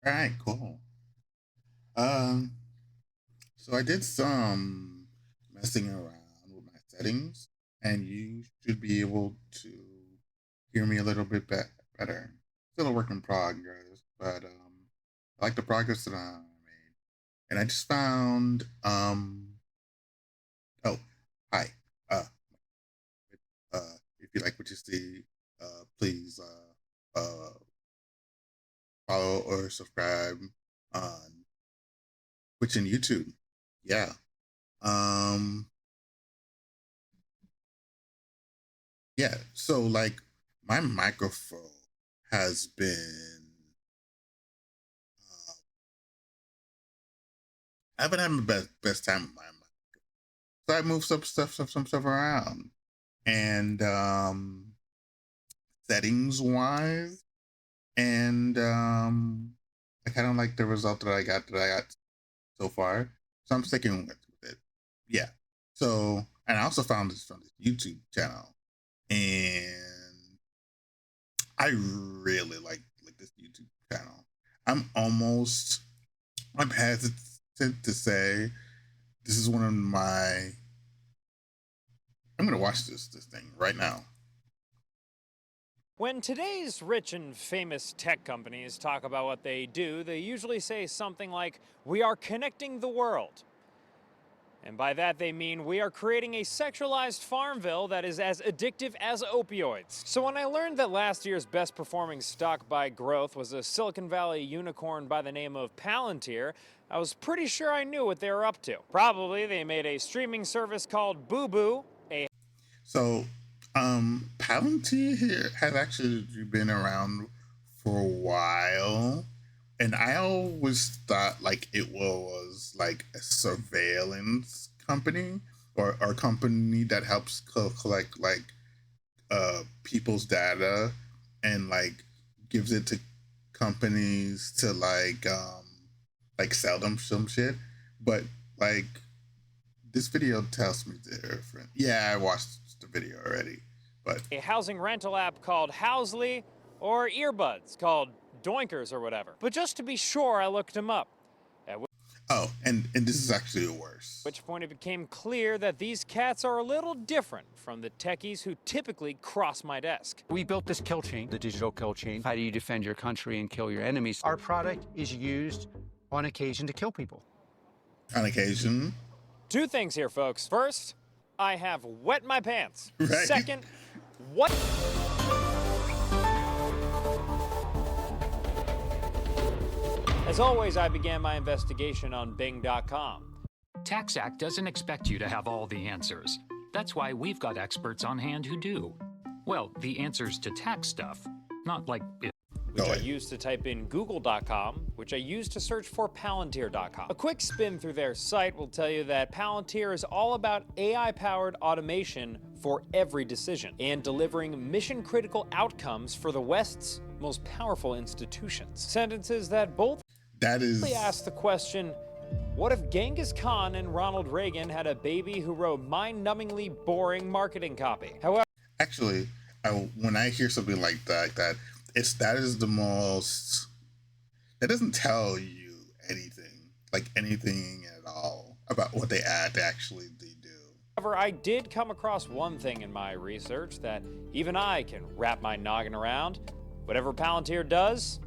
All right, cool. Um, so I did some messing around with my settings, and you should be able to hear me a little bit better. Still a work in progress, but I like the progress that I made. And I just found oh, hi. Uh if you like what you see, please follow or subscribe on Twitch and YouTube. Yeah. Um yeah, so like my microphone has been I haven't had the best time with my mic. So I moved some stuff around. And settings wise and I kind of like the result that I got so far. So I'm sticking with it. Yeah. So and I also found this from this YouTube channel. And I really like this YouTube channel. I'm almost I'm hesitant to say this is one of my I'm gonna watch this thing right now. When today's rich and famous tech companies talk about what they do, they usually say something like, "We are connecting the world." And by that they mean we are creating a sexualized Farmville that is as addictive as opioids. So when I learned that last year's best performing stock by growth was a Silicon Valley unicorn by the name of Palantir, I was pretty sure I knew what they were up to. Probably they made a streaming service called Boo Boo, a So, Palantir here has actually been around for a while, and I always thought like it was like a surveillance company or company that helps collect like people's data and like gives it to companies to like sell them some shit, but like this video tells me different. Yeah, I watched the video already, but a housing rental app called Housely, or earbuds called Doinkers or whatever. But just to be sure, I looked them up. At oh, and this is actually worse. which point it became clear that these cats are a little different from the techies who typically cross my desk. We built this kill chain, the digital kill chain. How do you defend your country and kill your enemies? Our product is used on occasion to kill people. On occasion, Two things here, folks. First, I have wet my pants. right? Second, what? As always, I began my investigation on Bing.com. TaxAct doesn't expect you to have all the answers. That's why we've got experts on hand who do. Well, the answers to tax stuff, not like which I used to type in google.com, which I used to search for palantir.com. A quick spin through their site will tell you that Palantir is all about AI-powered automation for every decision and delivering mission-critical outcomes for the West's most powerful institutions. Sentences that both That is ask the question, what if Genghis Khan and Ronald Reagan had a baby who wrote mind-numbingly boring marketing copy? However, actually when I hear something like that that is the most that doesn't tell you anything like anything at all about what they actually do. I did come across one thing in my research that even I can wrap my noggin around. Whatever Palantir does,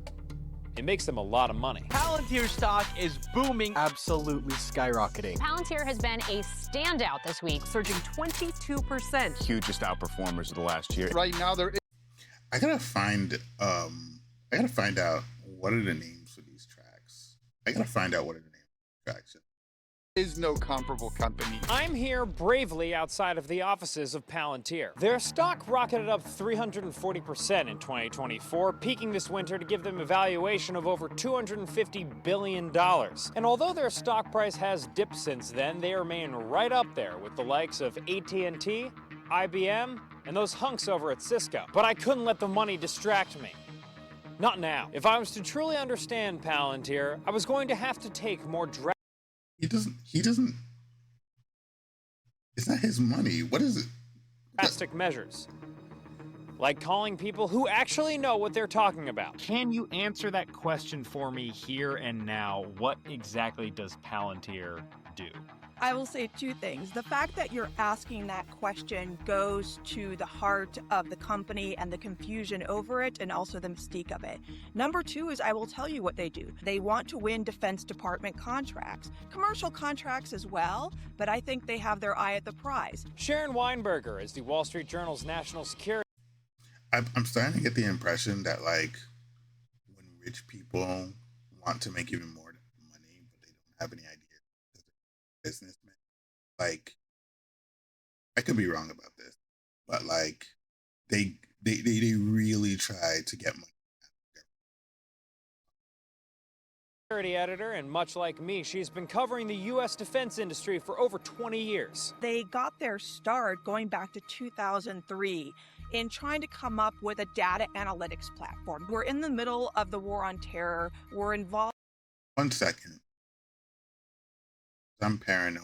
it makes them a lot of money. Palantir stock is booming, absolutely skyrocketing. Palantir has been a standout this week, Surging 22%. Hugest outperformers of the last year. Right now, there is I gotta find out what are the names for these tracks. I gotta find out what are the names of the tracks. no comparable company. I'm here bravely outside of the offices of Palantir. Their stock rocketed up 340% in 2024, peaking this winter to give them a valuation of over $250 billion. And although their stock price has dipped since then, they remain right up there with the likes of AT&T, IBM, and those hunks over at Cisco. But I couldn't let the money distract me. Not now. If I was to truly understand Palantir, I was going to have to take more He doesn't it's not his money. What is it? drastic measures. like calling people who actually know what they're talking about. Can you answer that question for me here and now? What exactly does Palantir do? I will say two things. The fact that you're asking that question goes to the heart of the company and the confusion over it, and also the mystique of it. Number two is I will tell you what they do. They want to win Defense Department contracts, commercial contracts as well, but I think they have their eye at the prize. Sharon Weinberger is the Wall Street Journal's national security. I'm starting to get the impression that, like, when rich people want to make even more money, but they don't have any idea businessmen, like, I could be wrong about this, but like they really try to get money. Security editor, and much like me, she's been covering the U.S. defense industry for over 20 years. They got their start going back to 2003 in trying to come up with a data analytics platform. We're in the middle of the war on terror. We're involved. 1 second. I'm paranoid.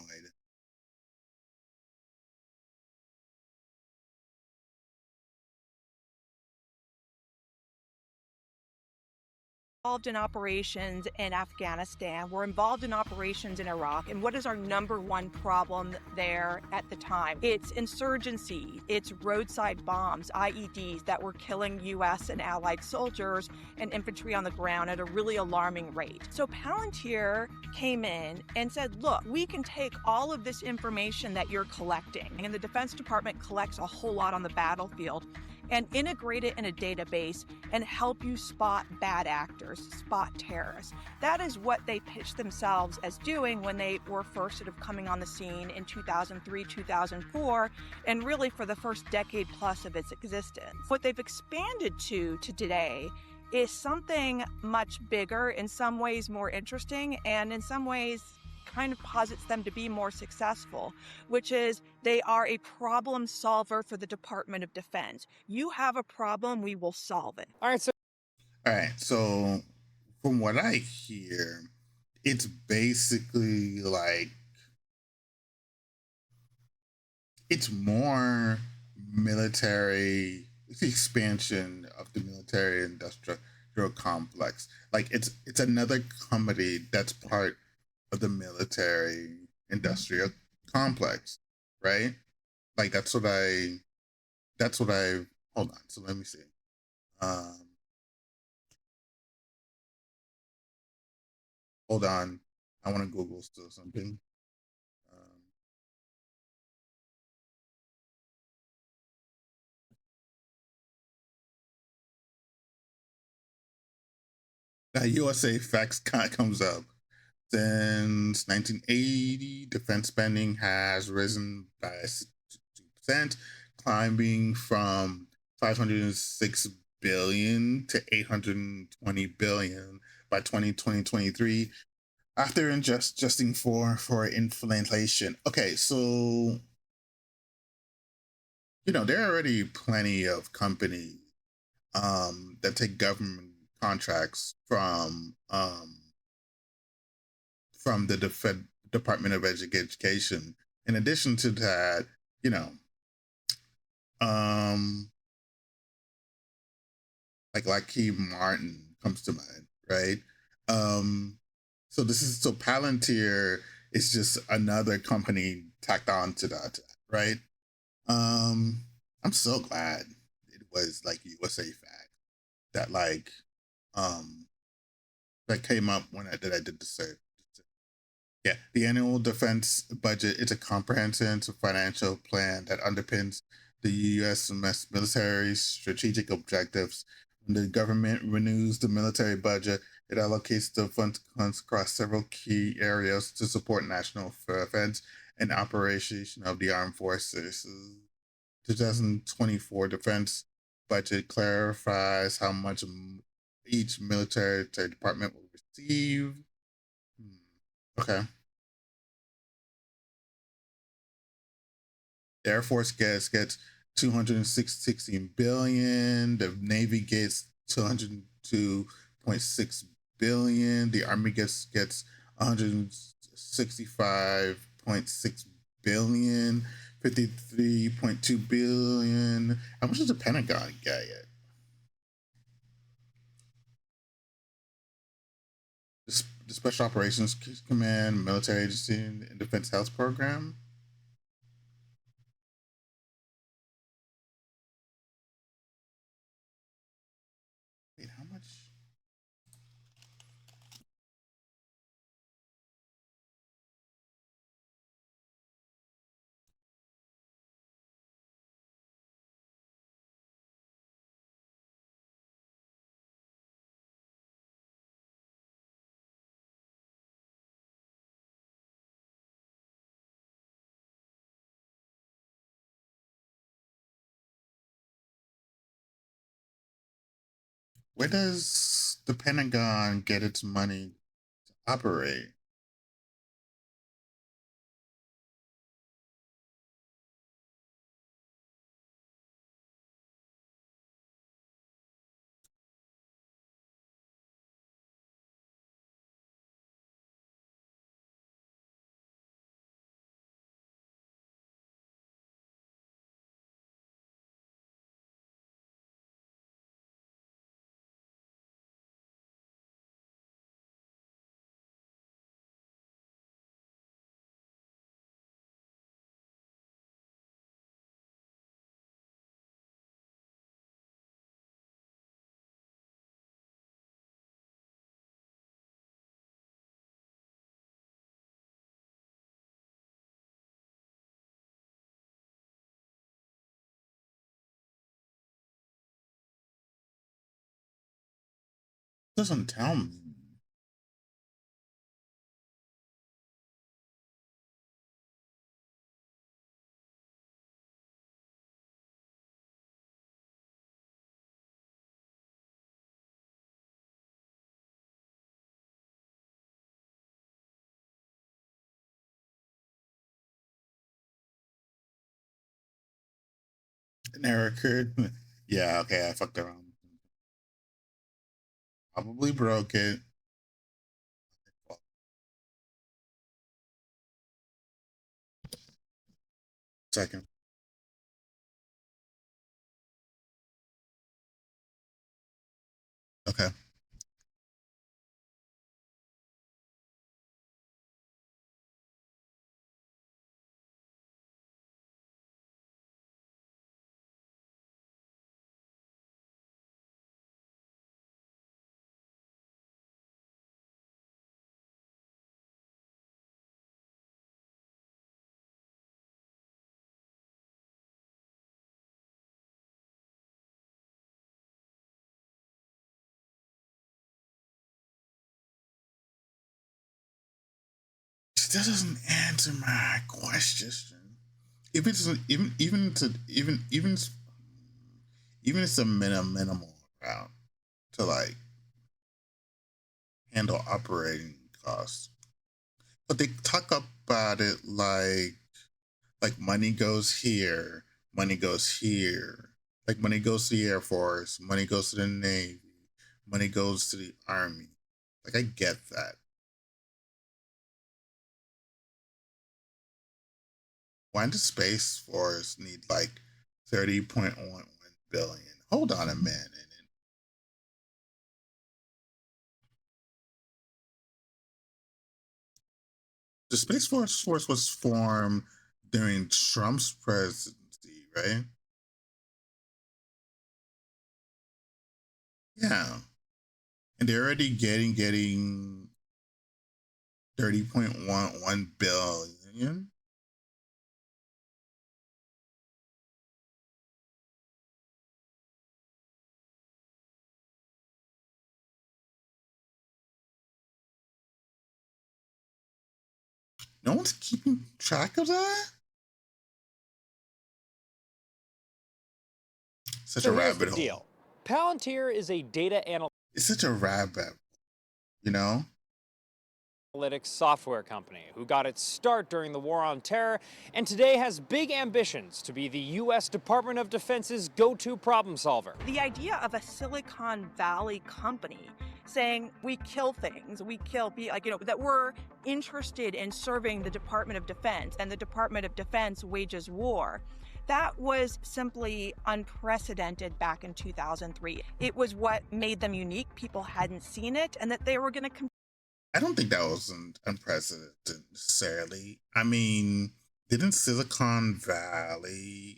Involved in operations in Afghanistan. We're involved in operations in Iraq. And what is our number one problem there at the time? It's insurgency. It's roadside bombs, IEDs that were killing U.S. and allied soldiers and infantry on the ground at a really alarming rate. So Palantir came in and said, look, we can take all of this information that you're collecting, and the Defense Department collects a whole lot on the battlefield, and integrate it in a database and help you spot bad actors, spot terrorists. That is what they pitched themselves as doing when they were first sort of coming on the scene in 2003, 2004, and really for the first decade plus of its existence. What they've expanded to today is something much bigger, in some ways more interesting, and in some ways kind of posits them to be more successful, which is they are a problem solver for the Department of Defense. You have a problem, we will solve it. All right, so from what I hear, it's basically like it's more military, it's the expansion of the military industrial complex. Like it's another company that's part of the military industrial complex, right? Like that's what I hold on, so let me see. Hold on, I want to Google still something. USA Facts comes up. Since 1980, defense spending has risen by 62%, climbing from 506 billion to 820 billion by 2023, after adjusting for inflation. Okay, so there are already plenty of companies that take government contracts from the Department of Education. In addition to that, like Lockheed Martin comes to mind, right? So Palantir is just another company tacked on to that, right? I'm so glad it was like USA Fact that that came up when I did the search. Yeah, the annual defense budget is a comprehensive financial plan that underpins the U.S. military's strategic objectives. When the government renews the military budget, it allocates the funds across several key areas to support national defense and operation of the armed forces. 2024 defense budget clarifies how much each military department will receive. Okay. The Air Force gets 216 billion. The Navy gets 202.6 billion. The Army gets 165.6 billion. $53.2 billion. How much does the Pentagon get yet? The Special Operations Command, Military Agency, and Defense Health Program. Wait, how much? Where does the Pentagon get its money to operate? Doesn't tell me. An error occurred. Yeah, okay, I fucked around. Probably broke it. Second. Okay. That doesn't answer my question. If it's even it's a minimal amount to like handle operating costs, but they talk about it like money goes here, money goes here, like money goes to the Air Force, money goes to the Navy, money goes to the Army. Like I get that. Why does Space Force need like 30.11 billion? Hold on a minute. The Space Force was formed during Trump's presidency, right? Yeah. And they're already getting 30.11 billion. No one's keeping track of that? Such So a here's the rabbit hole. deal. Palantir is a data analyst. It's such a rabbit, you know? analytics software company who got its start during the War on Terror and today has big ambitions to be the U.S. Department of Defense's go-to problem solver. The idea of a Silicon Valley company saying we kill things, that we're interested in serving the Department of Defense and the Department of Defense wages war. That was simply unprecedented back in 2003. It was what made them unique. People hadn't seen it, and that they were going to. I don't think that was unprecedented necessarily. I mean, didn't Silicon Valley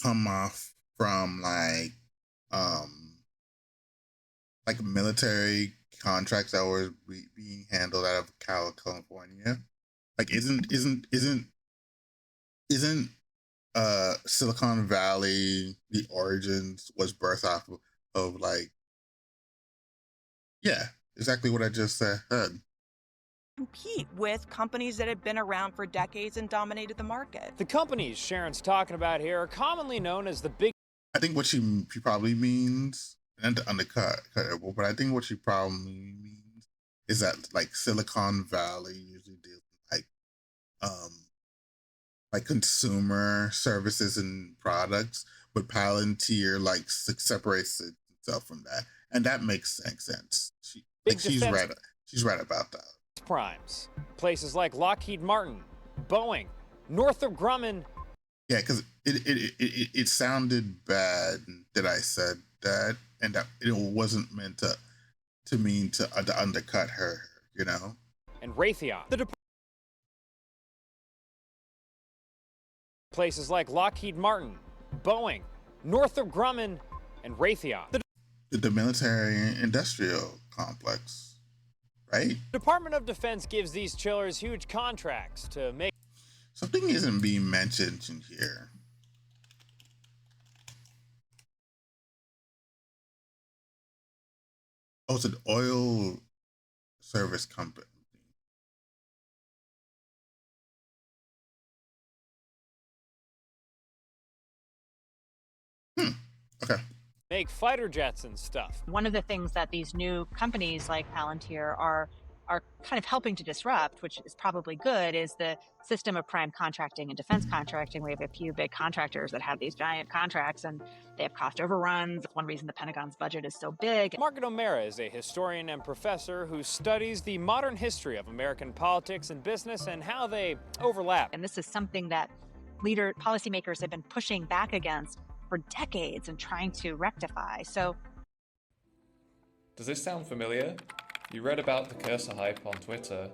come off from military contracts that were being handled out of California? Isn't Silicon Valley, the origins was birthed off of exactly what I just said. Compete with companies that have been around for decades and dominated the market. The companies Sharon's talking about here are commonly known as the big. I think what she probably means, and to undercut her, but I think what she probably means is that Silicon Valley usually deals with consumer services and products, but Palantir separates itself from that, and that makes sense. She's right about that. Primes, places like Lockheed Martin, Boeing, Northrop Grumman. Yeah, because it sounded bad that I said that, and that it wasn't meant to mean to undercut her, And Raytheon. Places like Lockheed Martin, Boeing, Northrop Grumman, and Raytheon. The military industrial complex, right? The Department of Defense gives these chillers huge contracts to make. Something isn't being mentioned in here. Oh, it's an oil service company. Okay. Make fighter jets and stuff. One of the things that these new companies like Palantir are kind of helping to disrupt, which is probably good, is the system of prime contracting and defense contracting. We have a few big contractors that have these giant contracts and they have cost overruns. One reason the Pentagon's budget is so big. Margaret O'Mara is a historian and professor who studies the modern history of American politics and business and how they overlap. And this is something that policymakers have been pushing back against for decades and trying to rectify. So, does this sound familiar? You read about the cursor hype on Twitter,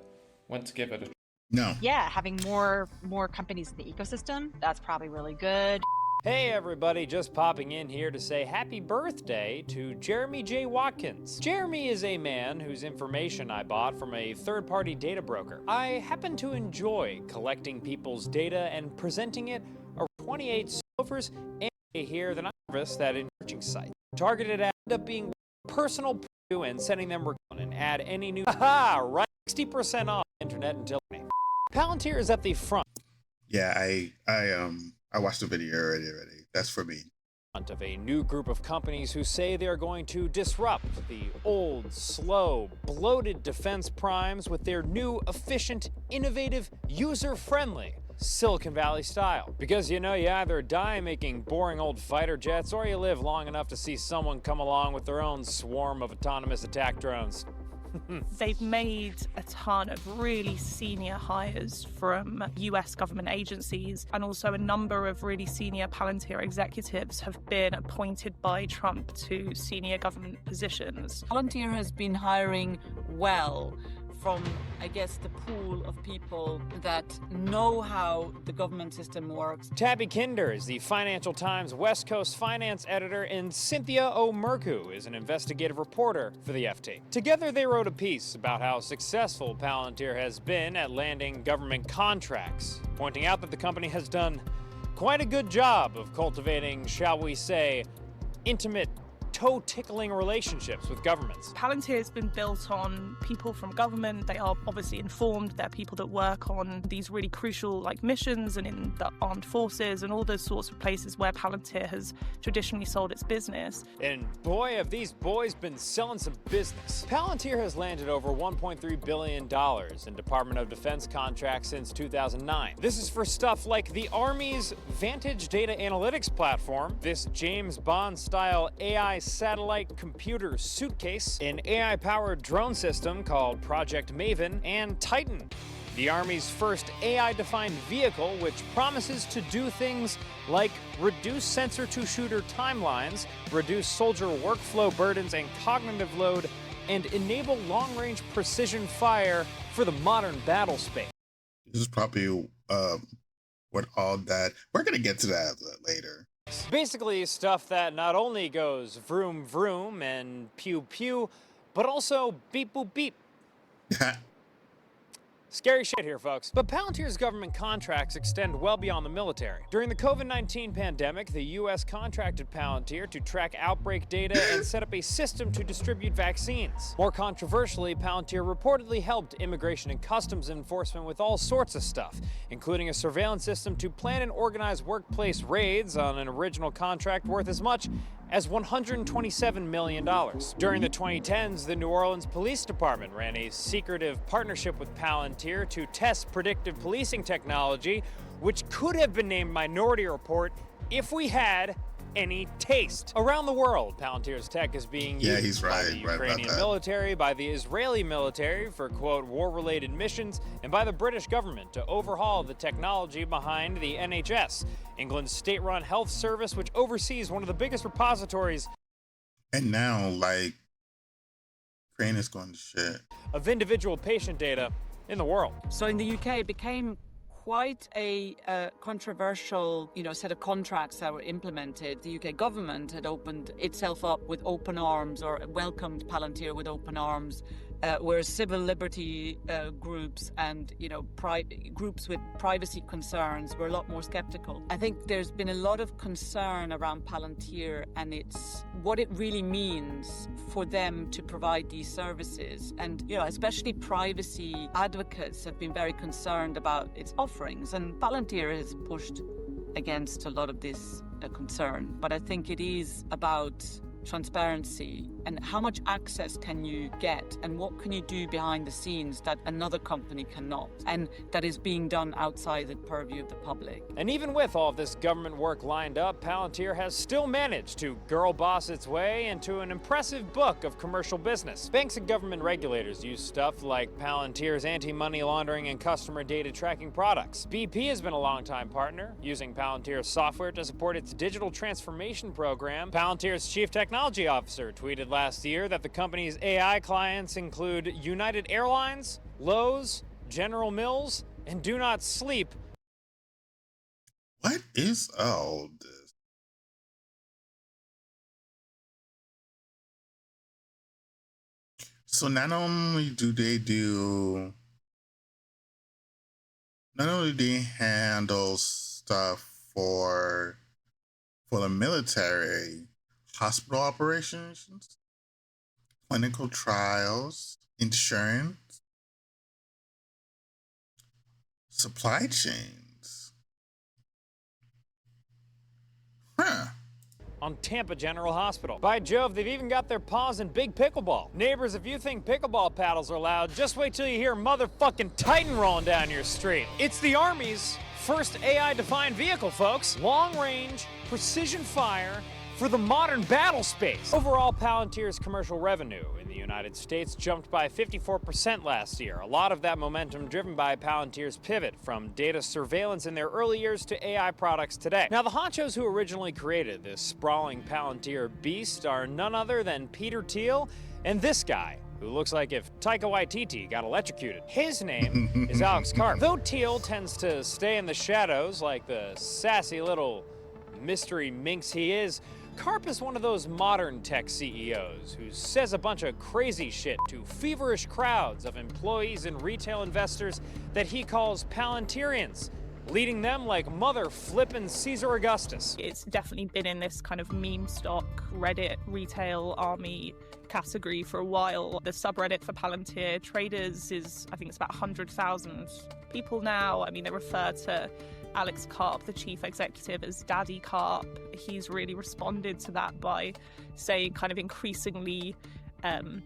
went to give it a No. Yeah, having more companies in the ecosystem, that's probably really good. Hey everybody, just popping in here to say happy birthday to Jeremy J. Watkins. Jeremy is a man whose information I bought from a third-party data broker. I happen to enjoy collecting people's data and presenting it around 28 servers and here than I service that enriching site. Targeted ad end up being personal and sending them and add any new right 60% off internet until Palantir is at the front. Yeah, I watched the video already. That's for me. Of a new group of companies who say they're going to disrupt the old, slow, bloated defense primes with their new, efficient, innovative, user-friendly Silicon Valley style. Because you either die making boring old fighter jets or you live long enough to see someone come along with their own swarm of autonomous attack drones. They've made a ton of really senior hires from US government agencies, and also a number of really senior Palantir executives have been appointed by Trump to senior government positions. Palantir has been hiring well from, I guess, the pool of people that know how the government system works. Tabby Kinder is the Financial Times West Coast finance editor, and Cynthia O'Murku is an investigative reporter for the FT. Together they wrote a piece about how successful Palantir has been at landing government contracts, pointing out that the company has done quite a good job of cultivating, shall we say, intimate toe-tickling relationships with governments. Palantir has been built on people from government. They are obviously informed. They're people that work on these really crucial missions and in the armed forces and all those sorts of places where Palantir has traditionally sold its business. And boy, have these boys been selling some business. Palantir has landed over $1.3 billion in Department of Defense contracts since 2009. This is for stuff like the Army's Vantage Data Analytics platform, this James Bond-style AI satellite computer suitcase, an AI-powered drone system called Project Maven, and Titan, the Army's first AI-defined vehicle, which promises to do things like reduce sensor-to-shooter timelines, reduce soldier workflow burdens and cognitive load, and enable long-range precision fire for the modern battle space. This is probably what all that... We're going to get to that later. Basically stuff that not only goes vroom vroom and pew pew, but also beep boop beep. Scary shit here, folks. But Palantir's government contracts extend well beyond the military. During the COVID-19 pandemic, the U.S. contracted Palantir to track outbreak data and set up a system to distribute vaccines. More controversially, Palantir reportedly helped Immigration and Customs Enforcement with all sorts of stuff, including a surveillance system to plan and organize workplace raids on an original contract worth as much as $127 million. During the 2010s, the New Orleans Police Department ran a secretive partnership with Palantir to test predictive policing technology, which could have been named Minority Report if we had any taste. Around the world, Palantir's tech is being used by the Ukrainian military, by the Israeli military for, quote, war-related missions, and by the British government to overhaul the technology behind the NHS, England's state-run health service, which oversees one of the biggest repositories. And now, Ukraine is going to shit. Of individual patient data in the world. So in the UK, it became quite a controversial, set of contracts that were implemented. The UK government had opened itself up with open arms, or welcomed Palantir with open arms, whereas civil liberty groups and groups with privacy concerns were a lot more skeptical. I think there's been a lot of concern around Palantir and what it really means for them to provide these services, and especially privacy advocates have been very concerned about its offerings, and Palantir has pushed against a lot of this concern. But I think it is about transparency and how much access can you get and what can you do behind the scenes that another company cannot, and that is being done outside the purview of the public. And even with all of this government work lined up, Palantir has still managed to girl boss its way into an impressive book of commercial business. Banks and government regulators use stuff like Palantir's anti-money laundering and customer data tracking products. BP has been a longtime partner, using Palantir's software to support its digital transformation program. Palantir's chief technology officer tweeted last year that the company's AI clients include United Airlines, Lowe's, General Mills, and Do Not Sleep. What is all this? So not only do they handle stuff for the military, hospital operations, clinical trials, insurance, supply chains. On Tampa General Hospital. By Jove, they've even got their paws in big pickleball. Neighbors, if you think pickleball paddles are loud, just wait till you hear motherfucking Titan rolling down your street. It's the Army's first AI-defined vehicle, folks. Long-range, precision fire for the modern battle space. Overall, Palantir's commercial revenue in the United States jumped by 54% last year. A lot of that momentum driven by Palantir's pivot from data surveillance in their early years to AI products today. Now, the honchos who originally created this sprawling Palantir beast are none other than Peter Thiel and this guy, who looks like if Taika Waititi got electrocuted. His name is Alex Karp. Though Thiel tends to stay in the shadows like the sassy little mystery minx he is, Karp is one of those modern tech CEOs who says a bunch of crazy shit to feverish crowds of employees and retail investors that he calls Palantirians. leading them like mother flippin' Caesar Augustus. It's definitely been in this kind of meme stock Reddit retail army category for a while. The subreddit for Palantir Traders is, I think it's about 100,000 people now. I mean, they refer to Alex Karp, the chief executive, as Daddy Karp. He's really responded to that by saying kind of increasingly, I'm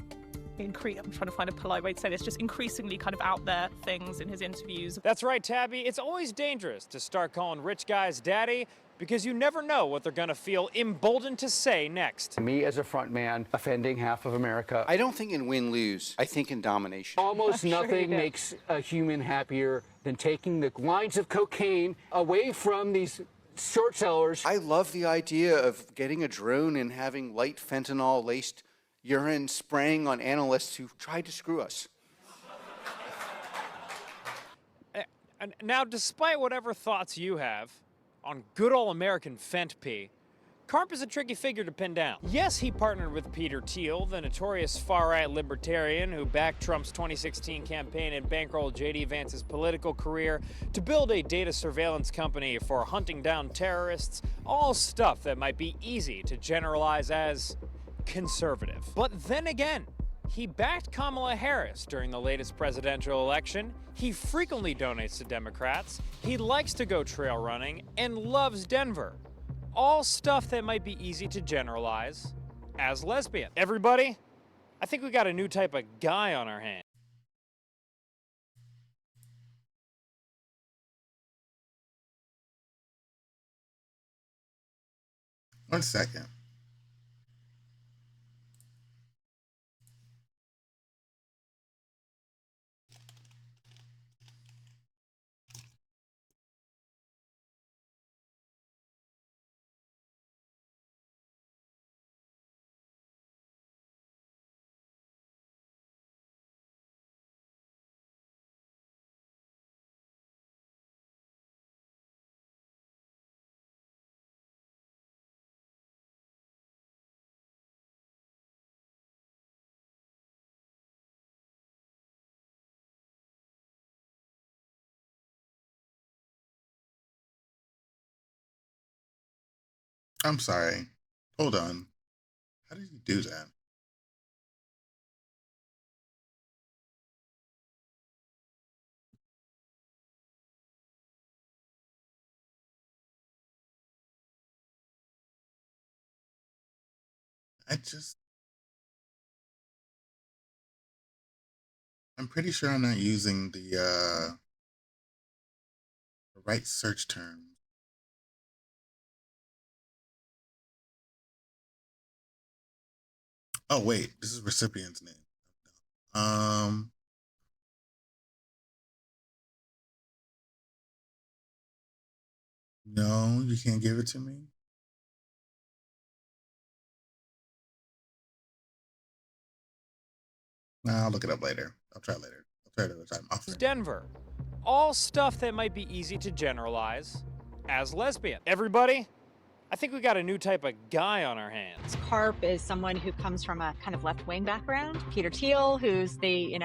trying to find a polite way to say this, just increasingly kind of out there things in his interviews. That's right, Tabby. It's always dangerous to start calling rich guys daddy because you never know what they're gonna feel emboldened to say next. Me as a front man offending half of America. I don't think in win-lose. I think in domination. Almost nothing makes a human happier than taking the lines of cocaine away from these short sellers. I love the idea of getting a drone and having light fentanyl-laced urine spraying on analysts who tried to screw us. And now, despite whatever thoughts you have on good old American Fent P, Karp is a tricky figure to pin down. Yes, he partnered with Peter Thiel, the notorious far-right libertarian who backed Trump's 2016 campaign and bankrolled J.D. Vance's political career to build a data surveillance company for hunting down terrorists, all stuff that might be easy to generalize as conservative. But then again, he backed Kamala Harris during the latest presidential election, he frequently donates to Democrats, he likes to go trail running, and loves Denver. All stuff that might be easy to generalize as lesbian. Everybody, I think we got a new type of guy on our hands. One second. I'm sorry. Hold on. How did you do that? I'm pretty sure I'm not using the right search term. Oh wait, this is recipient's name. No, you can't give it to me. Nah, I'll look it up later. I'll try later. I'll try it another time. Denver. All stuff that might be easy to generalize as lesbian. Everybody, I think we got a new type of guy on our hands. Karp is someone who comes from a kind of left-wing background. Peter Thiel, who's the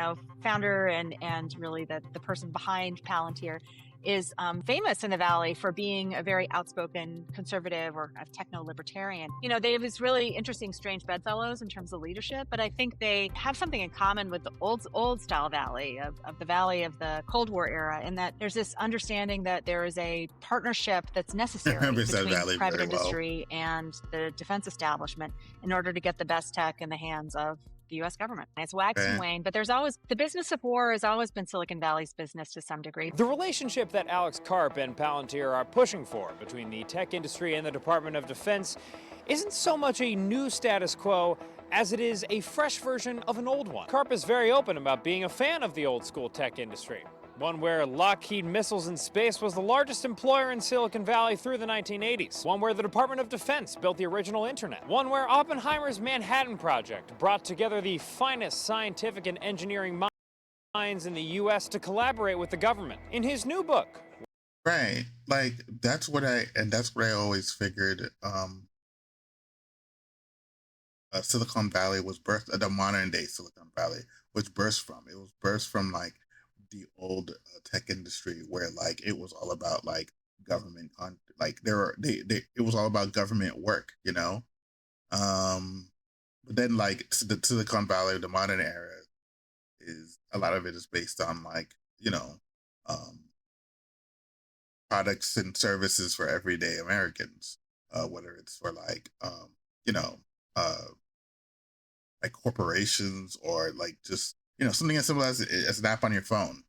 founder and really the person behind Palantir, is famous in the Valley for being a very outspoken conservative or a techno-libertarian. They have these really interesting, strange bedfellows in terms of leadership, but I think they have something in common with the old style Valley, of the Valley of the Cold War era, in that there's this understanding that there is a partnership that's necessary between private industry and the defense establishment in order to get the best tech in the hands of the U.S. government. It's waxed and waned, but there's always, the business of war has always been Silicon Valley's business to some degree. The relationship that Alex Karp and Palantir are pushing for between the tech industry and the Department of Defense isn't so much a new status quo as it is a fresh version of an old one. Karp is very open about being a fan of the old school tech industry, one where Lockheed Missiles in Space was the largest employer in Silicon Valley through the 1980s, one where the Department of Defense built the original internet, one where Oppenheimer's Manhattan Project brought together the finest scientific and engineering minds in the U.S. to collaborate with the government. In his new book, right, like that's what I always figured. Silicon Valley was birthed, the modern day Silicon Valley was birthed from. It was birthed from like the old tech industry where like it was all about like government like it was all about government work, you know. But then like the Silicon Valley, the modern era, is a lot of it is based on like, you know, products and services for everyday Americans, whether it's for like you know, like corporations or like just, you know, something as simple as an app on your phone.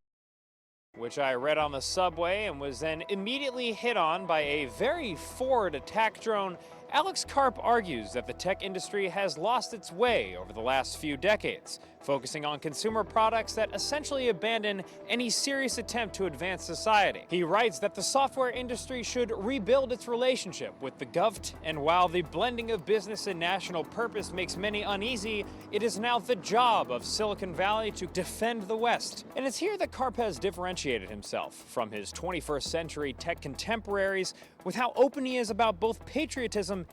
Which I read on the subway and was then immediately hit on by a very forward attack drone. Alex Karp argues that the tech industry has lost its way over the last few decades, focusing on consumer products that essentially abandon any serious attempt to advance society. He writes that the software industry should rebuild its relationship with the govt, and while the blending of business and national purpose makes many uneasy, it is now the job of Silicon Valley to defend the West. And it's here that Karp has differentiated himself from his 21st century tech contemporaries with how open he is about both patriotism.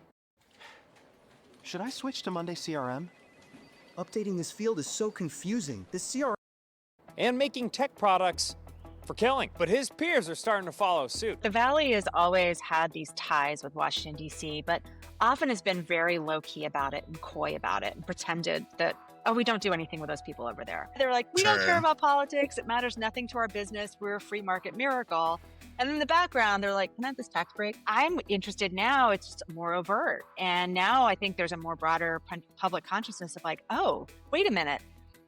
Should I switch to Monday CRM? Updating this field is so confusing. This CRM... And making tech products for killing. But his peers are starting to follow suit. The Valley has always had these ties with Washington, D.C., but often has been very low-key about it and coy about it and pretended that, oh, we don't do anything with those people over there. They're like, we don't care about politics. It matters nothing to our business. We're a free market miracle. And in the background, they're like, can I have this tax break? I'm interested now. It's just more overt. And now I think there's a more broader public consciousness of like, oh, wait a minute.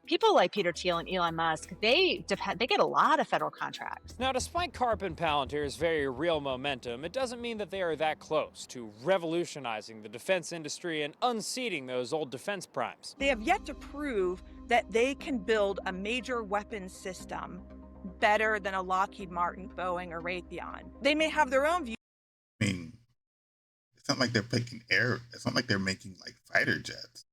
People like Peter Thiel and Elon Musk, they get a lot of federal contracts. Now, despite Karp and Palantir's very real momentum, it doesn't mean that they are that close to revolutionizing the defense industry and unseating those old defense primes. They have yet to prove that they can build a major weapons system better than a Lockheed Martin, Boeing, or Raytheon. They may have their own view. I mean, it's not like they're making it's not like they're making like fighter jets.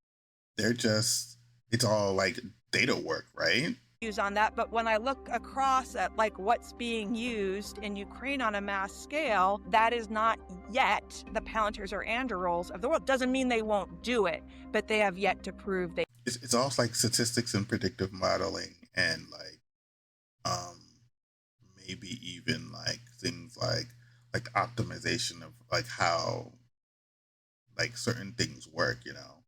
They're just, it's all like data work, right? Views on that, but when I look across at like what's being used in Ukraine on a mass scale, that is not yet the Palantirs or Andurils of the world. Doesn't mean they won't do it, but they have yet to prove they. It's all like statistics and predictive modeling and like maybe even like things like optimization of like how like certain things work, you know,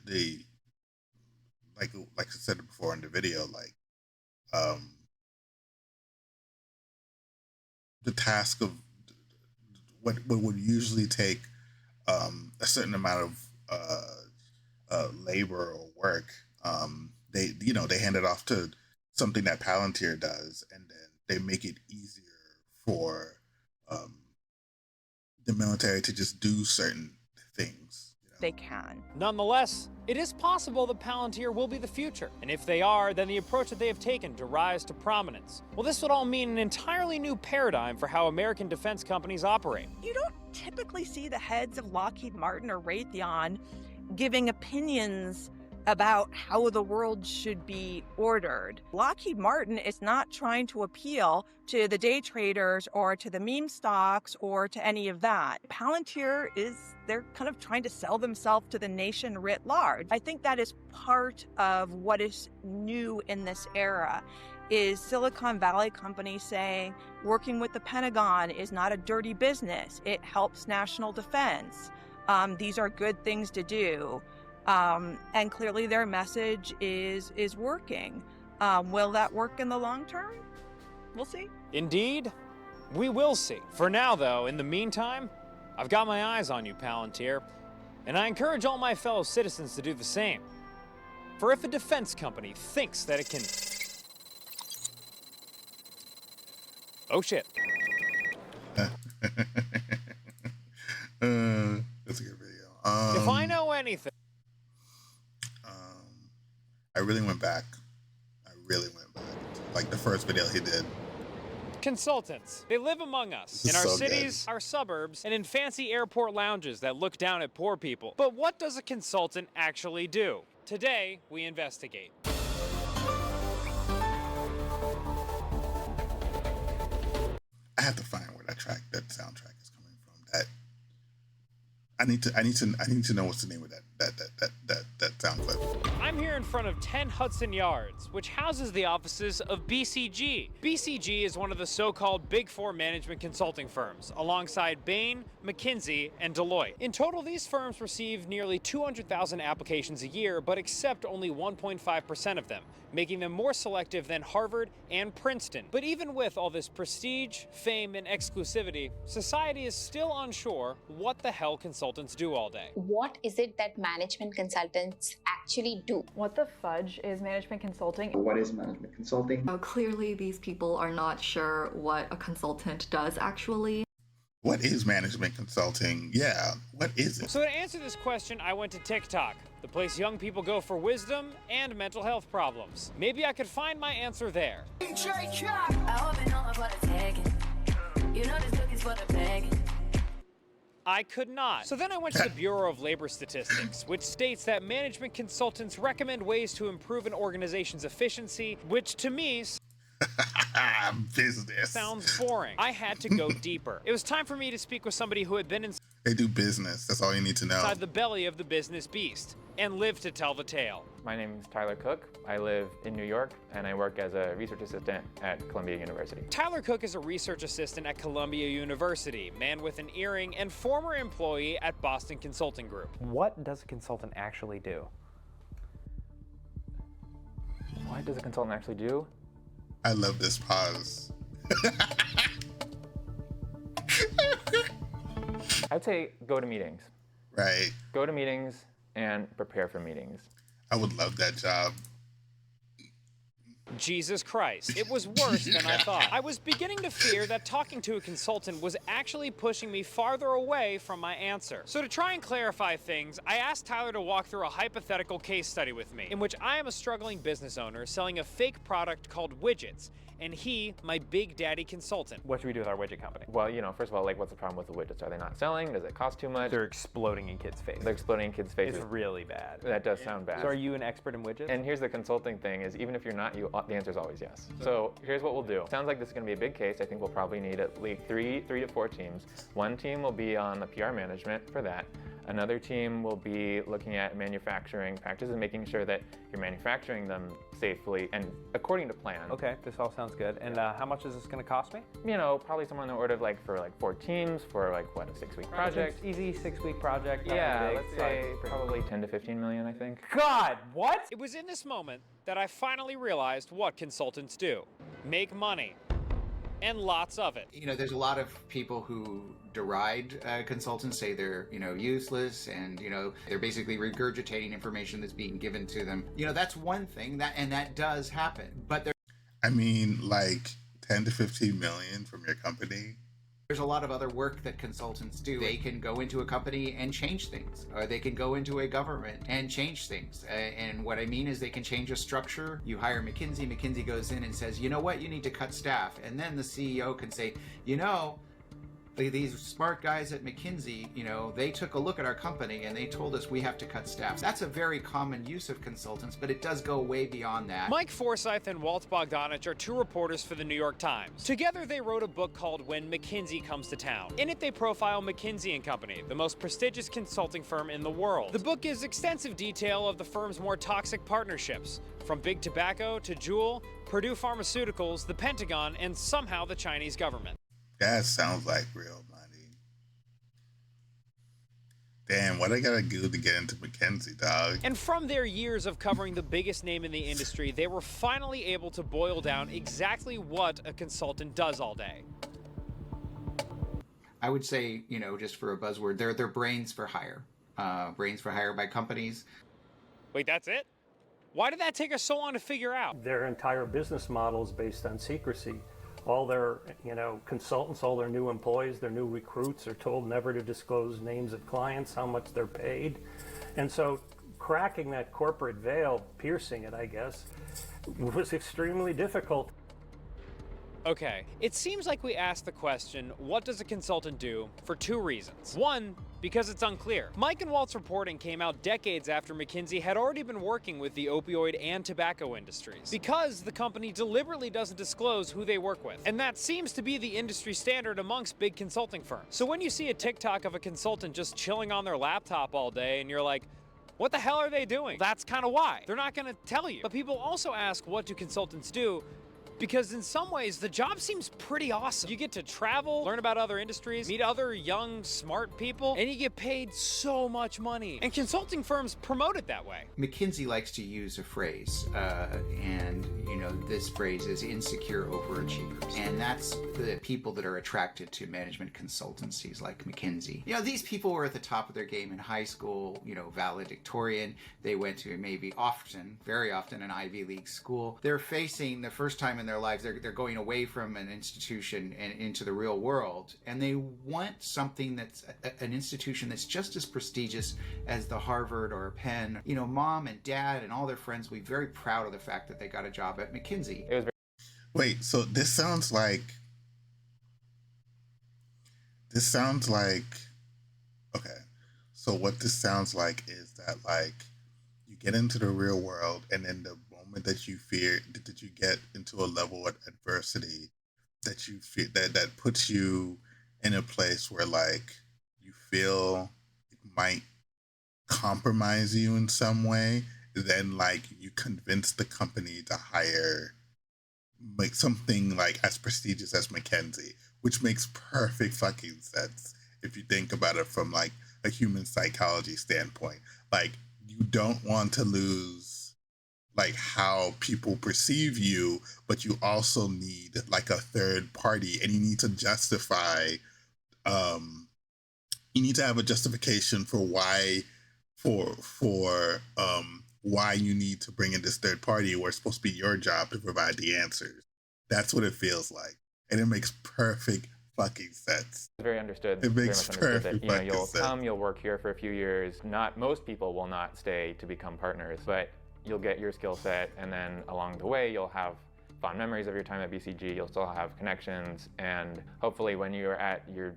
they like I said before in the video, like the task of what would usually take a certain amount of labor or work, they hand it off to something that Palantir does, and then they make it easier for the military to just do certain things. You know? They can. Nonetheless, it is possible that Palantir will be the future, and if they are, then the approach that they have taken to rise to prominence. Well, this would all mean an entirely new paradigm for how American defense companies operate. You don't typically see the heads of Lockheed Martin or Raytheon giving opinions about how the world should be ordered. Lockheed Martin is not trying to appeal to the day traders or to the meme stocks or to any of that. Palantir they're kind of trying to sell themselves to the nation writ large. I think that is part of what is new in this era, is Silicon Valley companies saying working with the Pentagon is not a dirty business. It helps national defense. These are good things to do. And clearly their message is working. Will that work in the long term? We'll see. Indeed, we will see. For now, though, in the meantime, I've got my eyes on you, Palantir, and I encourage all my fellow citizens to do the same. For if a defense company thinks that it can... Oh, shit. That's a good video. If I know anything... I really went back. Like the first video he did. Consultants. They live among us, in our cities, our suburbs, and in fancy airport lounges that look down at poor people. But what does a consultant actually do? Today, we investigate. I have to find where that soundtrack is coming from. That I need to know what's the name of that sound clip. I'm here in front of 10 Hudson Yards, which houses the offices of BCG. BCG is one of the so-called Big Four management consulting firms, alongside Bain, McKinsey, and Deloitte. In total, these firms receive nearly 200,000 applications a year, but accept only 1.5% of them, making them more selective than Harvard and Princeton. But even with all this prestige, fame, and exclusivity, society is still unsure what the hell consultants do all day. What is it that management consultants actually do? What the fudge is management consulting? What is management consulting? Clearly, these people are not sure what a consultant does actually. What is management consulting? Yeah, what is it? So to answer this question, I went to TikTok, the place young people go for wisdom and mental health problems. Maybe I could find my answer there. I could not. So then I went to the Bureau of Labor Statistics, which states that management consultants recommend ways to improve an organization's efficiency, which to me business sounds boring. I had to go deeper. It was time for me to speak with somebody who had been They do business. That's all you need to know. inside the belly of the business beast and lived to tell the tale. My name is Tyler Cook. I live in New York, and I work as a research assistant at Columbia University. Tyler Cook is a research assistant at Columbia University, man with an earring, and former employee at Boston Consulting Group. What does a consultant actually do? What does a consultant actually do? I love this pause. I'd say go to meetings. Right. Go to meetings and prepare for meetings. I would love that job. Jesus Christ, it was worse than I thought. I was beginning to fear that talking to a consultant was actually pushing me farther away from my answer. So to try and clarify things, I asked Tyler to walk through a hypothetical case study with me, in which I am a struggling business owner selling a fake product called widgets, and he, my big daddy consultant. What should we do with our widget company? Well, you know, first of all, like, what's the problem with the widgets? Are they not selling? Does it cost too much? They're exploding in kids' faces. They're exploding in kids' faces. It's really bad. That does sound bad. So are you an expert in widgets? And here's the consulting thing is, even if you're not, the answer is always yes. So here's what we'll do. Sounds like this is going to be a big case. I think we'll probably need at least three to four teams. One team will be on the PR management for that. Another team will be looking at manufacturing practices and making sure that you're manufacturing them safely and according to plan. Okay, this all sounds good. And how much is this going to cost me? You know, probably somewhere in the order of for 4 teams for what, a 6-week project. Easy 6-week project. Yeah, let's say probably 10 to 15 million, I think. God, what? It was in this moment that I finally realized what consultants do. Make money. And lots of it. You know, there's a lot of people who deride consultants, say they're, useless, and, they're basically regurgitating information that's being given to them. That's one thing, that does happen. But I mean, like 10 to 15 million from your company. There's a lot of other work that consultants do. They can go into a company and change things, or they can go into a government and change things. And what I mean is they can change a structure. You hire McKinsey, McKinsey goes in and says, you know what, you need to cut staff. And then the CEO can say, these smart guys at McKinsey, they took a look at our company and they told us we have to cut staff. That's a very common use of consultants, but it does go way beyond that. Mike Forsyth and Walt Bogdanich are 2 reporters for the New York Times. Together, they wrote a book called When McKinsey Comes to Town. In it, they profile McKinsey & Company, the most prestigious consulting firm in the world. The book gives extensive detail of the firm's more toxic partnerships, from Big Tobacco to Juul, Purdue Pharmaceuticals, the Pentagon, and somehow the Chinese government. That sounds like real money. Damn, what I gotta do to get into McKinsey, dog? And from their years of covering the biggest name in the industry, they were finally able to boil down exactly what a consultant does all day. I would say, just for a buzzword, they're brains for hire. Brains for hire by companies. Wait, that's it? Why did that take us so long to figure out? Their entire business model is based on secrecy. All their, consultants, all their new employees, their new recruits are told never to disclose names of clients, how much they're paid. And so cracking that corporate veil, piercing it, I guess, was extremely difficult. Okay, it seems like we asked the question, what does a consultant do, for 2 reasons. 1, because it's unclear. Mike and Walt's reporting came out decades after McKinsey had already been working with the opioid and tobacco industries, because the company deliberately doesn't disclose who they work with. And that seems to be the industry standard amongst big consulting firms. So when you see a TikTok of a consultant just chilling on their laptop all day and you're like, What the hell are they doing? That's kind of why. They're not going to tell you. But people also ask, what do consultants do? Because in some ways, the job seems pretty awesome. You get to travel, learn about other industries, meet other young, smart people, and you get paid so much money. And consulting firms promote it that way. McKinsey likes to use a phrase, and this phrase is insecure overachievers. And that's the people that are attracted to management consultancies like McKinsey. These people were at the top of their game in high school, valedictorian. They went to very often, an Ivy League school. They're facing the first time in their lives, they're going away from an institution and into the real world, and they want something that's an institution that's just as prestigious as the Harvard or Penn. Mom and dad and all their friends will be very proud of the fact that they got a job at McKinsey. Wait, so this sounds like okay. So what this sounds like is that you get into the real world, and then the moment that you fear that you get into a level of adversity that you feel that puts you in a place where you feel it might compromise you in some way, then you convince the company to hire something as prestigious as McKinsey, which makes perfect fucking sense if you think about it from a human psychology standpoint. You don't want to lose how people perceive you, but you also need a third party, and you need to justify you need to have a justification for why you need to bring in this third party, where it's supposed to be your job to provide the answers. That's what it feels like, and it makes perfect fucking sense. Very understood. It makes perfect fucking you'll sense. You'll work here for a few years. Most people will not stay to become partners, but you'll get your skill set, and then along the way, you'll have fond memories of your time at BCG. You'll still have connections, and hopefully when you're at your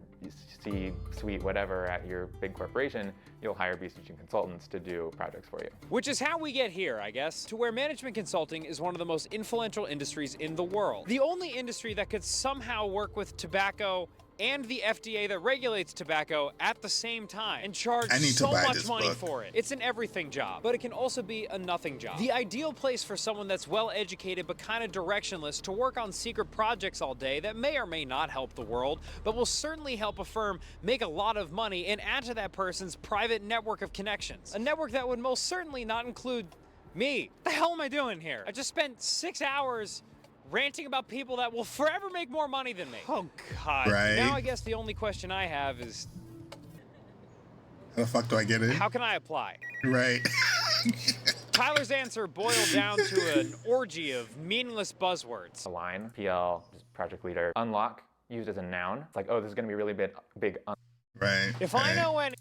C-suite, whatever, at your big corporation, you'll hire BCG consultants to do projects for you. Which is how we get here, I guess, to where management consulting is one of the most influential industries in the world. The only industry that could somehow work with tobacco and the FDA that regulates tobacco at the same time and charge so much money for it. It's an everything job, but it can also be a nothing job. The ideal place for someone that's well educated but kind of directionless to work on secret projects all day that may or may not help the world, but will certainly help a firm make a lot of money and add to that person's private network of connections. A network that would most certainly not include me. What the hell am I doing here? I just spent 6 hours ranting about people that will forever make more money than me. Oh, God. Right. Now I guess the only question I have is, how the fuck do I get in? how can I apply? Right. Tyler's answer boiled down to an orgy of meaningless buzzwords. Align, PL, project leader. Unlock, used as a noun. It's oh, this is going to be really big. Right. If I know any...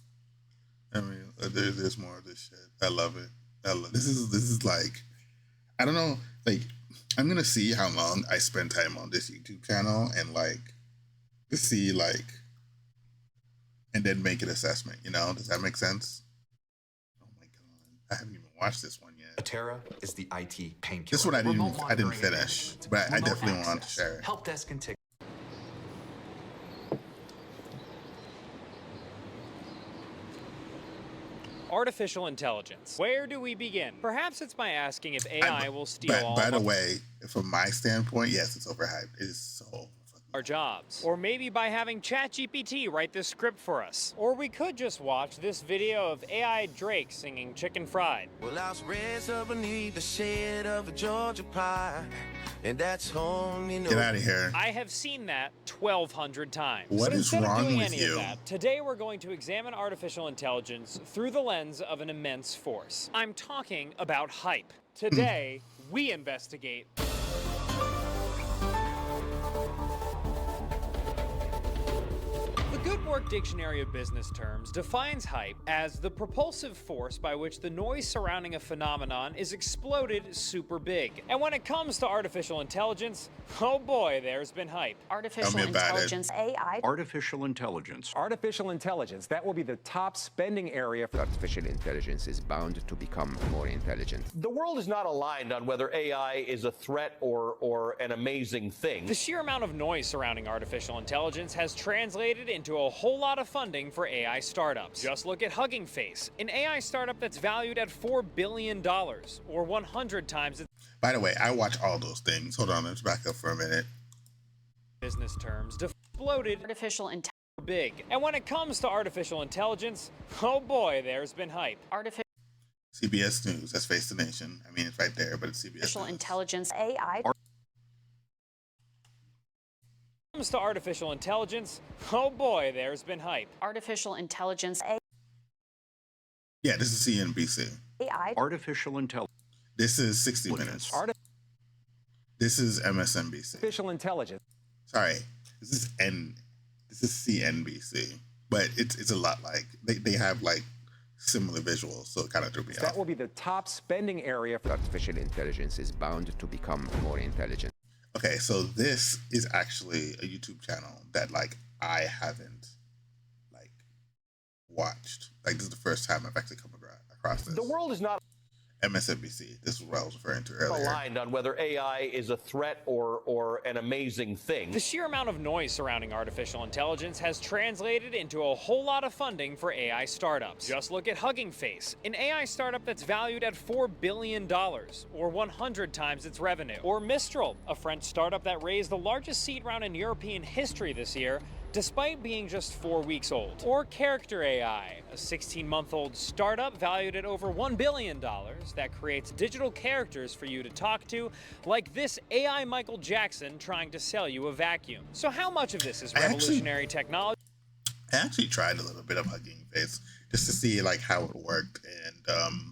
I mean, there's more of this shit. I love it. This is I don't know, I'm gonna see how long I spend time on this YouTube channel and to see and then make an assessment. Does that make sense? Oh my God, I haven't even watched this one yet. Atera is the IT painkiller. This one I didn't finish, but I definitely want to share it. Help desk and ticket. Artificial intelligence. Where do we begin? Perhaps it's by asking if AI will steal all By the way, from my standpoint, yes, it's overhyped. It is so our jobs. Or maybe by having ChatGPT write this script for us. Or we could just watch this video of AI Drake singing Chicken Fried. Well, I was raised up beneath the shade of a Georgia pie, and that's home, Get out of here. I have seen that 1,200 times. What is wrong with you? Today we're going to examine artificial intelligence through the lens of an immense force. I'm talking about hype. Today, we investigate The Good Work Dictionary of Business Terms defines hype as the propulsive force by which the noise surrounding a phenomenon is exploded super big. And when it comes to artificial intelligence, oh boy, there's been hype. Artificial intelligence, AI. Artificial intelligence. Artificial intelligence, that will be the top spending area for artificial intelligence is bound to become more intelligent. The world is not aligned on whether AI is a threat or an amazing thing. The sheer amount of noise surrounding artificial intelligence has translated into a whole whole lot of funding for AI startups. Just look at Hugging Face, an AI startup that's valued at $4 billion, or 100 times its By the way, I watch all those things. Hold on, let's back up for a minute. business terms, exploded Artificial intelligence. big. And when it comes to artificial intelligence, oh boy, there's been hype. CBS News, that's Face the Nation. I mean, it's right there, but it's CBS Artificial News. intelligence. AI. Comes to artificial intelligence, oh boy, there's been hype. Artificial intelligence. Yeah, this is CNBC. AI. Artificial intelligence. This is 60 Minutes. This is MSNBC. Artificial intelligence. Sorry, this is CNBC, but it's a lot like they have like similar visuals, so it kind of threw me That off. will be the top spending area for Artificial intelligence is bound to become more intelligent. Okay, so this is actually a YouTube channel that like I haven't like watched. Like this is the first time I've actually come across this. The world is not MSNBC. This is what I was referring to earlier. aligned on whether AI is a threat or an amazing thing. The sheer amount of noise surrounding artificial intelligence has translated into a whole lot of funding for AI startups. Just look at Hugging Face, an AI startup that's valued at $4 billion, or 100 times its revenue. Or Mistral, a French startup that raised the largest seed round in European history this year, despite being just 4 weeks old. Or Character AI, a 16-month-old startup valued at over $1 billion that creates digital characters for you to talk to, like this AI Michael Jackson trying to sell you a vacuum. So how much of this is revolutionary technology? I actually tried a little bit of Hugging Face just to see like how it worked, and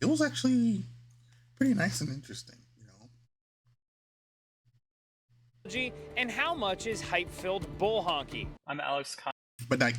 it was actually pretty nice and interesting. And how much is hype-filled bull honky? I'm Alex But I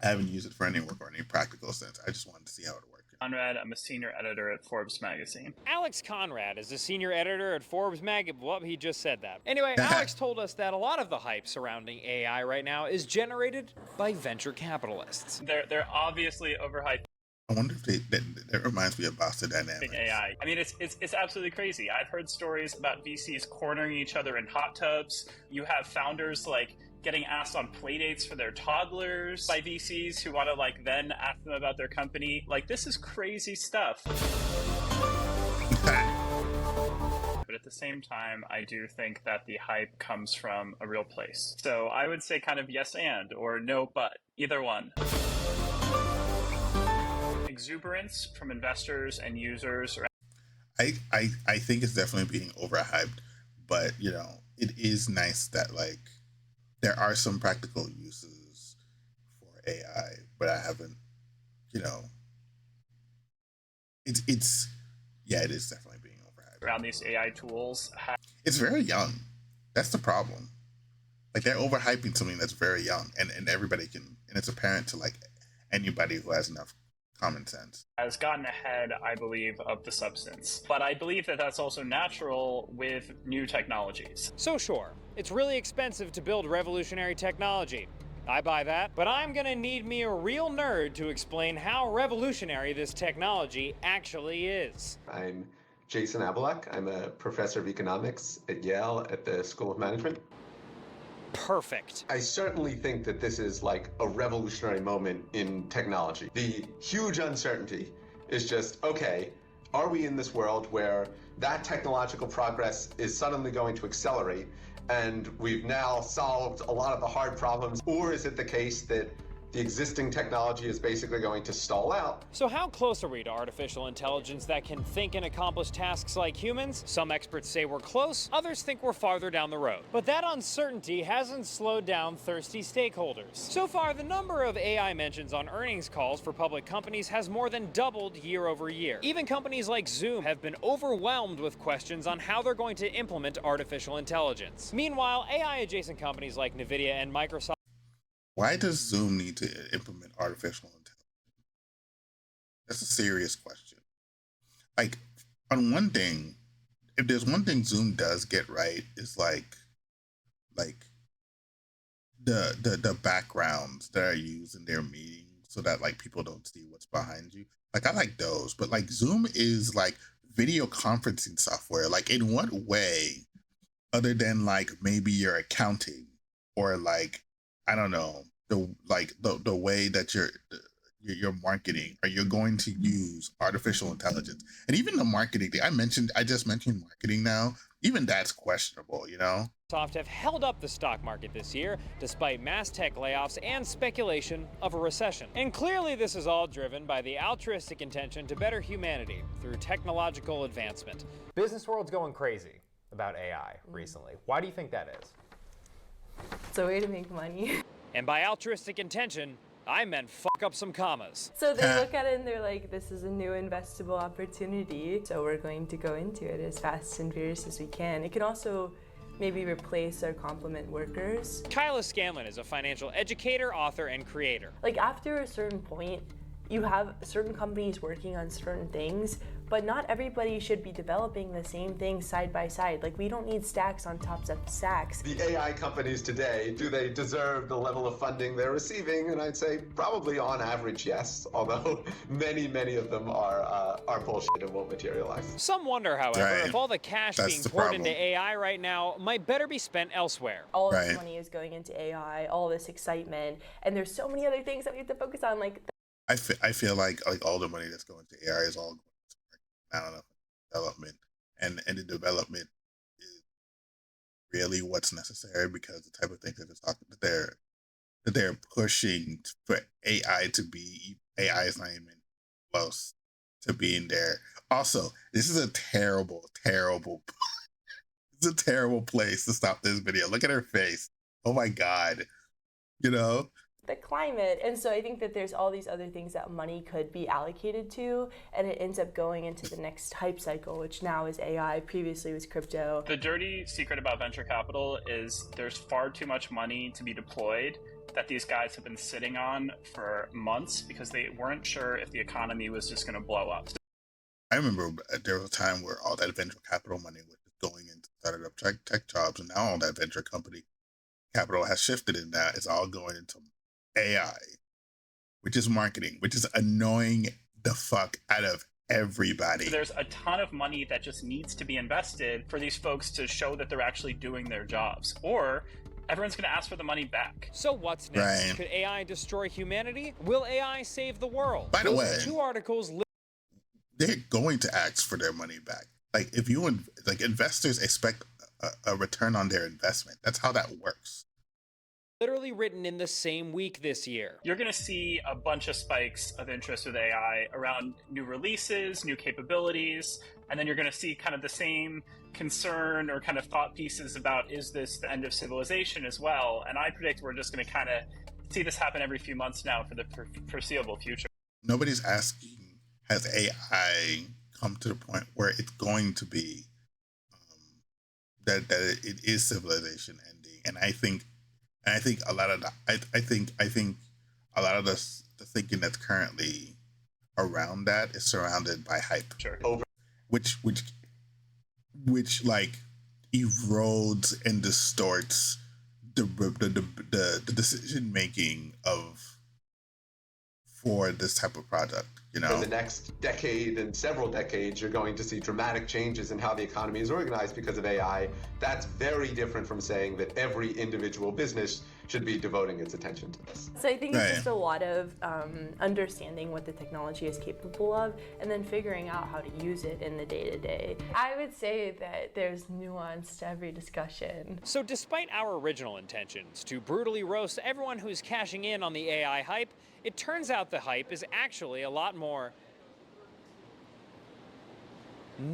haven't used it for any work or any practical sense. I just wanted to see how it worked. Conrad. I'm a senior editor at Forbes magazine. Alex Conrad is a senior editor at Forbes magazine. Well, he just said that. Anyway, Alex told us that a lot of the hype surrounding AI right now is generated by venture capitalists. They're obviously overhyped. I wonder if that reminds me of Boston Dynamics. AI. I mean, it's absolutely crazy. I've heard stories about VCs cornering each other in hot tubs. You have founders like getting asked on playdates for their toddlers by VCs who want to like then ask them about their company. Like, this is crazy stuff. But at the same time, I do think that the hype comes from a real place. So I would say kind of yes and or no but, either one. Exuberance from investors and users. I think it's definitely being overhyped, but you know, it is nice that like there are some practical uses for AI, but I haven't, you know, it is definitely being overhyped. Around these AI tools. It's very young. That's the problem. Like they're overhyping something that's very young, and everybody can, and it's apparent to like anybody who has enough common sense. Has gotten ahead, I believe, of the substance. But I believe that that's also natural with new technologies. So sure, it's really expensive to build revolutionary technology. I buy that, but I'm gonna need me a real nerd to explain how revolutionary this technology actually is. I'm Jason Abelak. I'm a professor of economics at Yale at the School of Management. Perfect. I certainly think that this is like a revolutionary moment in technology. The huge uncertainty is just, okay, are we in this world where that technological progress is suddenly going to accelerate and we've now solved a lot of the hard problems, or is it the case that the existing technology is basically going to stall out? So how close are we to artificial intelligence that can think and accomplish tasks like humans? Some experts say we're close, others think we're farther down the road. But that uncertainty hasn't slowed down thirsty stakeholders. So far, the number of AI mentions on earnings calls for public companies has more than doubled year over year. Even companies like Zoom have been overwhelmed with questions on how they're going to implement artificial intelligence. Meanwhile, AI-adjacent companies like NVIDIA and Microsoft. Why does Zoom need to implement artificial intelligence? That's a serious question. Like, on one thing, if there's one thing Zoom does get right, is like the backgrounds that are used in their meetings so that like people don't see what's behind you. Like I like those, but like Zoom is like video conferencing software. Like in what way, other than like maybe your accounting or like I don't know, the way that you're marketing, or you're going to use artificial intelligence, and even the marketing thing I just mentioned marketing now, even that's questionable, you know. Microsoft have held up the stock market this year, despite mass tech layoffs and speculation of a recession. And clearly this is all driven by the altruistic intention to better humanity through technological advancement. Business world's going crazy about AI recently. Why do you think that is? It's a way to make money. And by altruistic intention, I meant fuck up some commas. So they look at it and they're like, this is a new investable opportunity, so we're going to go into it as fast and furious as we can. It can also maybe replace our complement workers. Kyla Scanlon is a financial educator, author, and creator. Like after a certain point, you have certain companies working on certain things, but not everybody should be developing the same thing side by side. Like we don't need stacks on tops of stacks. The AI companies today, do they deserve the level of funding they're receiving? And I'd say probably on average, yes, although many of them are bullshit and won't materialize. Some wonder, however, if all the cash being poured into AI right now might better be spent elsewhere. All this money is going into AI, all this excitement, and there's so many other things that we have to focus on. Like I feel like all the money that's going to AI is all going to development, and the development is really what's necessary, because the type of things that they're pushing for AI to be, AI is not even close to being there. Also, this is a terrible it's a terrible place to stop this video. Look at her face. Oh my God, you know. The climate. And so I think that there's all these other things that money could be allocated to, and it ends up going into the next hype cycle, which now is AI, previously was crypto. The dirty secret about venture capital is there's far too much money to be deployed that these guys have been sitting on for months because they weren't sure if the economy was just going to blow up. I remember there was a time where all that venture capital money was going into started up tech jobs, and now all that venture company capital has shifted, and now it's all going into AI, which is marketing, which is annoying the fuck out of everybody. There's a ton of money that just needs to be invested for these folks to show that they're actually doing their jobs, or everyone's going to ask for the money back. So what's next? Could AI destroy humanity? Will AI save the world? By the way, two articles. They're going to ask for their money back. Like if you investors expect a return on their investment. That's how that works. Literally written in the same week this year. You're going to see a bunch of spikes of interest with AI around new releases, new capabilities, and then you're going to see kind of the same concern or kind of thought pieces about, is this the end of civilization as well? And I predict we're just going to kind of see this happen every few months now for the foreseeable future. Nobody's asking, has AI come to the point where it's going to be that it is civilization ending? And I think a lot of I think a lot of the thinking that's currently around that is surrounded by hype, which like erodes and distorts the decision making for this type of product. You know, in the next decade and several decades, you're going to see dramatic changes in how the economy is organized because of AI. That's very different from saying that every individual business should be devoting its attention to this. So I think it's just a lot of understanding what the technology is capable of and then figuring out how to use it in the day-to-day. I would say that there's nuance to every discussion. So despite our original intentions to brutally roast everyone who's cashing in on the AI hype, it turns out the hype is actually a lot more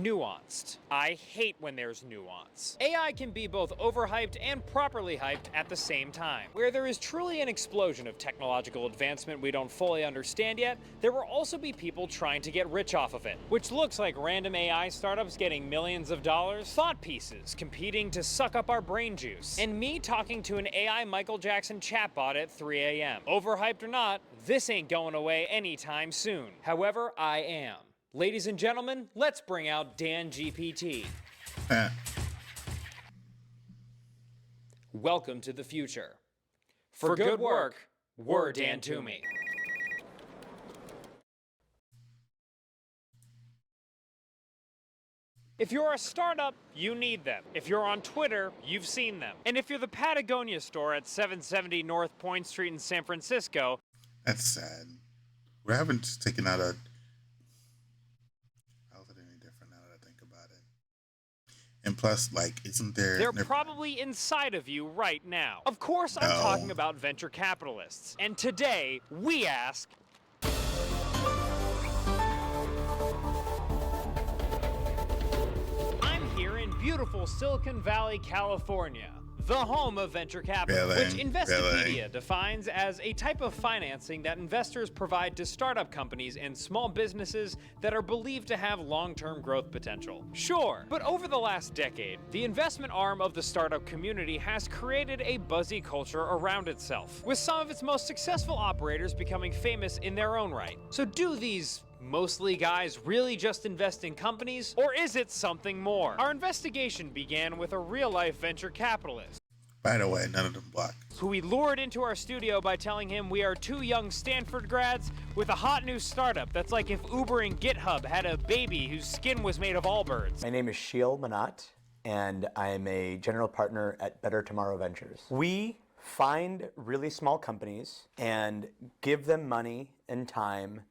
nuanced. I hate when there's nuance. AI can be both overhyped and properly hyped at the same time. Where there is truly an explosion of technological advancement we don't fully understand yet, there will also be people trying to get rich off of it, which looks like random AI startups getting millions of dollars, thought pieces competing to suck up our brain juice, and me talking to an AI Michael Jackson chatbot at 3 a.m. Overhyped or not, this ain't going away anytime soon. However, I am. Ladies and gentlemen, let's bring out Dan GPT. Welcome to the future. For good work, we're Dan Toomey. If you're a startup, you need them. If you're on Twitter, you've seen them. And if you're the Patagonia store at 770 North Point Street in San Francisco, that's sad. We haven't just taken out a. How is it any different now that I think about it? And plus, like, isn't there? they're probably inside of you right now. Of course, I'm talking about venture capitalists. And today, we ask, I'm here in beautiful Silicon Valley, California, the home of venture capital, which Investopedia defines as a type of financing that investors provide to startup companies and small businesses that are believed to have long-term growth potential. Sure, but over the last decade, the investment arm of the startup community has created a buzzy culture around itself, with some of its most successful operators becoming famous in their own right. So do these mostly guys really just invest in companies, or is it something more? Our investigation began with a real-life venture capitalist. By the way, none of them black. Who we lured into our studio by telling him we are two young Stanford grads with a hot new startup that's like if Uber and GitHub had a baby whose skin was made of Allbirds. My name is Sheil Manat, and I am a general partner at Better Tomorrow Ventures. We find really small companies and give them money and time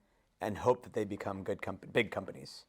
and hope that they become big companies.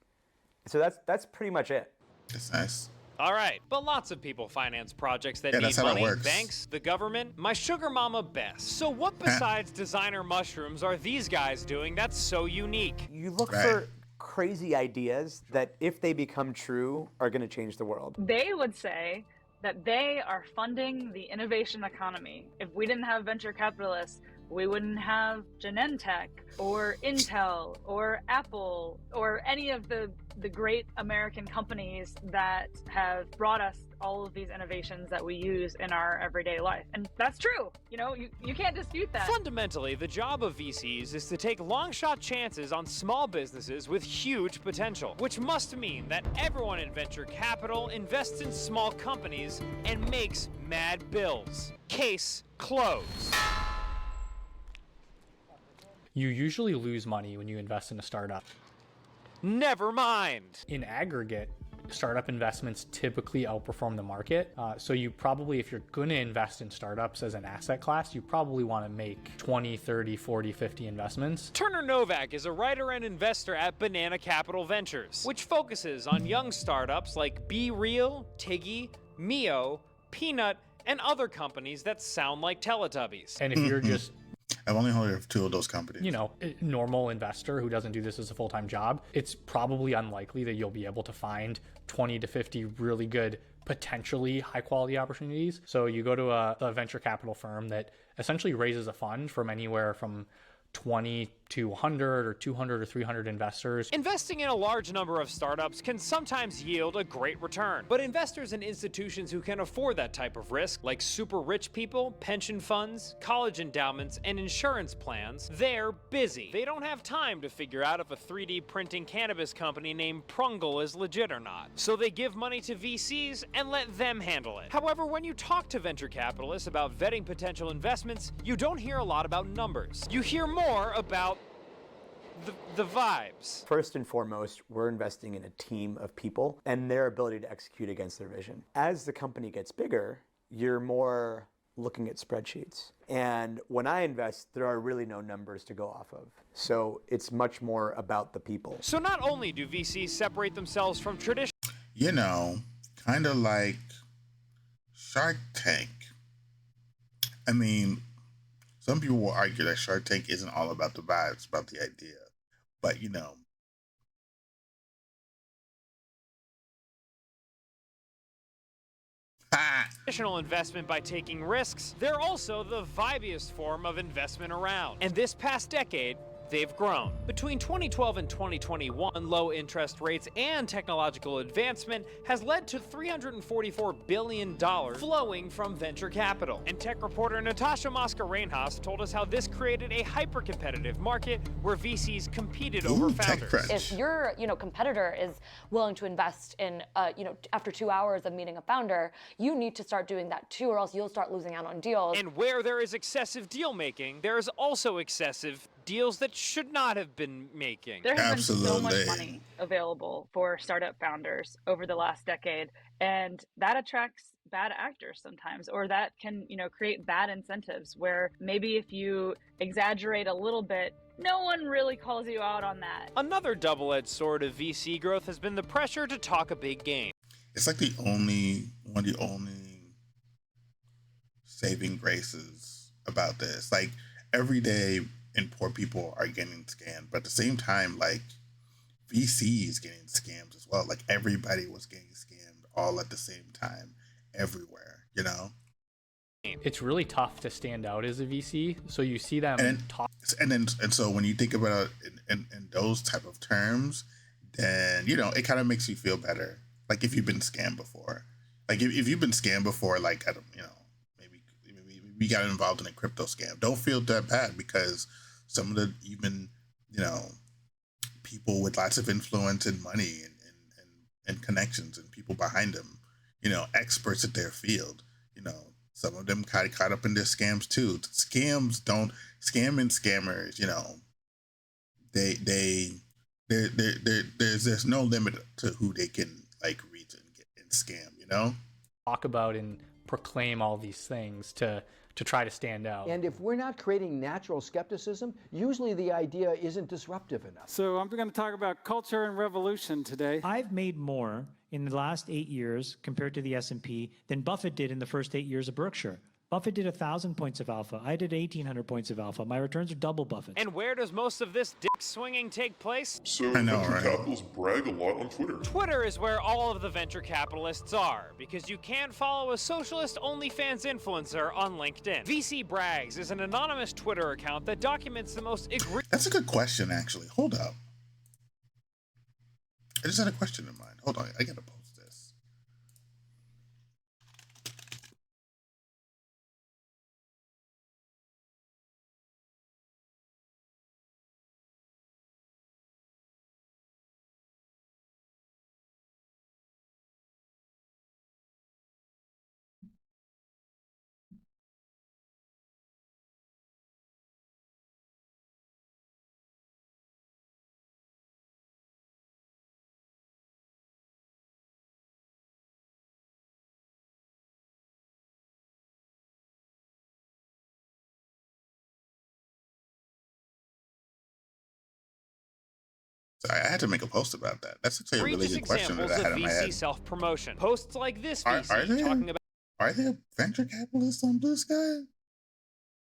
So that's pretty much it. That's nice. All right, but lots of people finance projects that need money. Banks, the government, my sugar mama Bess. So what besides designer mushrooms are these guys doing that's so unique? You look for crazy ideas that, if they become true, are going to change the world. They would say that they are funding the innovation economy. If we didn't have venture capitalists, we wouldn't have Genentech or Intel or Apple or any of the great American companies that have brought us all of these innovations that we use in our everyday life. And that's true. You know, you can't dispute that. Fundamentally, the job of VCs is to take long-shot chances on small businesses with huge potential, which must mean that everyone in venture capital invests in small companies and makes mad bills. Case closed. You usually lose money when you invest in a startup. Never mind. In aggregate, startup investments typically outperform the market. So you probably, if you're going to invest in startups as an asset class, you probably want to make 20, 30, 40, 50 investments. Turner Novak is a writer and investor at Banana Capital Ventures, which focuses on young startups like Be Real, Tiggy, Mio, Peanut, and other companies that sound like Teletubbies. And if you're just I've only heard of 2 of those companies. You know, a normal investor who doesn't do this as a full-time job, it's probably unlikely that you'll be able to find 20 to 50 really good, potentially high-quality opportunities. So you go to a venture capital firm that essentially raises a fund from anywhere from 20 to 100 or 200 or 300 investors. Investing in a large number of startups can sometimes yield a great return, but investors and institutions who can afford that type of risk, like super rich people, pension funds, college endowments, and insurance plans, they're busy. They don't have time to figure out if a 3D printing cannabis company named Prungle is legit or not. So they give money to VCs and let them handle it. However, when you talk to venture capitalists about vetting potential investments, you don't hear a lot about numbers. You hear more about the vibes. First and foremost, we're investing in a team of people and their ability to execute against their vision. As the company gets bigger, you're more looking at spreadsheets. And when I invest, there are really no numbers to go off of. So it's much more about the people. So not only do VCs separate themselves from traditional, you know, kind of like Shark Tank. I mean, some people will argue that Shark Tank isn't all about the vibes, about the idea. But, you know, traditional investment by taking risks, they're also the vibiest form of investment around. And this past decade, they've grown. Between 2012 and 2021, low interest rates and technological advancement has led to $344 billion flowing from venture capital. And tech reporter Natasha Mascarenhas told us how this created a hyper-competitive market where VCs competed over founders. If your competitor is willing to invest in, after 2 hours of meeting a founder, you need to start doing that too, or else you'll start losing out on deals. And where there is excessive deal making, there is also excessive deals that should not have been making. There has been so much money available for startup founders over the last decade, and that attracts bad actors sometimes, or that can, create bad incentives where maybe if you exaggerate a little bit, no one really calls you out on that. Another double-edged sword of VC growth has been the pressure to talk a big game. It's like one of the only saving graces about this. Like, every day, and poor people are getting scammed, but at the same time, like, VC is getting scammed as well. Like, everybody was getting scammed all at the same time, everywhere. It's really tough to stand out as a VC, so you see them talk. And so when you think about it in those type of terms, then it kind of makes you feel better. Like, if you've been scammed before, like if you've been scammed before, like maybe you got involved in a crypto scam, don't feel that bad, because some of the people with lots of influence and money and connections and people behind them, experts at their field, some of them caught up in their scams too. Scam and scammers, there's no limit to who they can reach and scam, Talk about and proclaim all these things to try to stand out. And if we're not creating natural skepticism, usually the idea isn't disruptive enough. So I'm going to talk about culture and revolution today. I've made more in the last 8 years compared to the S&P than Buffett did in the first 8 years of Berkshire. Buffett did 1,000 points of alpha. I did 1,800 points of alpha. My returns are double Buffett. And where does most of this dick swinging take place? So venture capitalists brag a lot on Twitter. Twitter is where all of the venture capitalists are, because you can't follow a socialist OnlyFans influencer on LinkedIn. VC Brags is an anonymous Twitter account that documents the most egregious... That's a good question, actually. Hold up. I just had a question in mind. Hold on. I gotta post this. Sorry, I had to make a post about that. That's actually a really good question that I had in my head. VC self-promotion. Posts like this Are VC are there venture capitalists on Blue Sky?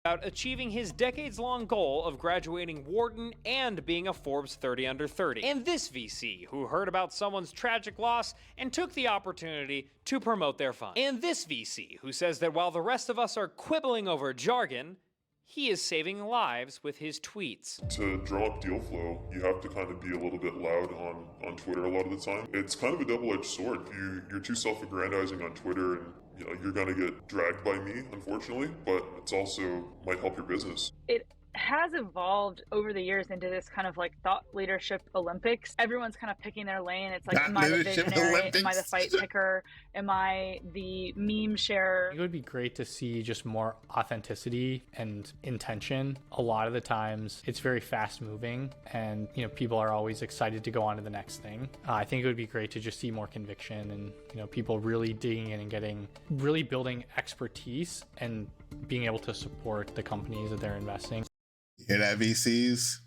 About achieving his decades-long goal of graduating Wharton and being a Forbes 30 under 30. And this VC, who heard about someone's tragic loss and took the opportunity to promote their fund. And this VC, who says that while the rest of us are quibbling over jargon, he is saving lives with his tweets. To draw up deal flow, you have to kind of be a little bit loud on Twitter a lot of the time. It's kind of a double-edged sword. You're too self-aggrandizing on Twitter, and you're gonna get dragged by me, unfortunately, but it's also might help your business. It has evolved over the years into this kind of thought leadership Olympics. Everyone's kind of picking their lane. It's like, am I the visionary? Am I the fight picker? Am I the meme sharer? It would be great to see just more authenticity and intention. A lot of the times it's very fast moving, and people are always excited to go on to the next thing. I think it would be great to just see more conviction and people really digging in and really building expertise and being able to support the companies that they're investing. You hear that, VCs?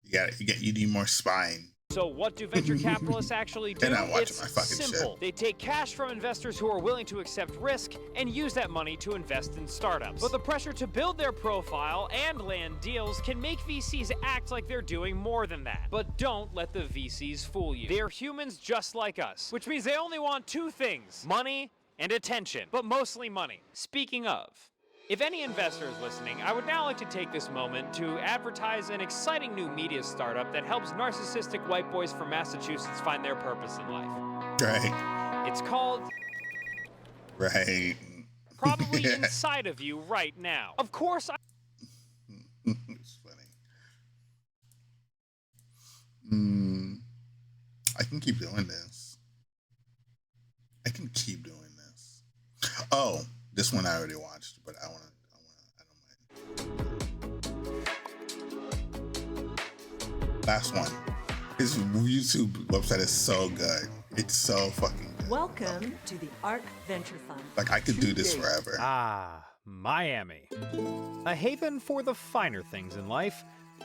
You need more spine. So what do venture capitalists actually do? They're not watching It's my fucking simple. shit. They take cash from investors who are willing to accept risk and use that money to invest in startups. But the pressure to build their profile and land deals can make VCs act like they're doing more than that. But don't let the VCs fool you. They're humans just like us, which means they only want two things: money and attention, but mostly money. Speaking of, if any investor is listening, I would now like to take this moment to advertise an exciting new media startup that helps narcissistic white boys from Massachusetts find their purpose in life. Right. It's called... Right. Probably inside of you right now. Of course, It's funny. I can keep doing this. I can keep doing this. Oh, this one I already watched, but I don't mind. Last one. His YouTube website is so good. It's so fucking good. Welcome to the ARC Venture Fund. Like, I could do this forever. Ah, Miami. A haven for the finer things in life.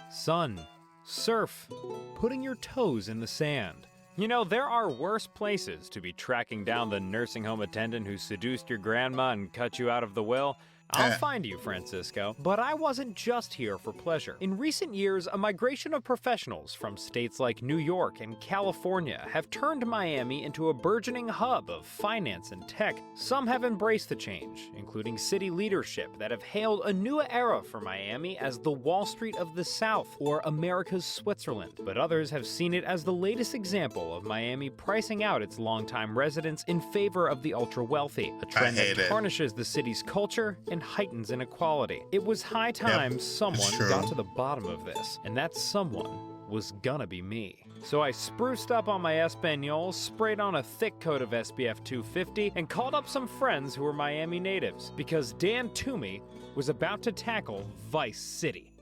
Sun, surf, putting your toes in the sand. You know, there are worse places to be tracking down the nursing home attendant who seduced your grandma and cut you out of the will. I'll find you, Francisco. But I wasn't just here for pleasure. In recent years, a migration of professionals from states like New York and California have turned Miami into a burgeoning hub of finance and tech. Some have embraced the change, including city leadership that have hailed a new era for Miami as the Wall Street of the South or America's Switzerland. But others have seen it as the latest example of Miami pricing out its longtime residents in favor of the ultra-wealthy, a trend that tarnishes the city's culture and heightens inequality. It was high time someone got to the bottom of this, and that someone was gonna be me. So I spruced up on my Espanol, sprayed on a thick coat of SPF 250, and called up some friends who were Miami natives, because Dan Toomey was about to tackle Vice City.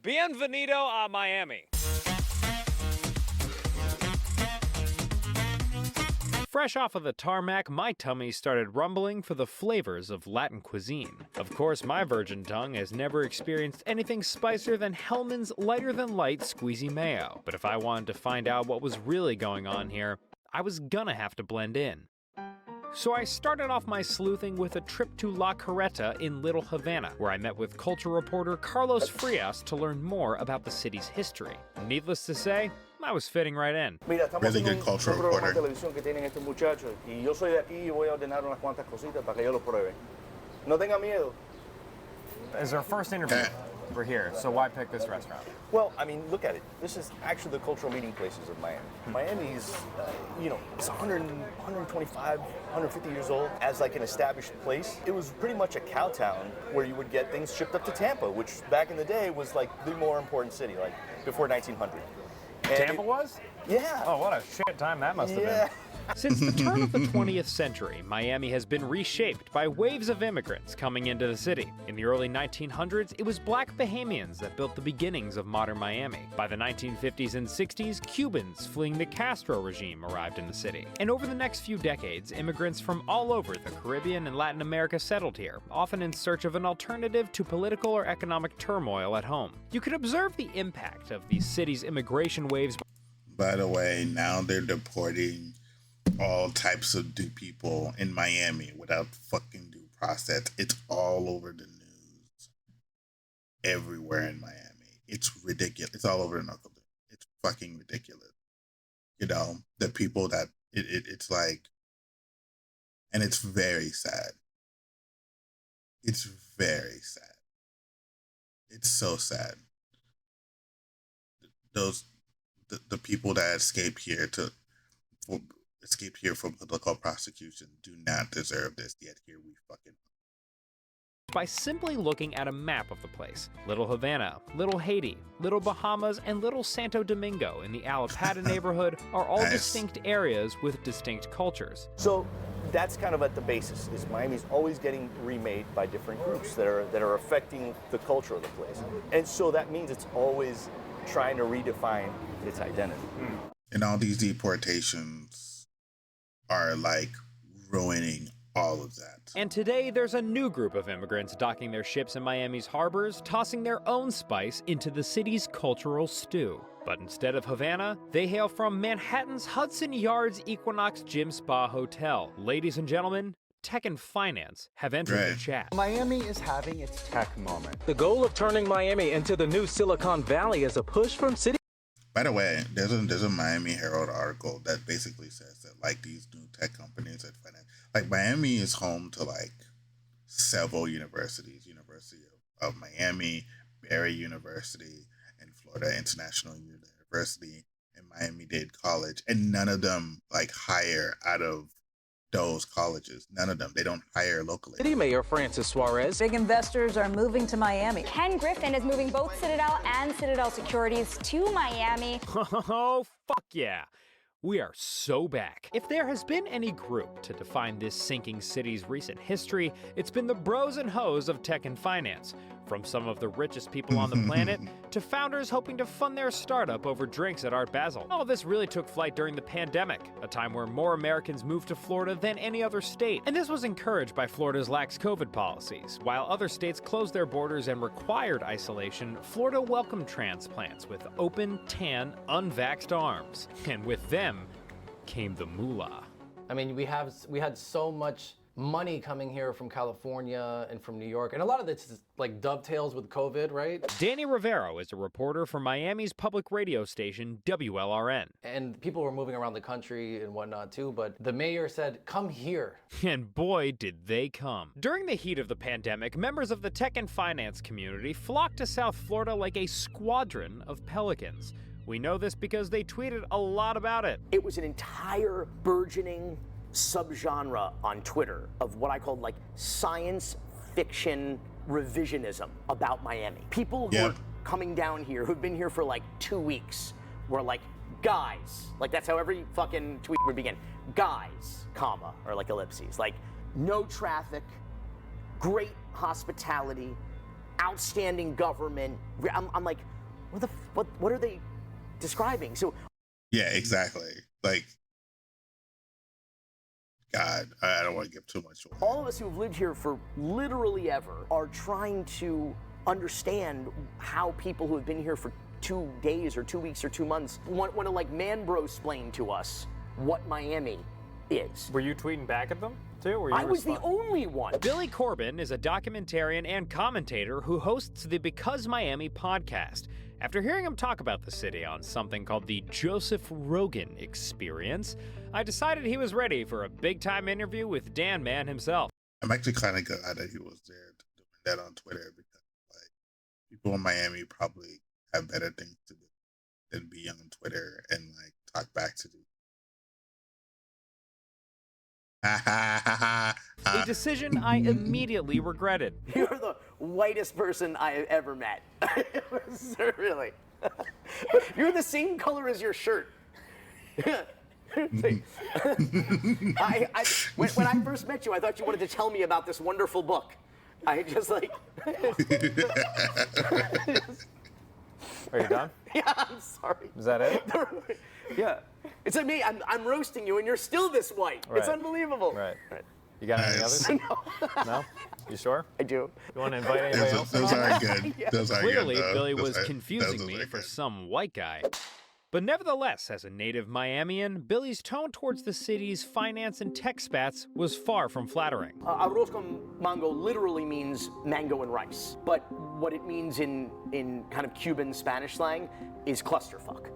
Bienvenido a Miami. Fresh off of the tarmac, my tummy started rumbling for the flavors of Latin cuisine. Of course, my virgin tongue has never experienced anything spicier than Hellmann's lighter-than-light squeezy mayo. But if I wanted to find out what was really going on here, I was gonna have to blend in. So I started off my sleuthing with a trip to La Carreta in Little Havana, where I met with culture reporter Carlos Frias to learn more about the city's history. Needless to say, I was fitting right in. Really good cultural reporter. televisión que tienen estos muchachos y yo soy de aquí y voy a ordenar unas cuantas cositas para que ellos lo prueben. No tenga miedo. As our first interview, we're here, so why pick this restaurant? Well, I mean, look at it. This is actually the cultural meeting places of Miami. Miami is, it's 125, 150 years old as like an established place. It was pretty much a cow town where you would get things shipped up to Tampa, which back in the day was like the more important city, like before 1900. Tampa was? Yeah. Oh, what a shit time that must have been. Since the turn of the 20th century, Miami has been reshaped by waves of immigrants coming into the city. In the early 1900s, it was black Bahamians that built the beginnings of modern Miami. By the 1950s and 60s, Cubans fleeing the Castro regime arrived in the city. And over the next few decades, immigrants from all over the Caribbean and Latin America settled here, often in search of an alternative to political or economic turmoil at home. You can observe the impact of the city's immigration waves. By the way, now they're deporting all types of people in Miami without fucking due process. It's all over the news. Everywhere in Miami. It's ridiculous. It's all over the knuckle. It's fucking ridiculous. You know, the people that it's like, and it's very sad. It's very sad. It's so sad. The people that escape here from political prosecution do not deserve this, yet here we fucking by simply looking at a map of the place. Little Havana, Little Haiti, Little Bahamas, and Little Santo Domingo in the Alapata neighborhood are all distinct areas with distinct cultures. So that's kind of at the basis, is Miami's always getting remade by different groups that are affecting the culture of the place. And so that means it's always trying to redefine its identity. And all these deportations are like ruining all of that. And today there's a new group of immigrants docking their ships in Miami's harbors, tossing their own spice into the city's cultural stew. But instead of Havana, they hail from Manhattan's Hudson Yards Equinox Gym Spa Hotel. Ladies and gentlemen, tech and finance have entered the chat. Miami is having its tech moment. The goal of turning Miami into the new Silicon Valley is a push from city. By the way, there's a Miami Herald article that basically says that like these new tech companies and finance, like Miami is home to like several universities, University of Miami, Barry University, and Florida International University, and Miami-Dade College, and none of them like hire out of those colleges. None of them. They don't hire locally. City Mayor Francis Suarez. Big investors are moving to Miami. Ken Griffin is moving both Citadel and Citadel Securities to Miami. Oh, fuck yeah. We are so back. If there has been any group to define this sinking city's recent history, it's been the bros and hoes of tech and finance. From some of the richest people on the planet to founders hoping to fund their startup over drinks at Art Basel. All this really took flight during the pandemic, a time where more Americans moved to Florida than any other state. And this was encouraged by Florida's lax COVID policies. While other states closed their borders and required isolation, Florida welcomed transplants with open, tan, unvaxxed arms. And with them came the moolah. I mean, we had so much money coming here from California and from New York, and a lot of this is like dovetails with COVID, right? Danny Rivero is a reporter for Miami's public radio station WLRN. And people were moving around the country and whatnot too, but the mayor said, come here. And boy, did they come. During the heat of the pandemic, members of the tech and finance community flocked to South Florida like a squadron of pelicans. We know this because they tweeted a lot about it. It was an entire burgeoning subgenre on Twitter of what I called like science fiction revisionism about Miami. People who are coming down here, who've been here for like 2 weeks, were like, guys, like that's how every fucking tweet would begin. Guys, comma, or like ellipses, like no traffic, great hospitality, outstanding government. I'm like, what are they describing? So yeah, exactly. Like, God, I don't want to give too much away. All of us who have lived here for literally ever are trying to understand how people who have been here for 2 days or 2 weeks or 2 months want to like man-bro-splain to us what Miami is. Were you tweeting back at them too? I was the only one. Billy Corbin is a documentarian and commentator who hosts the Because Miami podcast. After hearing him talk about the city on something called the Joseph Rogan Experience, I decided he was ready for a big-time interview with Dan Man himself. I'm actually kind of glad that he was there doing that on Twitter because, like, people in Miami probably have better things to do than be on Twitter and like talk back to you. A decision I immediately regretted. You're the whitest person I have ever met. Really. You're the same color as your shirt. When I first met you, I thought you wanted to tell me about this wonderful book. I just like... Are you done? Yeah, I'm sorry. Is that it? Yeah. It's like me, I'm roasting you and you're still this white. Right. It's unbelievable. Right. You got any others? No? You sure? I do. You want to invite anybody else? Those are good. Those are Clearly, good, Billy those was are- confusing those me are for good. some white guy. But nevertheless, as a native Miamian, Billy's tone towards the city's finance and tech spats was far from flattering. Arroz con mango literally means mango and rice. But what it means in kind of Cuban Spanish slang is clusterfuck.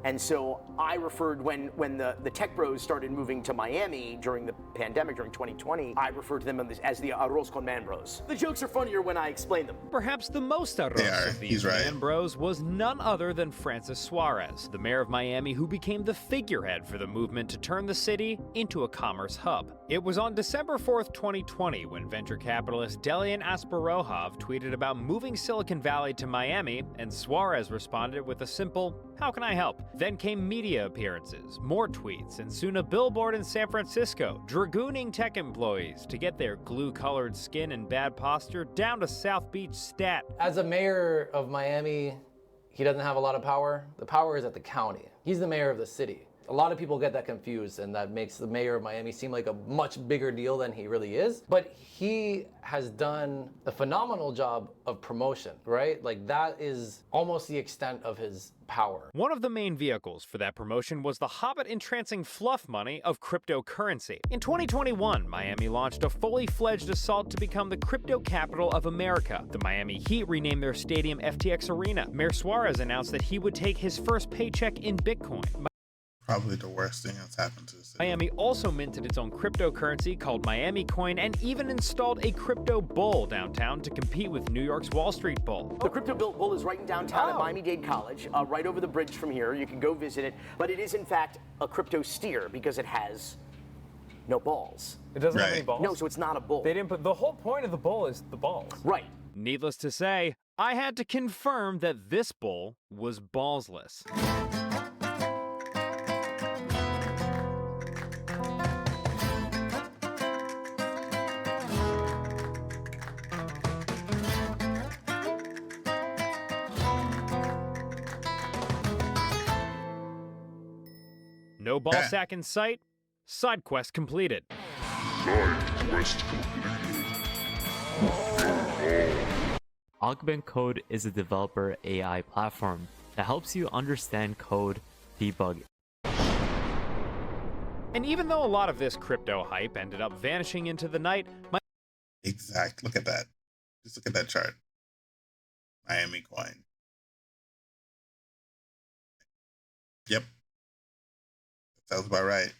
And so I referred, when the tech bros started moving to Miami during the pandemic, during 2020, I referred to them as the Arroz con Man Bros. The jokes are funnier when I explain them. Perhaps the most arroz of these man bros was none other than Francis Suarez, the mayor of Miami who became the figurehead for the movement to turn the city into a commerce hub. It was on December 4th, 2020, when venture capitalist Delian Asparohov tweeted about moving Silicon Valley to Miami, and Suarez responded with a simple, "How can I help?" Then came media appearances, more tweets, and soon a billboard in San Francisco, dragooning tech employees to get their glue-colored skin and bad posture down to South Beach stat. As a mayor of Miami, he doesn't have a lot of power. The power is at the county. He's the mayor of the city. A lot of people get that confused, and that makes the mayor of Miami seem like a much bigger deal than he really is. But he has done a phenomenal job of promotion, right? Like, that is almost the extent of his power. One of the main vehicles for that promotion was the Hobbit-entrancing fluff money of cryptocurrency. In 2021, Miami launched a fully fledged assault to become the crypto capital of America. The Miami Heat renamed their stadium FTX Arena. Mayor Suarez announced that he would take his first paycheck in Bitcoin. Probably the worst thing that's happened to the city. Miami also minted its own cryptocurrency called Miami Coin and even installed a crypto bull downtown to compete with New York's Wall Street Bull. The Crypto Bull is right in downtown at Miami-Dade College, right over the bridge from here. You can go visit it, but it is in fact a crypto steer because it has no balls. It doesn't have any balls? No, so it's not a bull. They didn't put, the whole point of the bull is the balls. Right. Needless to say, I had to confirm that this bull was ballsless. no ball sack in sight, side quest completed. Side quest completed. Augment Code is a developer AI platform that helps you understand code, debug. And even though a lot of this crypto hype ended up vanishing into the night, Exact. Look at that. Just look at that chart. Miami coin. Yep. Sounds about right.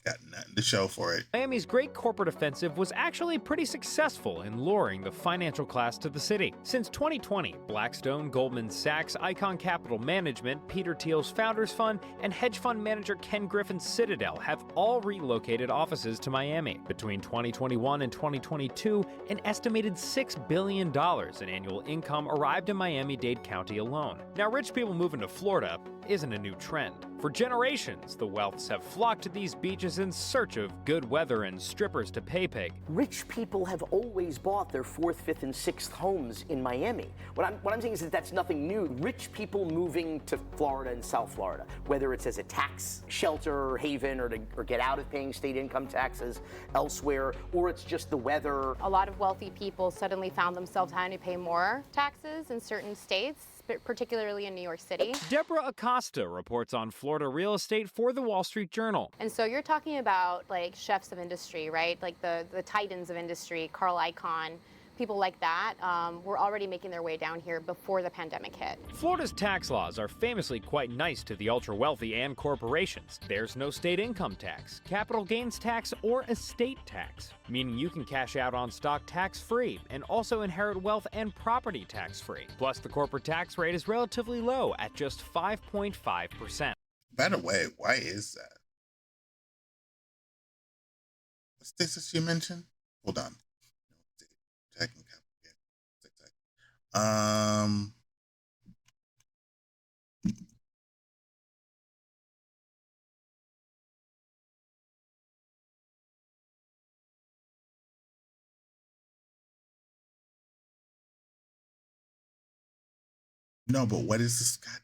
Got nothing to show for it. Miami's great corporate offensive was actually pretty successful in luring the financial class to the city. Since 2020, Blackstone, Goldman Sachs, Icon Capital Management, Peter Thiel's Founders Fund, and hedge fund manager Ken Griffin's Citadel have all relocated offices to Miami. Between 2021 and 2022, an estimated $6 billion in annual income arrived in Miami-Dade County alone. Now, rich people moving to Florida isn't a new trend. For generations, the wealths have flocked to these beaches in search of good weather and strippers to pay pig. Rich people have always bought their fourth, fifth, and sixth homes in Miami. What I'm saying is that that's nothing new. Rich people moving to Florida and South Florida, whether it's as a tax shelter or haven or get out of paying state income taxes elsewhere, or it's just the weather. A lot of wealthy people suddenly found themselves having to pay more taxes in certain states, particularly in New York City. Deborah Acosta reports on Florida real estate for the Wall Street Journal. And so you're talking about like chefs of industry, right? Like the titans of industry, Carl Icahn, people like that were already making their way down here before the pandemic hit. Florida's tax laws are famously quite nice to the ultra-wealthy and corporations. There's no state income tax, capital gains tax, or estate tax, meaning you can cash out on stock tax-free and also inherit wealth and property tax-free. Plus, the corporate tax rate is relatively low at just 5.5%. By the way, why is that? What's this that you mentioned? Hold on. No, but what is this goddamn?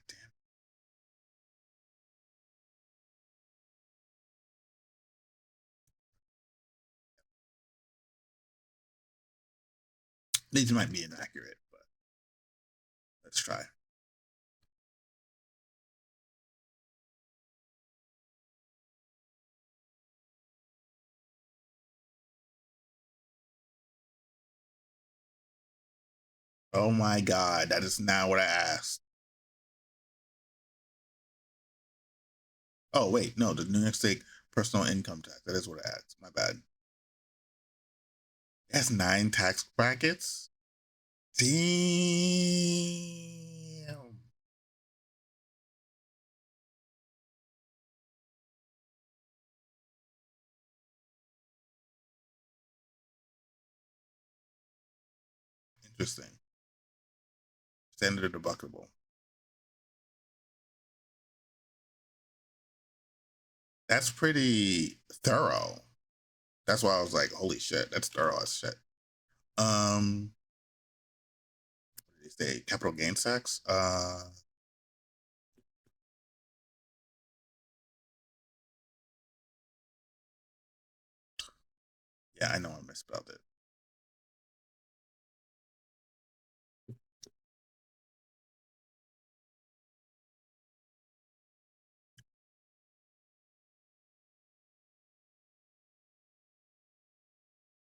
These might be inaccurate, but let's try. Oh my God, that is not what I asked. Oh, wait, no, the New York State personal income tax. That is what I asked. My bad. It has 9 tax brackets? Damn. Interesting. Standard or deductible. That's pretty thorough. That's why I was like, holy shit, that's thorough as shit. What did they say? Capital gains tax? Yeah, I know I misspelled it.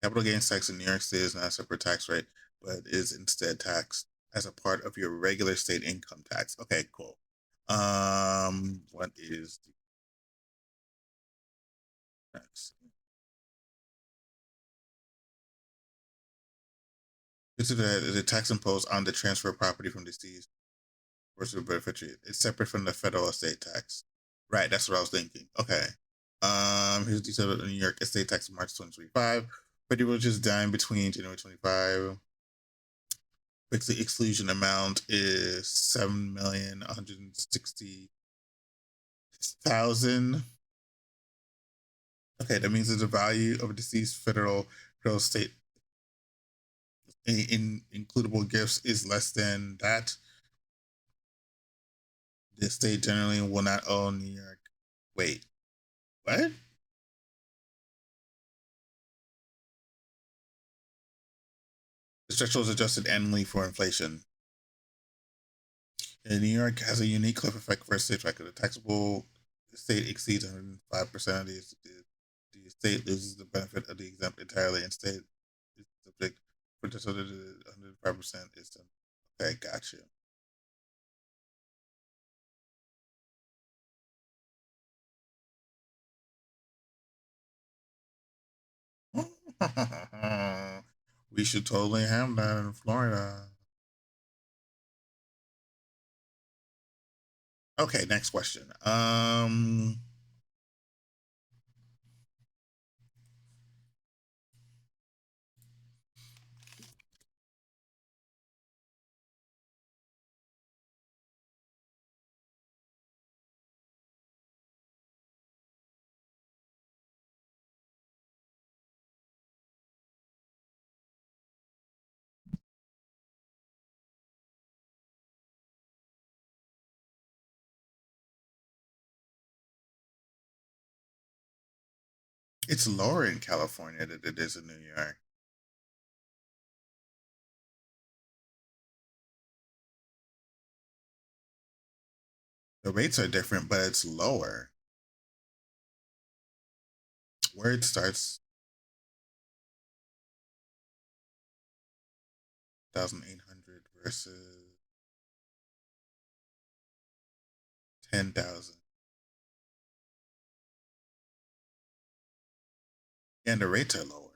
Capital gains tax in New York State is not a separate tax rate, but is instead taxed as a part of your regular state income tax. Okay, cool. What is the tax? This is the tax imposed on the transfer of property from deceased versus the beneficiary. It's separate from the federal estate tax. Right, that's what I was thinking. Okay. Here's detail of the New York estate tax in March 2025. Pretty much just dying between January 25. The exclusion amount is $7,160,000. Okay, that means that the value of a deceased federal state in includable gifts is less than that. The state generally will not owe New York. Wait, what? The threshold is adjusted annually for inflation. And New York has a unique cliff effect for a state record. The taxable estate exceeds 105% of the estate loses the benefit of the exempt entirely, and state is subject for just 105% is done. Okay, gotcha. We should totally have that in Florida. Okay, next question. It's lower in California than it is in New York. The rates are different, but it's lower. Where it starts 1,800 versus 10,000. And the rates are lower.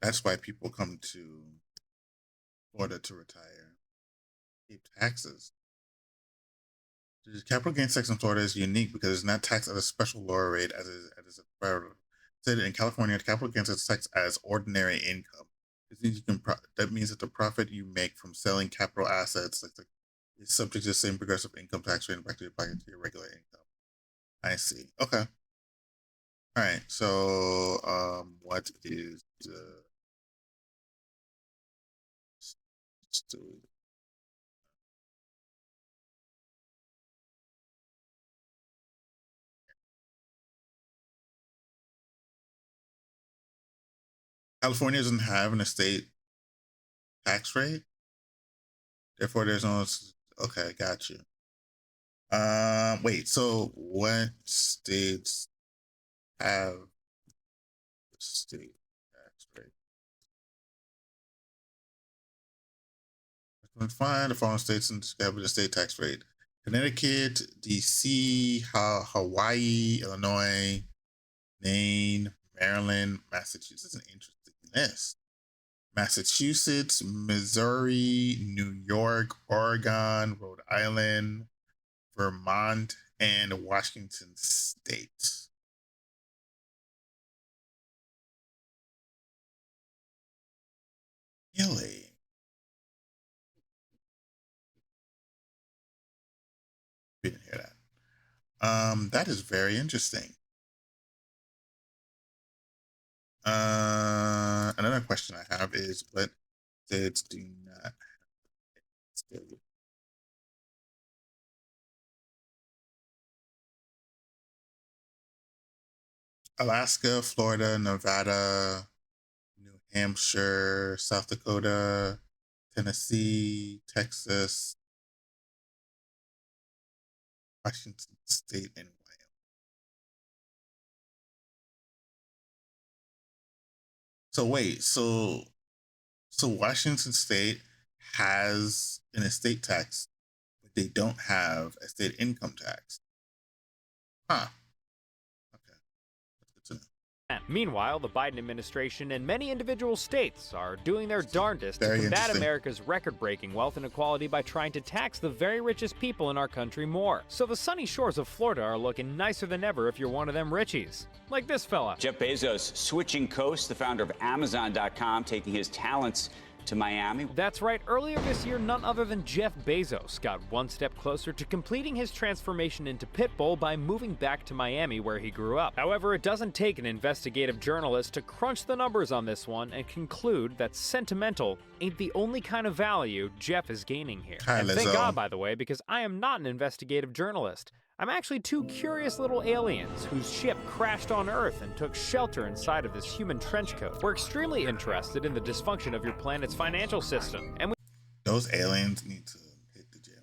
That's why people come to Florida to retire. Keep taxes. The capital gains tax in Florida is unique because it's not taxed at a special lower rate as is federal. Said in California, the capital gains is taxed as ordinary income. This means that means that the profit you make from selling capital assets is subject to the same progressive income tax rate back to your regular income. I see. Okay. All right. So, what is the California doesn't have an estate tax rate, therefore there's no. Okay, got you. Wait. So, what states have state tax rate? Let's find the following states and establish the state tax rate: Connecticut, DC, Hawaii, Illinois, Maine, Maryland, Massachusetts. An interesting list. Massachusetts, Missouri, New York, Oregon, Rhode Island, Vermont, and Washington State. Really? Didn't hear that. That is very interesting. Another question I have is what states do not have state? Alaska, Florida, Nevada, New Hampshire, South Dakota, Tennessee, Texas, Washington State, and Wyoming. So wait, so Washington State has an estate tax, but they don't have a state income tax. Huh. Okay. That's good to know. Meanwhile, the Biden administration and many individual states are doing their darndest to Very combat interesting. America's record-breaking wealth inequality by trying to tax the very richest people in our country more. So the sunny shores of Florida are looking nicer than ever if you're one of them richies. Like this fella. Jeff Bezos switching coasts, the founder of Amazon.com, taking his talents to Miami. That's right. Earlier this year, none other than Jeff Bezos got one step closer to completing his transformation into Pitbull by moving back to Miami where he grew up. However, it doesn't take an investigative journalist to crunch the numbers on this one and conclude that sentimental ain't the only kind of value Jeff is gaining here. Hi, And thank Lizzo. God, by the way, because I am not an investigative journalist. I'm actually two curious little aliens whose ship crashed on Earth and took shelter inside of this human trench coat. We're extremely interested in the dysfunction of your planet's financial system, and Those aliens need to hit the gym.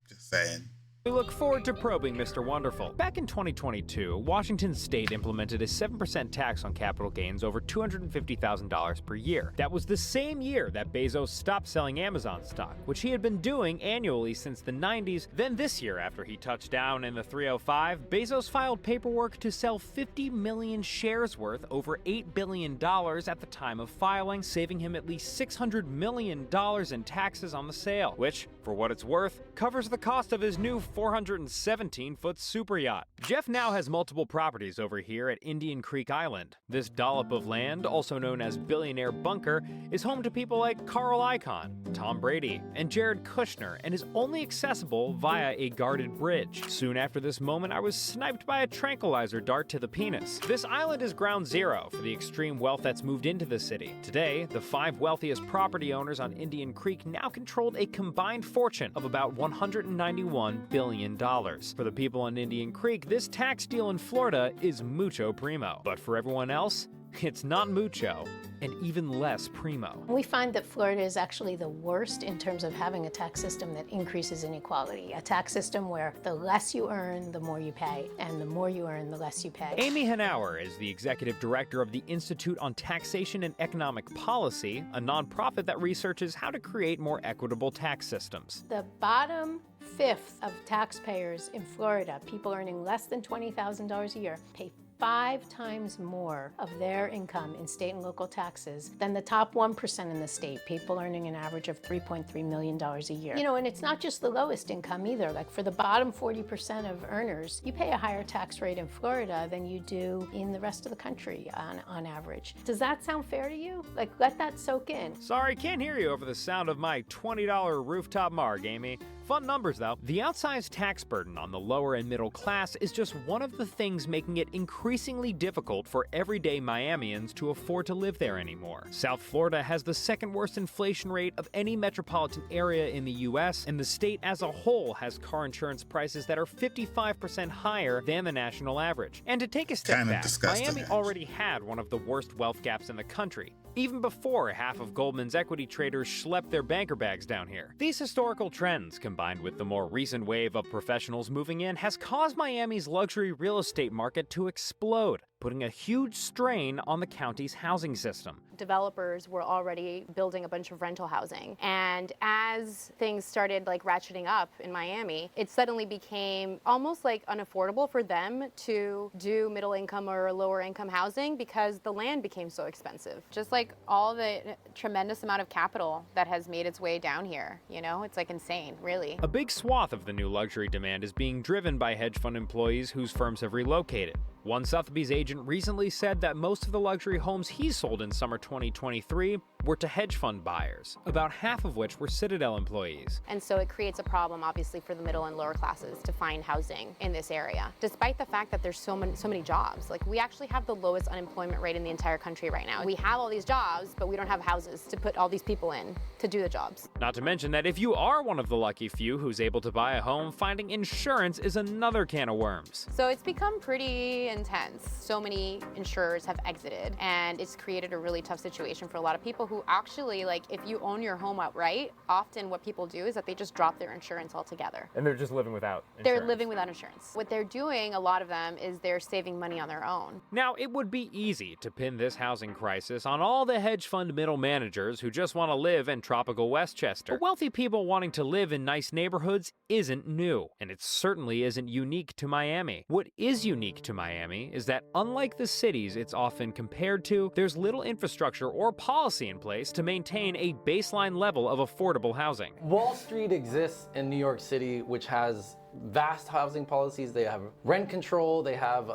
Just saying. we look forward to probing Mr. Wonderful. Back in 2022, Washington State implemented a 7% tax on capital gains over $250,000 per year. That was the same year that Bezos stopped selling Amazon stock, which he had been doing annually since the 90s. Then this year, after he touched down in the 305, Bezos filed paperwork to sell 50 million shares worth over $8 billion at the time of filing, saving him at least $600 million in taxes on the sale, which, for what it's worth, covers the cost of his new 417-foot super yacht. Jeff now has multiple properties over here at Indian Creek Island. This dollop of land, also known as Billionaire Bunker, is home to people like Carl Icahn, Tom Brady, and Jared Kushner, and is only accessible via a guarded bridge. Soon after this moment, I was sniped by a tranquilizer dart to the penis. This island is ground zero for the extreme wealth that's moved into the city. Today, the 5 wealthiest property owners on Indian Creek now controlled a combined fortune of about $191 billion. For the people on Indian Creek, this tax deal in Florida is mucho primo. But for everyone else, it's not mucho, and even less primo. We find that Florida is actually the worst in terms of having a tax system that increases inequality. A tax system where the less you earn, the more you pay, and the more you earn, the less you pay. Amy Hanauer is the executive director of the Institute on Taxation and Economic Policy, a nonprofit that researches how to create more equitable tax systems. The bottom fifth of taxpayers in Florida, people earning less than $20,000 a year, pay 5 times more of their income in state and local taxes than the top 1% in the state, people earning an average of $3.3 million a year. You know, and it's not just the lowest income either. Like for the bottom 40% of earners, you pay a higher tax rate in Florida than you do in the rest of the country on average. Does that sound fair to you? Like, let that soak in. Sorry, can't hear you over the sound of my $20 rooftop marg, Amy. Fun numbers, though. The outsized tax burden on the lower and middle class is just one of the things making it increasingly difficult for everyday Miamians to afford to live there anymore. South Florida has the second worst inflation rate of any metropolitan area in the U.S., and the state as a whole has car insurance prices that are 55% higher than the national average. And to take a step Kind of back, disgusting, Miami already had one of the worst wealth gaps in the country, even before half of Goldman's equity traders schlepped their banker bags down here. These historical trends, combined with the more recent wave of professionals moving in, has caused Miami's luxury real estate market to explode, putting a huge strain on the county's housing system. Developers were already building a bunch of rental housing. And as things started like ratcheting up in Miami, it suddenly became almost like unaffordable for them to do middle income or lower income housing because the land became so expensive. Just like all the tremendous amount of capital that has made its way down here, you know, it's like insane, really. A big swath of the new luxury demand is being driven by hedge fund employees whose firms have relocated. One Sotheby's agent recently said that most of the luxury homes he sold in summer 2023 were to hedge fund buyers, about half of which were Citadel employees. And so it creates a problem, obviously, for the middle and lower classes to find housing in this area, despite the fact that there's so many jobs. Like, we actually have the lowest unemployment rate in the entire country right now. We have all these jobs, but we don't have houses to put all these people in to do the jobs. Not to mention that if you are one of the lucky few who's able to buy a home, finding insurance is another can of worms. So it's become pretty intense. So many insurers have exited, and it's created a really tough situation for a lot of people who who actually, like, if you own your home outright, often what people do is that they just drop their insurance altogether. And they're just living without insurance. They're living without insurance. What they're doing, a lot of them, is they're saving money on their own. Now, it would be easy to pin this housing crisis on all the hedge fund middle managers who just want to live in tropical Westchester. But wealthy people wanting to live in nice neighborhoods isn't new, and it certainly isn't unique to Miami. What is unique to Miami is that unlike the cities it's often compared to, there's little infrastructure or policy in place to maintain a baseline level of affordable housing. Wall Street exists in New York City, which has vast housing policies. They have rent control. They have,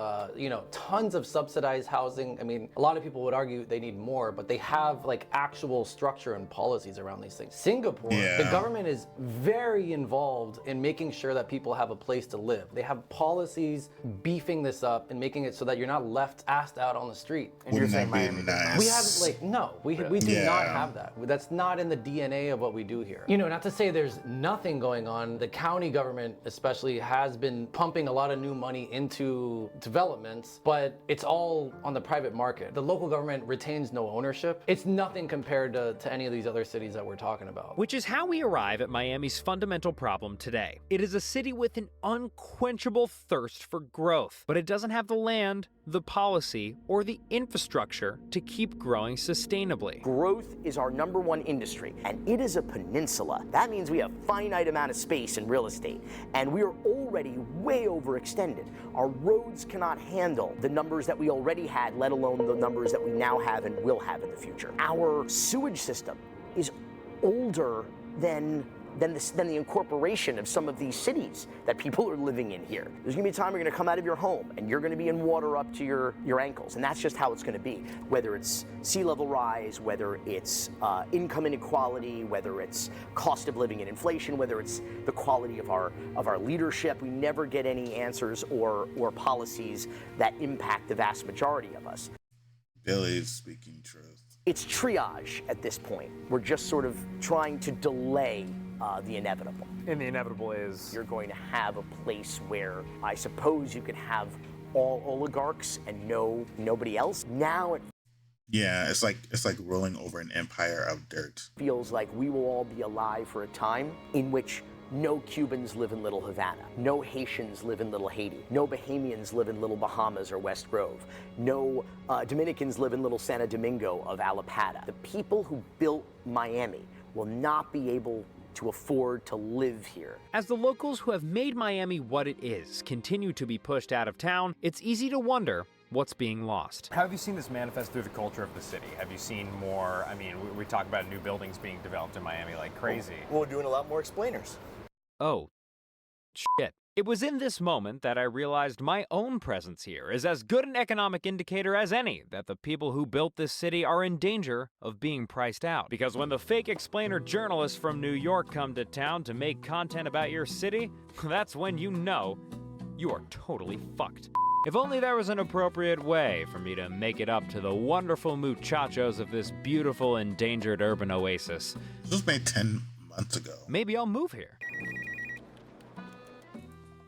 tons of subsidized housing. I mean, a lot of people would argue they need more, but they have like actual structure and policies around these things. Singapore, the government is very involved in making sure that people have a place to live. They have policies beefing this up and making it so that you're not left assed out on the street. And Wouldn't that be nice? We have we do not have that. That's not in the DNA of what we do here. Not to say there's nothing going on. The county government, especially, has been pumping a lot of new money into developments, but it's all on the private market. The local government retains no ownership. It's nothing compared to any of these other cities that we're talking about. Which is how we arrive at Miami's fundamental problem today. It is a city with an unquenchable thirst for growth, but it doesn't have the land, the policy, or the infrastructure to keep growing sustainably. Growth is our #1 industry, and it is a peninsula. That means we have a finite amount of space in real estate, and we are already way overextended. Our roads cannot handle the numbers that we already had, let alone the numbers that we now have and will have in the future. Our sewage system is older than the incorporation of some of these cities that people are living in here. There's gonna be a time you're gonna come out of your home and you're gonna be in water up to your ankles, and that's just how it's gonna be. Whether it's sea level rise, whether it's income inequality, whether it's cost of living and inflation, whether it's the quality of our leadership, we never get any answers or policies that impact the vast majority of us. Billy's speaking truth. It's triage at this point. We're just sort of trying to delay the inevitable. And the inevitable is? You're going to have a place where I suppose you could have all oligarchs and nobody else. Now it it's like rolling over an empire of dirt. feels like we will all be alive for a time in which no Cubans live in Little Havana, no Haitians live in Little Haiti, no Bahamians live in Little Bahamas or West Grove, no Dominicans live in Little Santo Domingo of Allapattah. The people who built Miami will not be able to afford to live here. As the locals who have made Miami what it is continue to be pushed out of town, it's easy to wonder what's being lost. How have you seen this manifest through the culture of the city? Have you seen more, we talk about new buildings being developed in Miami like crazy. Well, we're doing a lot more explainers. Oh, shit. It was in this moment that I realized my own presence here is as good an economic indicator as any that the people who built this city are in danger of being priced out. Because when the fake explainer journalists from New York come to town to make content about your city, that's when you know you are totally fucked. If only there was an appropriate way for me to make it up to the wonderful muchachos of this beautiful endangered urban oasis. This was made 10 months ago. Maybe I'll move here.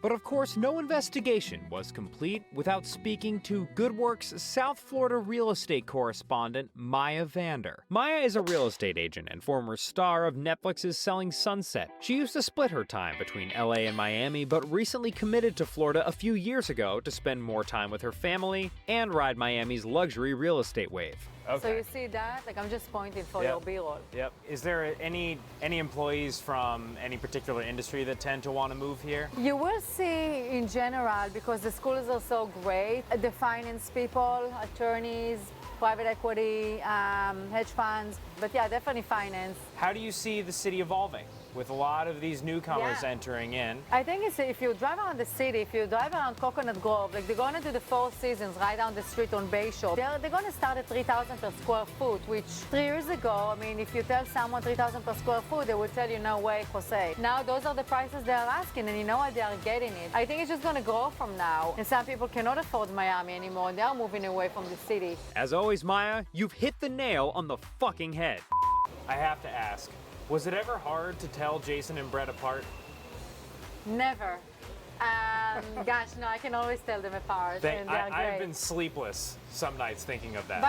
But of course, no investigation was complete without speaking to GoodWorks South Florida real estate correspondent Maya Vander. Maya is a real estate agent and former star of Netflix's Selling Sunset. She used to split her time between LA and Miami, but recently committed to Florida a few years ago to spend more time with her family and ride Miami's luxury real estate wave. Okay. So you see that? Like I'm just pointing for your B-roll. Yep. Is there any employees from any particular industry that tend to want to move here? You will see in general, because the schools are so great, the finance people, attorneys, private equity, hedge funds, but yeah, definitely finance. How do you see the city evolving with a lot of these newcomers entering in? I think it's if you drive around the city, if you drive around Coconut Grove, like they're going to do the Four Seasons right down the street on Bayshore. They're going to start at $3,000 per square foot, which 3 years ago, if you tell someone $3,000 per square foot, they will tell you, no way, Jose. Now those are the prices they are asking, and you know what, they are getting it. I think it's just going to grow from now, and some people cannot afford Miami anymore, and they are moving away from the city. As always, Maya, you've hit the nail on the fucking head. I have to ask, was it ever hard to tell Jason and Brett apart? Never. Gosh, no, I can always tell them apart, and they're great. I've been sleepless some nights thinking of that.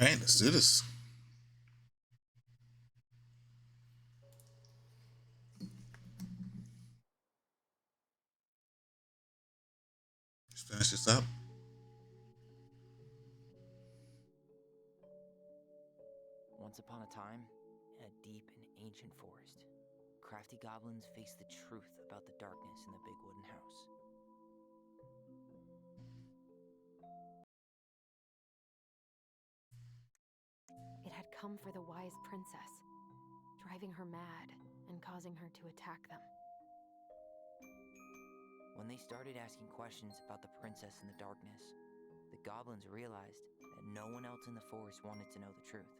All right, let's do this. Let's finish this up. Once upon a time, in a deep and ancient forest, crafty goblins faced the truth about the darkness in the big wooden house. It had come for the wise princess, driving her mad and causing her to attack them. When they started asking questions about the princess in the darkness, the goblins realized that no one else in the forest wanted to know the truth.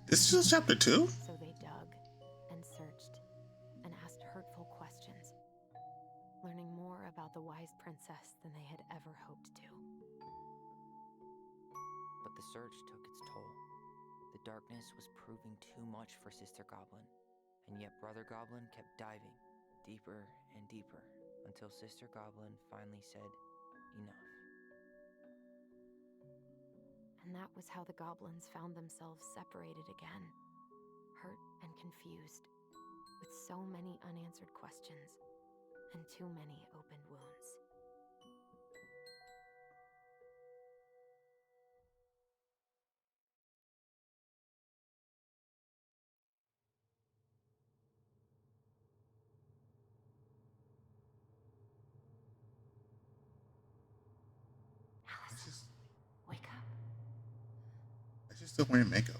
This is chapter 2? So they dug and searched and asked hurtful questions, learning more about the wise princess than they had ever hoped to. But the search took its toll. The darkness was proving too much for Sister Goblin, and yet Brother Goblin kept diving deeper and deeper until Sister Goblin finally said, "Enough." And that was how the goblins found themselves separated again, hurt and confused, with so many unanswered questions and too many open wounds. Alice, wake up. She's still wearing makeup.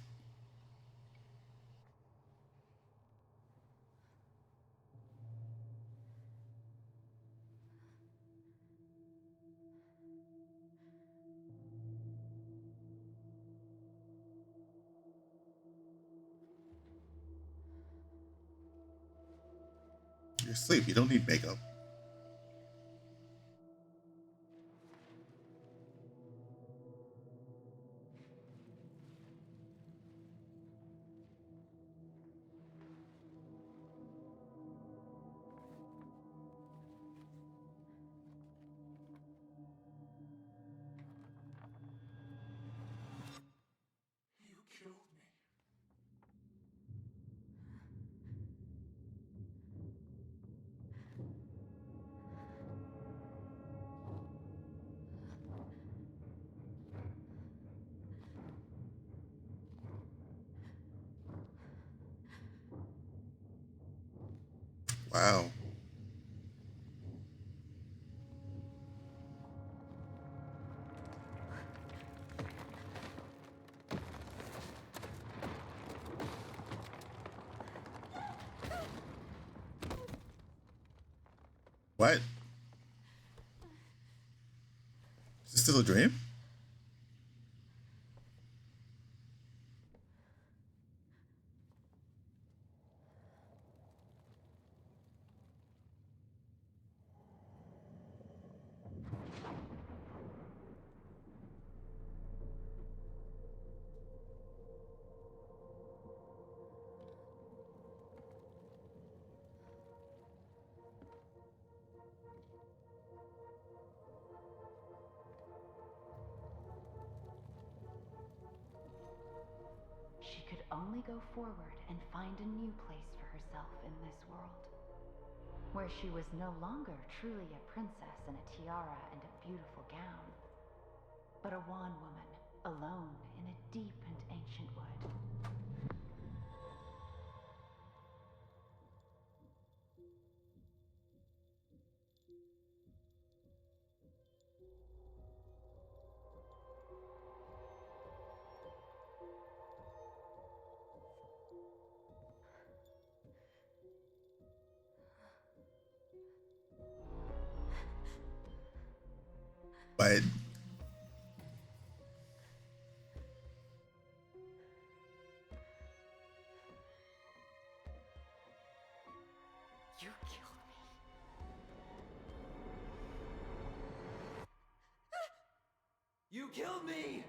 You're asleep. You don't need makeup. Wow. What? Is this still a dream? She could only go forward and find a new place for herself in this world, where she was no longer truly a princess in a tiara and a beautiful gown, but a wan woman alone in a deep and ancient wood. But You killed me. You killed me!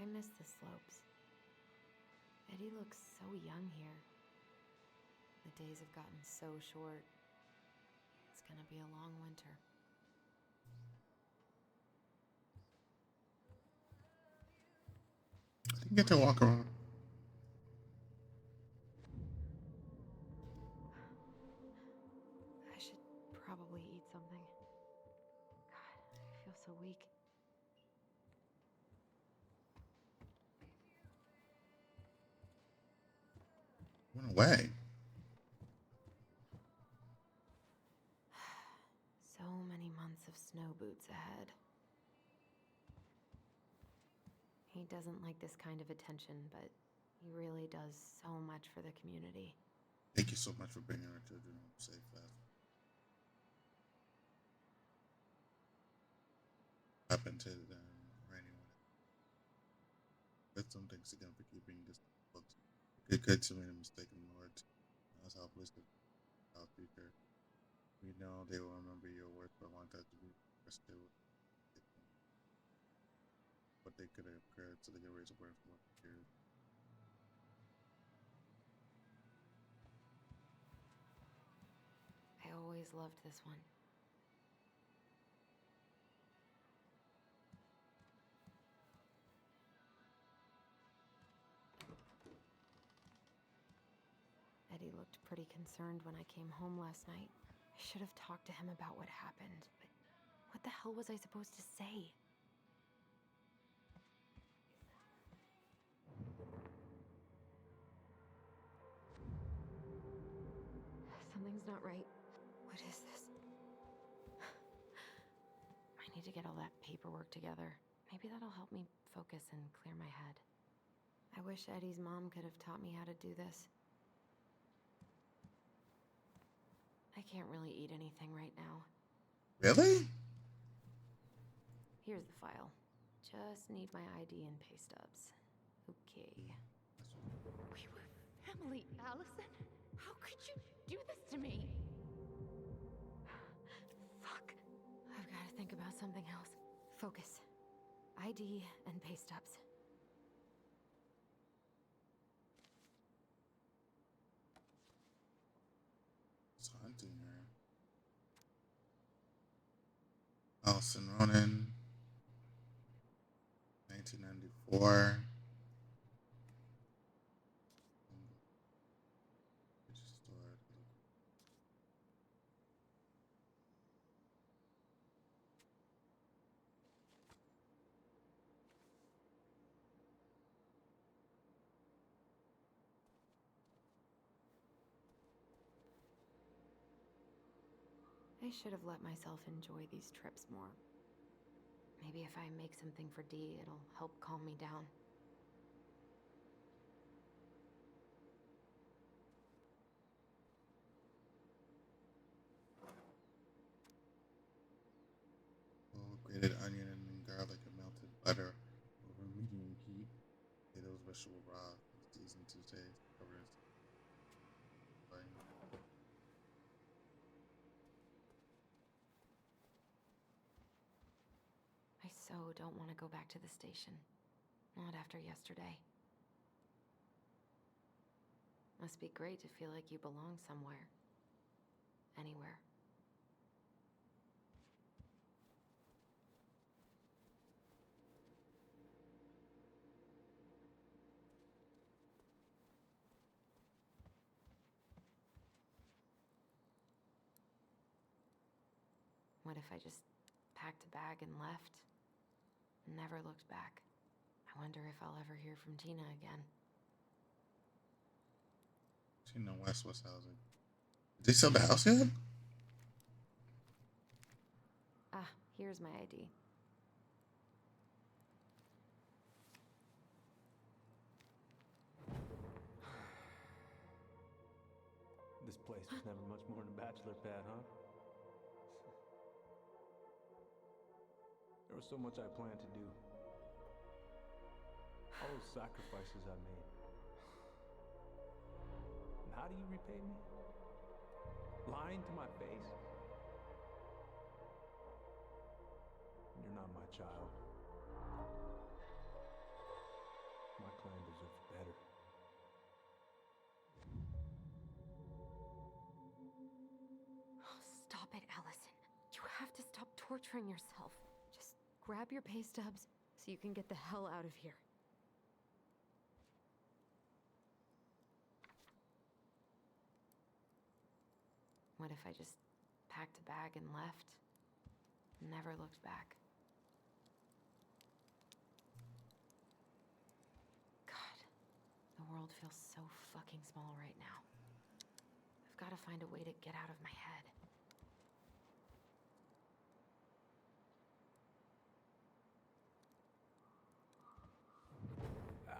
I miss the slopes. Eddie looks so young here. The days have gotten so short. It's gonna be a long winter. I didn't get to walk around. I should probably eat something. God, I feel so weak. Went away. So many months of snow boots ahead. He doesn't like this kind of attention, but he really does so much for the community. Thank you so much for bringing our children home safe, Beth. Happened to Randy. That's some things again for keeping this books. It could to made a mistake in the Lord. That's how blessed our future. We know they will remember your words, but want that to be rested. But they could have occurred so they can raise awareness for years. I always loved this one. Eddie looked pretty concerned when I came home last night. I should have talked to him about what happened, but what the hell was I supposed to say? Something's not right. What is this? I need to get all that paperwork together. Maybe that'll help me focus and clear my head. I wish Eddie's mom could have taught me how to do this. I can't really eat anything right now. Really? Here's the file. Just need my ID and pay stubs. Okay. We were family, Allison. How could you do this to me? Fuck. I've got to think about something else. Focus. ID and pay stubs. It's haunting her. Allison Ronan, 1994. I should have let myself enjoy these trips more. Maybe if I make something for Dee, it'll help calm me down. Grated onion and garlic and melted butter over medium heat. Potatoes, vegetable broth, seasoned 2 days. Covers. I so don't want to go back to the station. Not after yesterday. Must be great to feel like you belong somewhere. Anywhere. What if I just packed a bag and left? Never looked back. I wonder if I'll ever hear from Tina again. Tina West was housing. Did they sell the house yet? Ah, here's my ID. This place was never much more than a bachelor pad, huh? There was so much I planned to do. All those sacrifices I made. And how do you repay me? Lying to my face? You're not my child. torturing yourself. Just grab your pay stubs so you can get the hell out of here. What if I just packed a bag and left? Never looked back. God, the world feels so fucking small right now. I've got to find a way to get out of my head.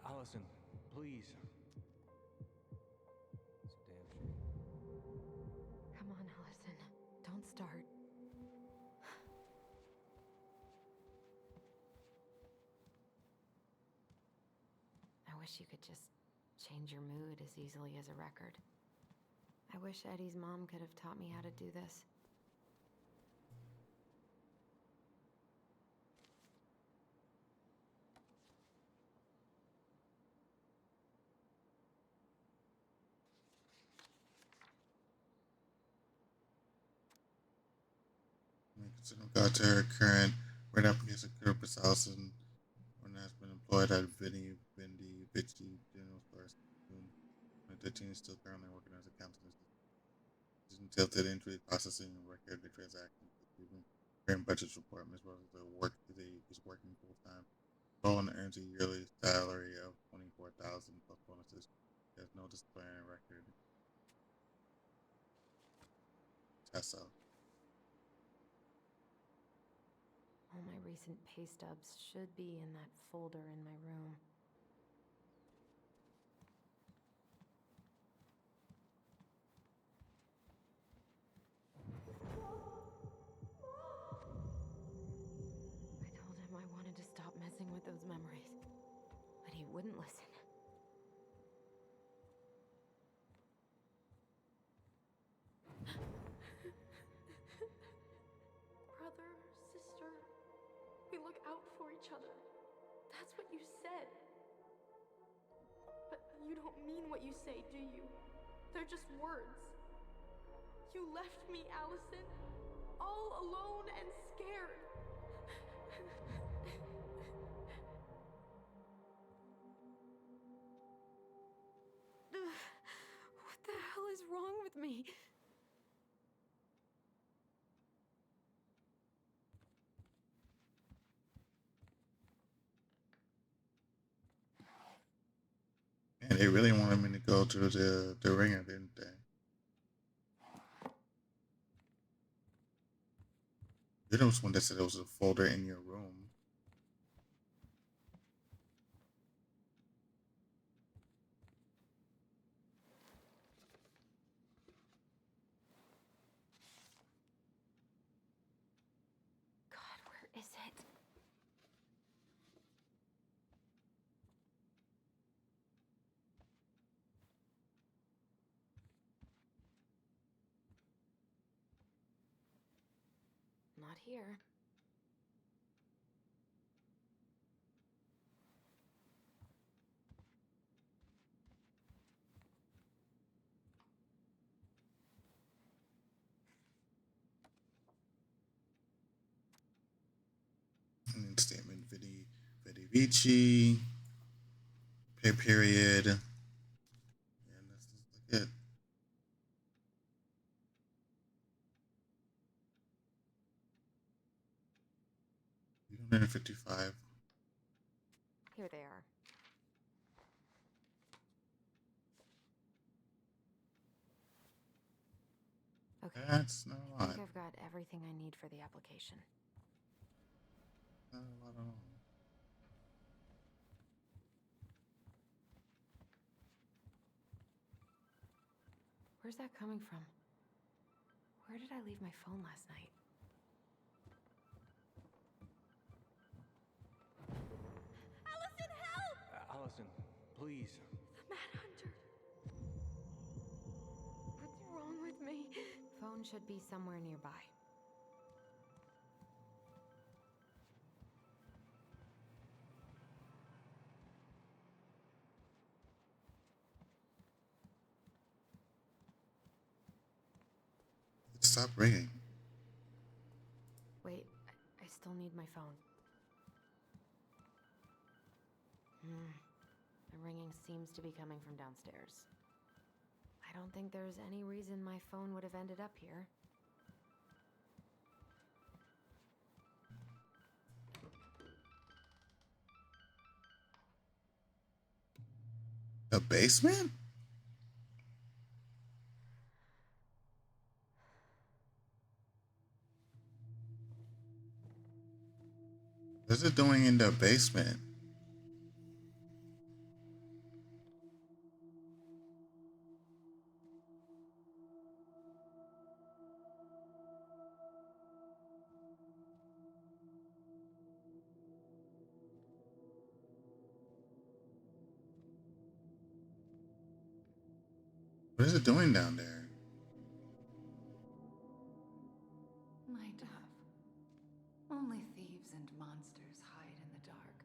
Allison, please. It's a damn shame. Come on, Allison. Don't start. I wish you could just change your mood as easily as a record. I wish Eddie's mom could have taught me how to do this. Got to her current red application Curtis Allison when has been employed at Vinny Vici General Stores. 2013 is still currently working as a accountant. She's tilted into the processing and record the transactions, including current budget report as well as the work is working full time. Roland earns a yearly salary of $24,000 plus bonuses. There's no disciplinary record. Tessa. All my recent pay stubs should be in that folder in my room. I told him I wanted to stop messing with those memories, but he wouldn't listen. Brother, sister, we look out for each other. That's what you said. But you don't mean what you say, do you? They're just words. You left me, Allison, all alone and scared. What the hell is wrong with me? And they really wanted me to go to the ringer, didn't they? You're the one that said it was a folder in your room. God, where is it? Not here. And then statement Vidi Vici, pay period. And that's just like it. $155. Here they are. Okay. That's not a I lot. think I've got everything I need for the application. Not a lot at all. Where's that coming from? Where did I leave my phone last night? Allison, help! Allison, please. The Mad Hunter. What's wrong with me? Phone should be somewhere nearby. Stop ringing. Wait, still need my phone. The ringing seems to be coming from downstairs. I don't think there's any reason my phone would have ended up here. The basement? What is it doing in the basement? What is it doing down there? My dove. Only thieves and monsters hide in the dark.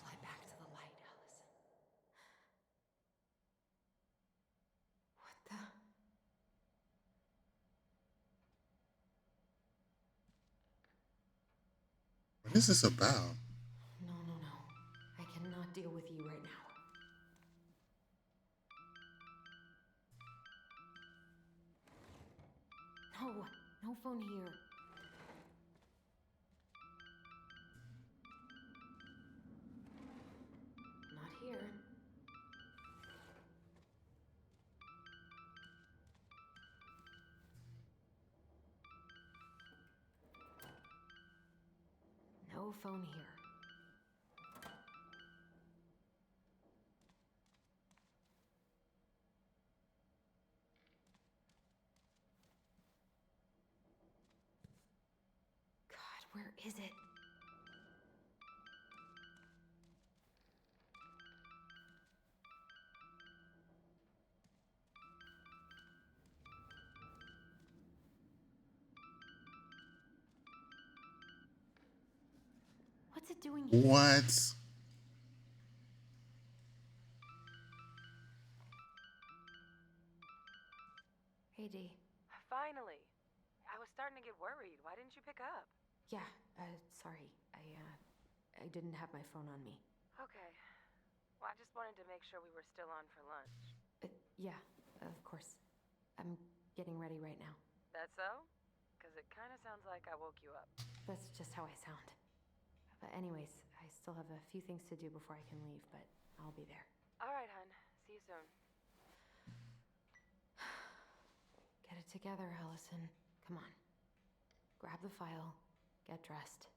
Fly back to the light, Allison. What the? What is this about? No. I cannot deal with you right now. No phone here. Not here. No phone here. Where is it? What's it doing here? What? Hey, Dee. Finally. I was starting to get worried. Why didn't you pick up? Yeah, sorry. I didn't have my phone on me. Okay. Well, I just wanted to make sure we were still on for lunch. Yeah, of course. I'm getting ready right now. That so? Because it kind of sounds like I woke you up. That's just how I sound. But anyways, I still have a few things to do before I can leave, but I'll be there. All right, hun. See you soon. Get it together, Allison. Come on. Grab the file, get dressed,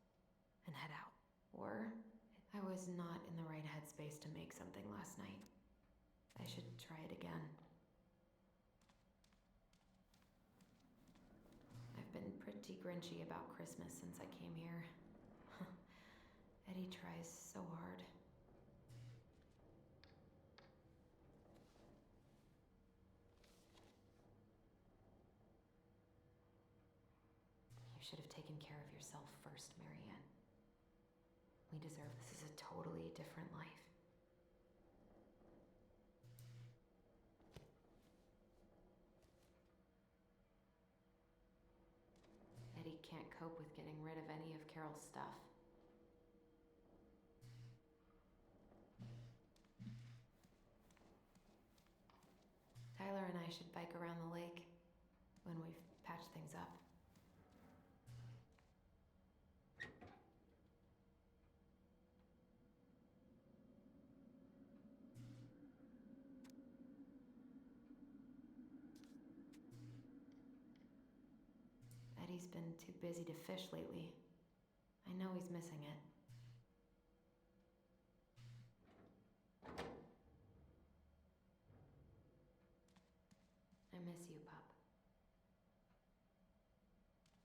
and head out. Or I was not in the right headspace to make something last night. I should try it again. I've been pretty grinchy about Christmas since I came here. Eddie tries so hard. You should have taken care of yourself first, Marianne. We deserve this is a totally different life. Eddie can't cope with getting rid of any of Carol's stuff. Tyler and I should bike around the lake when we've patched things up. Eddie's been too busy to fish lately. I know he's missing it. I miss you, pup.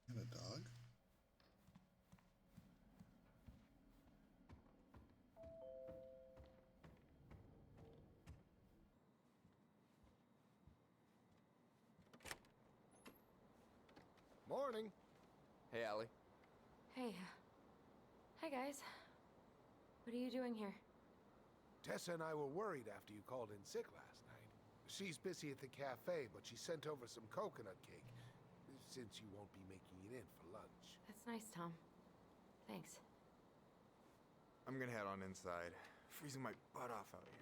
You have a dog? Morning. Hey, Allie. Hey. Hi, guys. What are you doing here? Tessa and I were worried after you called in sick last night. She's busy at the cafe, but she sent over some coconut cake, since you won't be making it in for lunch. That's That's nice, Tom. Thanks. I'm gonna head on inside. Freezing my butt off out here.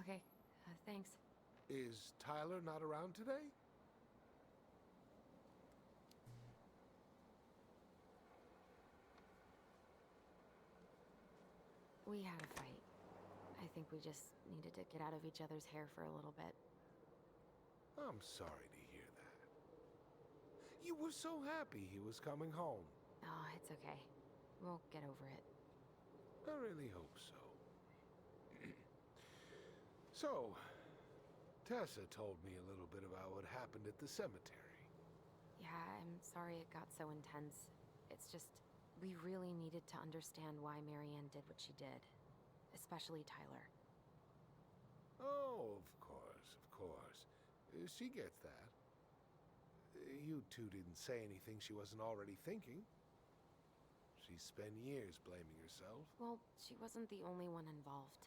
Okay, thanks. Is Tyler not around today? We had a fight. I think we just needed to get out of each other's hair for a little bit. I'm sorry to hear that. You were so happy he was coming home. Oh, it's okay. We'll get over it. I really hope so. So, Tessa told me a little bit about what happened at the cemetery. Yeah, I'm sorry it got so intense. It's just, we really needed to understand why Marianne did what she did. Especially Tyler. Oh, of course, of course. She gets that. You two didn't say anything she wasn't already thinking. She spent years blaming herself. Well, she wasn't the only one involved.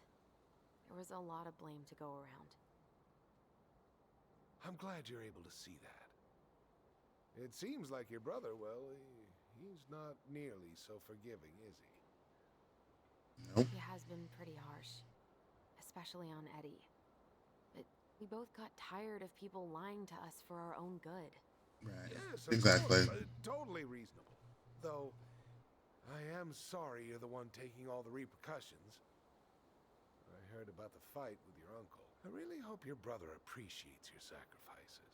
There was a lot of blame to go around. I'm glad you're able to see that. It seems like your brother, well, he's not nearly so forgiving, is he? Nope. He has been pretty harsh. Especially on Eddie. But we both got tired of people lying to us for our own good. Right. Yes, Exactly. Totally reasonable. Though, I am sorry you're the one taking all the repercussions. I heard about the fight with your uncle. I really hope your brother appreciates your sacrifices.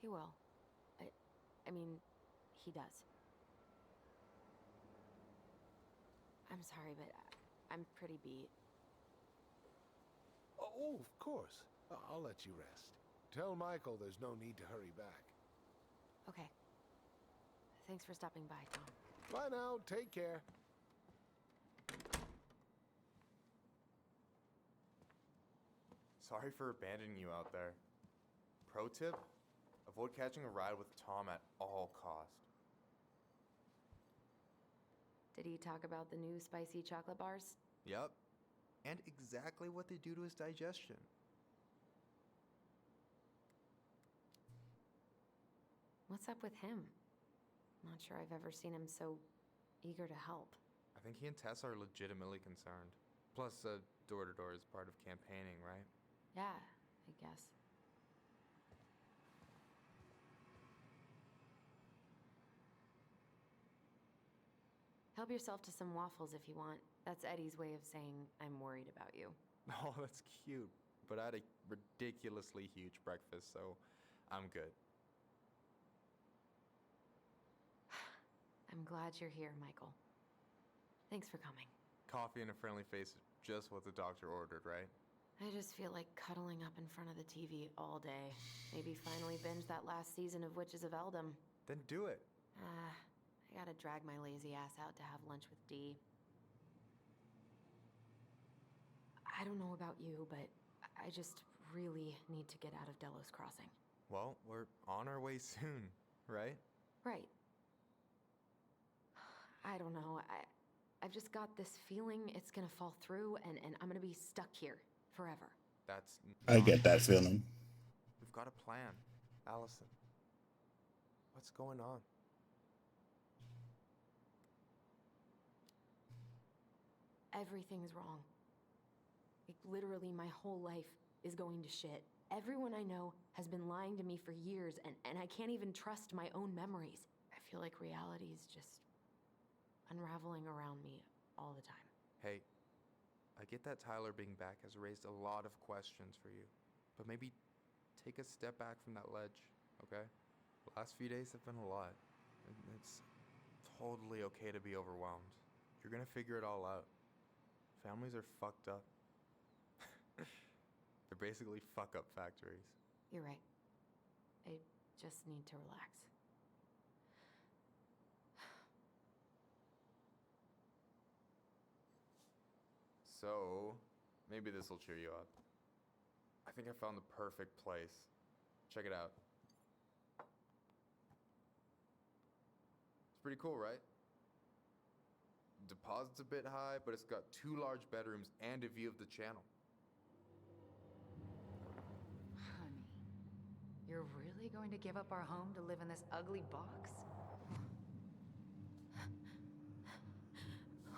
He will. I mean, he does. I'm sorry, but I'm pretty beat. Oh, of course. I'll let you rest. Tell Michael there's no need to hurry back. Okay. Thanks for stopping by, Tom. Bye now. Take care. Sorry for abandoning you out there. Pro tip, avoid catching a ride with Tom at all cost. Did he talk about the new spicy chocolate bars? Yep. And exactly what they do to his digestion. What's up with him? Not sure I've ever seen him so eager to help. I think he and Tess are legitimately concerned. Plus, door-to-door is part of campaigning, right? Yeah, I guess. Help yourself to some waffles if you want. That's Eddie's way of saying, I'm worried about you. Oh, that's cute. But I had a ridiculously huge breakfast, so I'm good. I'm glad you're here, Michael. Thanks for coming. Coffee and a friendly face is just what the doctor ordered, right? I just feel like cuddling up in front of the TV all day. Maybe finally binge that last season of Witches of Eldom. Then do it. I gotta drag my lazy ass out to have lunch with Dee. I don't know about you, but I just really need to get out of Delos Crossing. Well, we're on our way soon, right? Right. I don't know. I've just got this feeling it's gonna fall through and I'm gonna be stuck here forever. That's... I get that feeling. We've got a plan. Allison. What's going on? Everything's wrong. Like, literally, my whole life is going to shit. Everyone I know has been lying to me for years, and I can't even trust my own memories. I feel like reality is just unraveling around me all the time. Hey, I get that Tyler being back has raised a lot of questions for you, but maybe take a step back from that ledge, okay? The last few days have been a lot. It's totally okay to be overwhelmed. You're gonna figure it all out. Families are fucked up. They're basically fuck-up factories. You're right. I just need to relax. So, maybe this will cheer you up. I think I found the perfect place. Check it out. It's pretty cool, right? Deposit's a bit high, but it's got 2 large bedrooms and a view of the channel. Honey, You're really going to give up our home to live in this ugly box?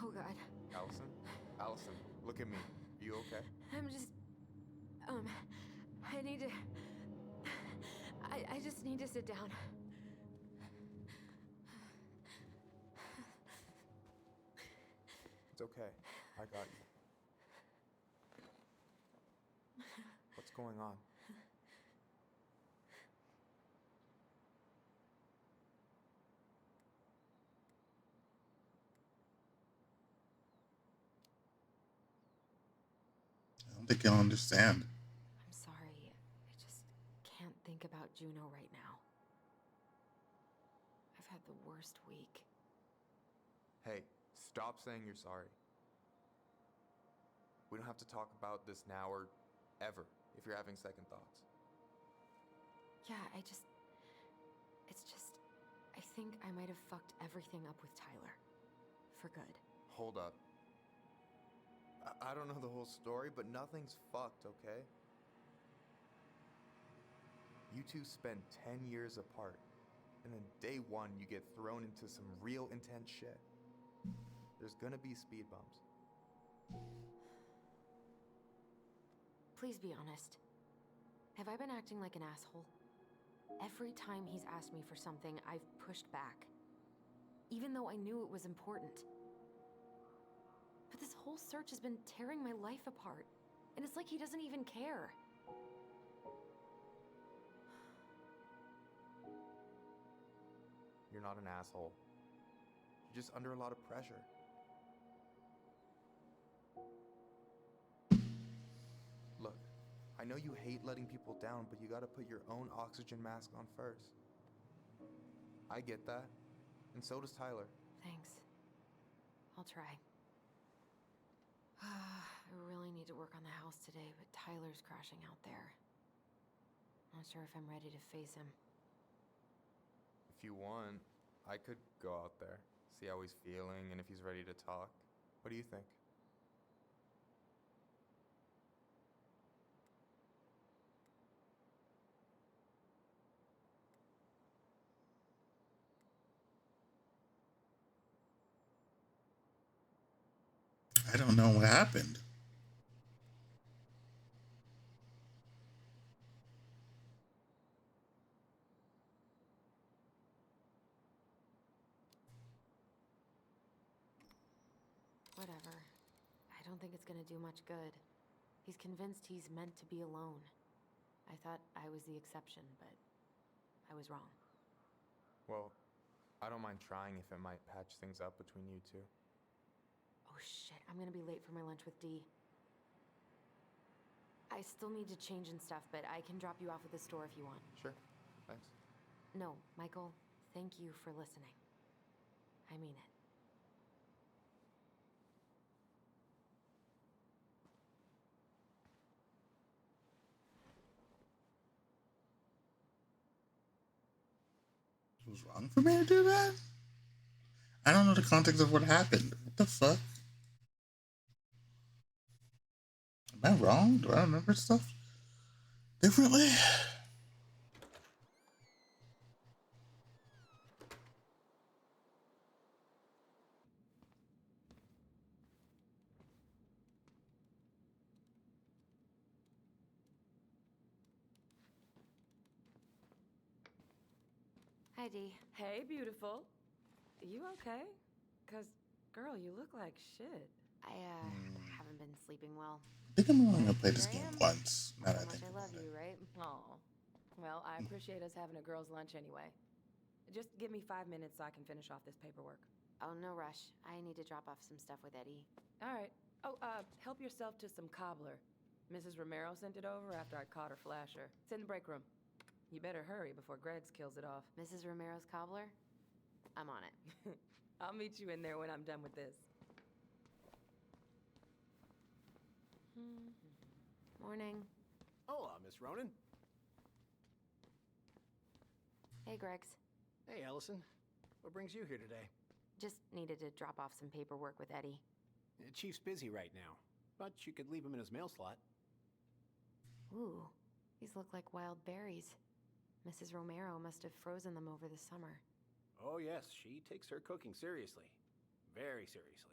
Oh God. Allison? Allison, look at me. You okay? I'm just... I need to... I just need to sit down. It's okay. I got you. What's going on? I don't think you'll understand. I'm sorry. I just can't think about Juno right now. I've had the worst week. Hey, stop saying you're sorry. We don't have to talk about this now or ever if you're having second thoughts. Yeah, I think I might have fucked everything up with Tyler. For good. Hold up. I don't know the whole story, but nothing's fucked, okay? You two spent 10 years apart, and then day one you get thrown into some real intense shit. There's gonna be speed bumps. Please be honest. Have I been acting like an asshole? Every time he's asked me for something, I've pushed back. Even though I knew it was important. But this whole search has been tearing my life apart. And it's like he doesn't even care. You're not an asshole. You're just under a lot of pressure. Look, I know you hate letting people down, but you gotta put your own oxygen mask on first. I get that, and so does Tyler. Thanks. I'll try. I really need to work on the house today, but Tyler's crashing out there. Not sure if I'm ready to face him. If you want, I could go out there, see how he's feeling, and if he's ready to talk. What do you think? I don't know what happened. Whatever. I don't think it's gonna do much good. He's convinced he's meant to be alone. I thought I was the exception, but I was wrong. Well, I don't mind trying if it might patch things up between you two. Oh shit, I'm gonna be late for my lunch with Dee. I still need to change and stuff, but I can drop you off at the store if you want. Sure, thanks. No, Michael, thank you for listening. I mean it. It was wrong for me to do that? I don't know the context of what happened. What the fuck? Am I wrong? Do I remember stuff differently? Hi, Dee. Hey, beautiful. You okay? Cause, girl, you look like shit. I haven't been sleeping well. I think I'm only gonna play this game once. Now that I How much think I love about it. you, right? Oh. Well, I appreciate us having a girls' lunch anyway. Just give me 5 minutes so I can finish off this paperwork. Oh, no rush. I need to drop off some stuff with Eddie. All right. Oh, help yourself to some cobbler. Mrs. Romero sent it over after I caught her flasher. It's in the break room. You better hurry before Greggs kills it off. Mrs. Romero's cobbler? I'm on it. I'll meet you in there when I'm done with this. Morning. Hola, Miss Ronan. Hey, Greggs. Hey, Allison. What brings you here today? Just needed to drop off some paperwork with Eddie. Chief's busy right now, but you could leave him in his mail slot. Ooh, these look like wild berries. Mrs. Romero must have frozen them over the summer. Oh, yes, she takes her cooking seriously. Very seriously.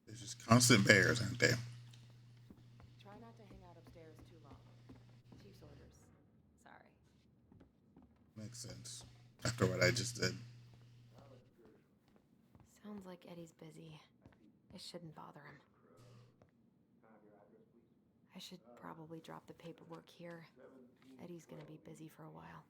There's just constant bears, aren't they? Try not to hang out upstairs too long. Chief's orders. Sorry. Makes sense. After what I just did. Sounds like Eddie's busy. I shouldn't bother him. I should probably drop the paperwork here. Eddie's gonna be busy for a while.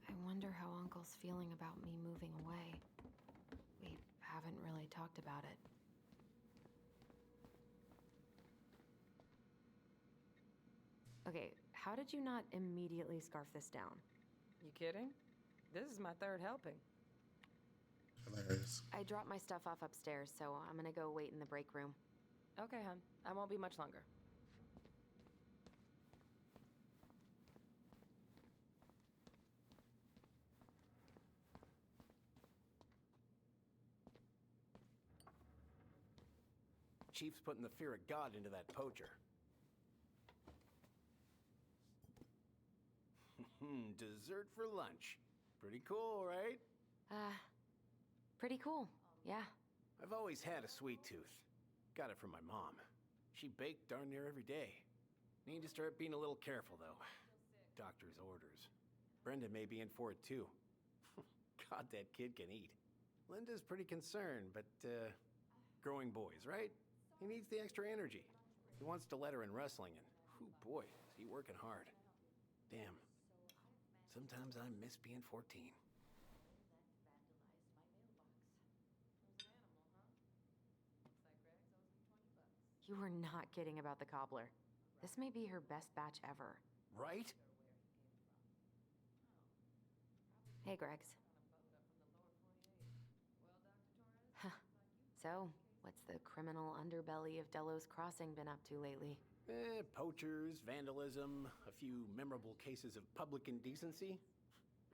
I wonder how Uncle's feeling about me moving away. We haven't really talked about it. Okay, how did you not immediately scarf this down? You kidding? This is my third helping. Hilarious. I dropped my stuff off upstairs, so I'm gonna go wait in the break room. Okay, hon. I won't be much longer. Chief's putting the fear of God into that poacher. Dessert for lunch. Pretty cool, right? Pretty cool, yeah. I've always had a sweet tooth. Got it from my mom. She baked darn near every day. Need to start being a little careful, though. Doctor's orders. Brenda may be in for it, too. God, that kid can eat. Linda's pretty concerned, but, growing boys, right? He needs the extra energy. He wants to let her in wrestling, and, whew, boy, is he working hard. Damn. Sometimes I miss being 14. You were not kidding about the cobbler. This may be her best batch ever. Right? Hey, Greggs. So, what's the criminal underbelly of Delos Crossing been up to lately? Poachers, vandalism, a few memorable cases of public indecency.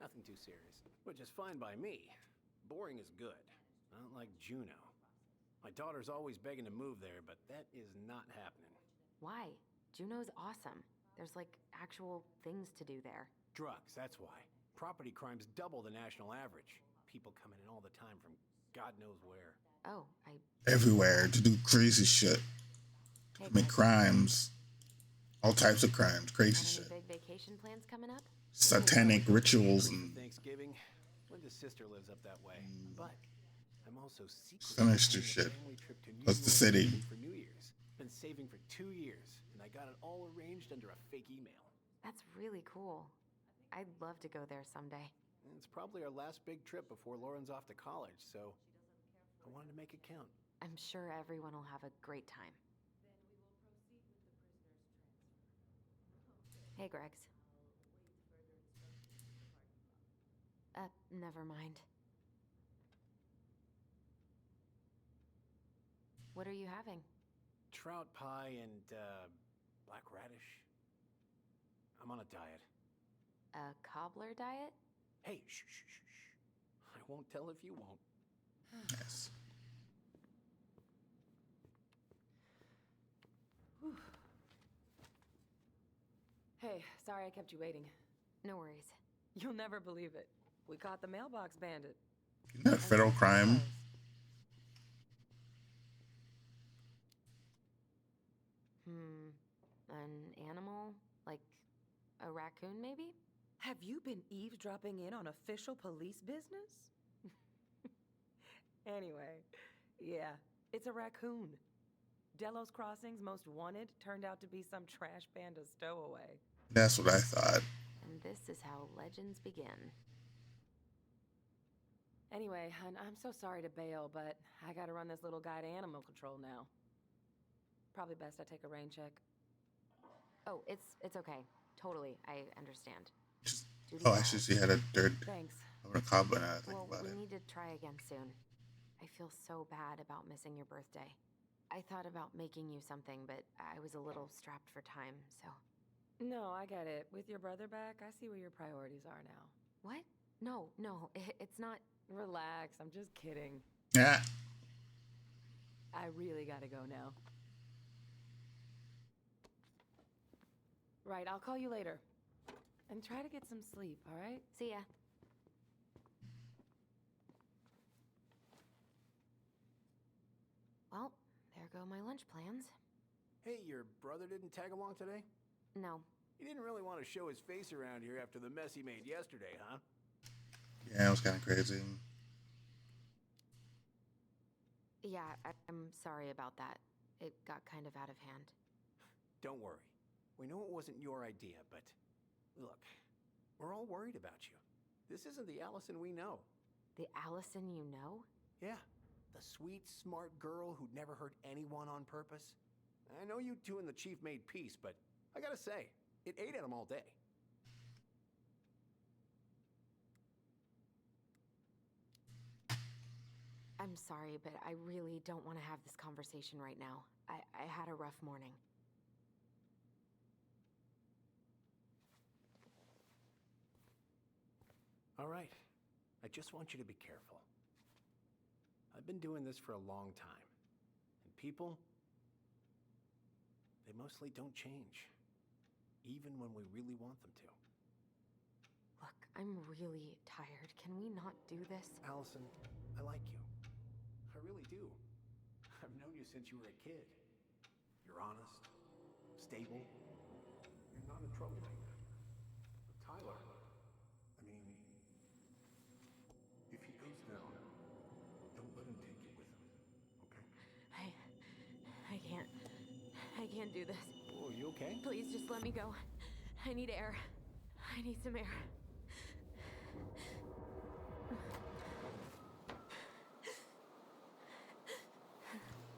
Nothing too serious, which is fine by me. Boring is good. Not like Juneau. My daughter's always begging to move there, but that is not happening. Why? Juneau's awesome. There's like actual things to do there. Drugs, that's why. Property crimes double the national average. People coming in all the time from God knows where. Oh, Everywhere to do crazy shit. Commit crimes. All types of crimes. Crazy shit. Big vacation plans coming up? Satanic rituals and Thanksgiving. Linda's sister lives up that way. But I'm also secretly sinister planning a shit. family trip to New Plus the York city. for New Year's. Been saving for 2 years, and I got it all arranged under a fake email. That's really cool. I'd love to go there someday. And it's probably our last big trip before Lauren's off to college, so I wanted to make it count. I'm sure everyone will have a great time. Hey, Greggs. Never mind. What are you having? Trout pie and, black radish. I'm on a diet. A cobbler diet? Hey, shh, shh, shh, shh. I won't tell if you won't. Yes. Hey, sorry I kept you waiting. No worries. You'll never believe it. We caught the mailbox bandit. Isn't that a federal crime? An animal? Like a raccoon, maybe? Have you been eavesdropping in on official police business? Anyway, yeah, it's a raccoon. Delos Crossing's most wanted turned out to be some trash panda stowaway. That's what I thought. And this is how legends begin. Anyway, I'm so sorry to bail, but I gotta run this little guy to animal control now. Probably best I take a rain check. Oh, it's okay. Totally, I understand. Oh, actually, she had a dirt Thanks. of a cobbler now that I think Well, about we it. need to try again soon. I feel so bad about missing your birthday. I thought about making you something, but I was a little strapped for time, so... No, I get it. With your brother back, I see where your priorities are now. What? No, it's not... Relax, I'm just kidding. Yeah. I really gotta go now. Right, I'll call you later. And try to get some sleep, all right? See ya. Well, there go my lunch plans. Hey, your brother didn't tag along today? No. He didn't really want to show his face around here after the mess he made yesterday, huh? Yeah, it was kind of crazy. Yeah, I'm sorry about that. It got kind of out of hand. Don't worry. We know it wasn't your idea, but look, we're all worried about you. This isn't the Allison we know. The Allison you know? Yeah, the sweet, smart girl who'd never hurt anyone on purpose. I know you two and the chief made peace, but I gotta say, it ate at him all day. I'm sorry, but I really don't want to have this conversation right now. I had a rough morning. All right. I just want you to be careful. I've been doing this for a long time. And people, they mostly don't change. Even when we really want them to. Look, I'm really tired. Can we not do this? Allison, I like you. I really do. I've known you since you were a kid. You're honest, stable. You're not a troublemaker. But Tyler, I mean, if he goes down, don't let him take you with him, okay? I can't do this. Oh, you okay? Please just let me go. I need air. I need some air.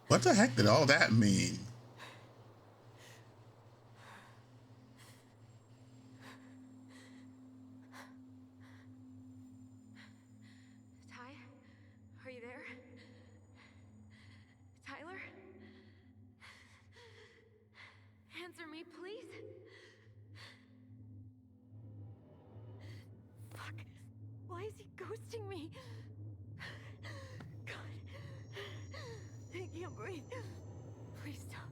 What the heck did all that mean? Ty? Are you there? Tyler? Answer me, please. Fuck. Why is he ghosting me? God. I can't breathe. Please stop.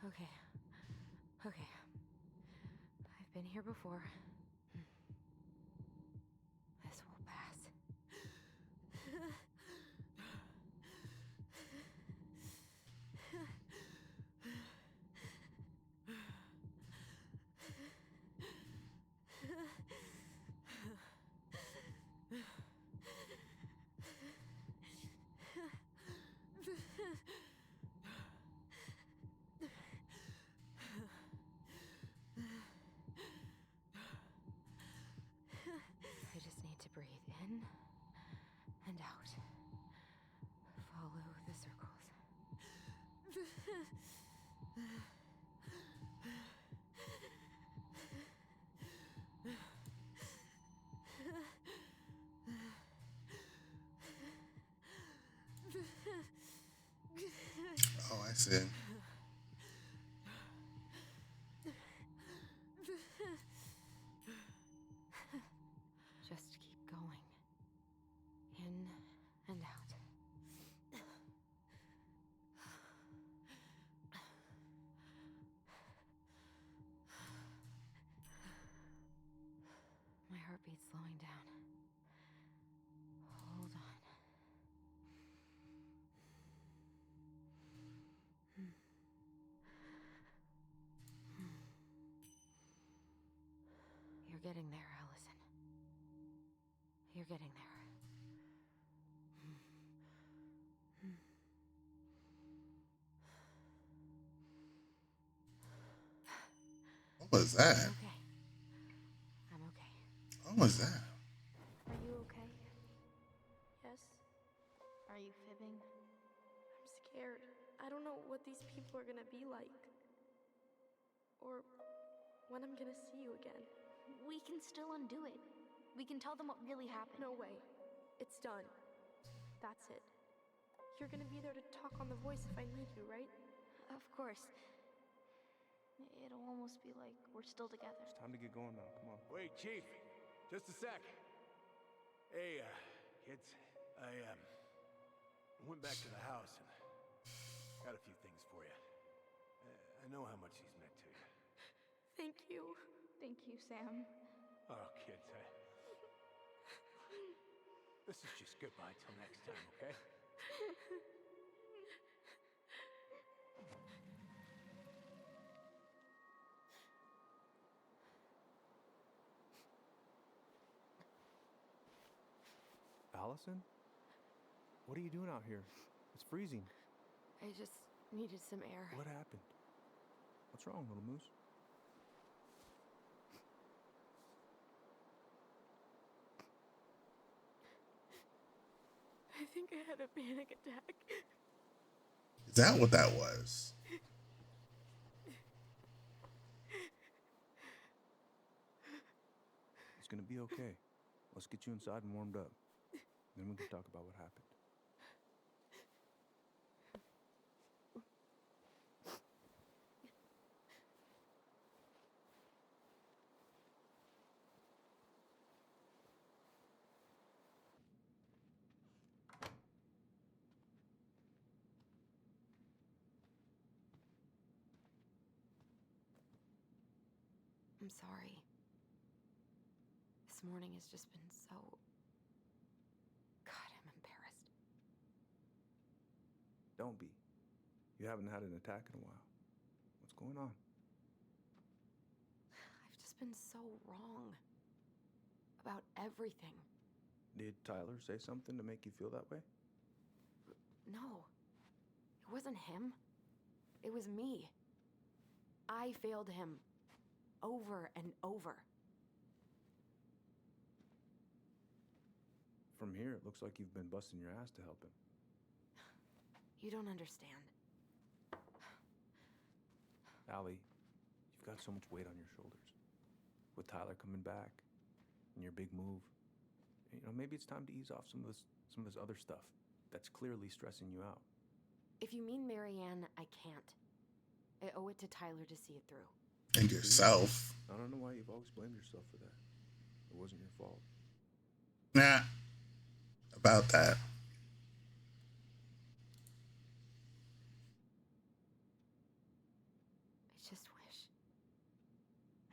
Okay. Okay. I've been here before. This will pass. I just need to breathe in and out. Follow the circles. Oh, I see. Just keep going. In and out. My heartbeat's slowing down. Hold on. You're getting there, Allison. You're getting there. What was that? I'm okay. I'm okay. What was that? Are you okay? Yes? Are you fibbing? I'm scared. I don't know what these people are gonna be like. Or when I'm gonna see you again. We can still undo it. We can tell them what really happened. No way. It's done. That's it. You're gonna be there to talk on the voice if I need you, right? Of course. It'll almost be like we're still together. It's time to get going now. Come on. Wait, Chief. Just a sec. Hey, kids. I went back to the house and got a few things for you. I know how much he's meant to you. Thank you. Thank you, Sam. Oh, kids, this is just goodbye till next time, okay? Allison? What are you doing out here? It's freezing. I just needed some air. What happened? What's wrong, little moose? I think I had a panic attack. Is that what that was? It's gonna be okay. Let's get you inside and warmed up. Then we can talk about what happened. I'm sorry. This morning has just been so... God, I'm embarrassed. Don't be. You haven't had an attack in a while. What's going on? I've just been so wrong. About everything. Did Tyler say something to make you feel that way? No. It wasn't him. It was me. I failed him. Over and over. From here, it looks like you've been busting your ass to help him. You don't understand. Allie, you've got so much weight on your shoulders. With Tyler coming back, and your big move, maybe it's time to ease off some of this other stuff that's clearly stressing you out. If you mean Marianne, I can't. I owe it to Tyler to see it through. And yourself. I don't know why you've always blamed yourself for that. It wasn't your fault. Nah. About that. I just wish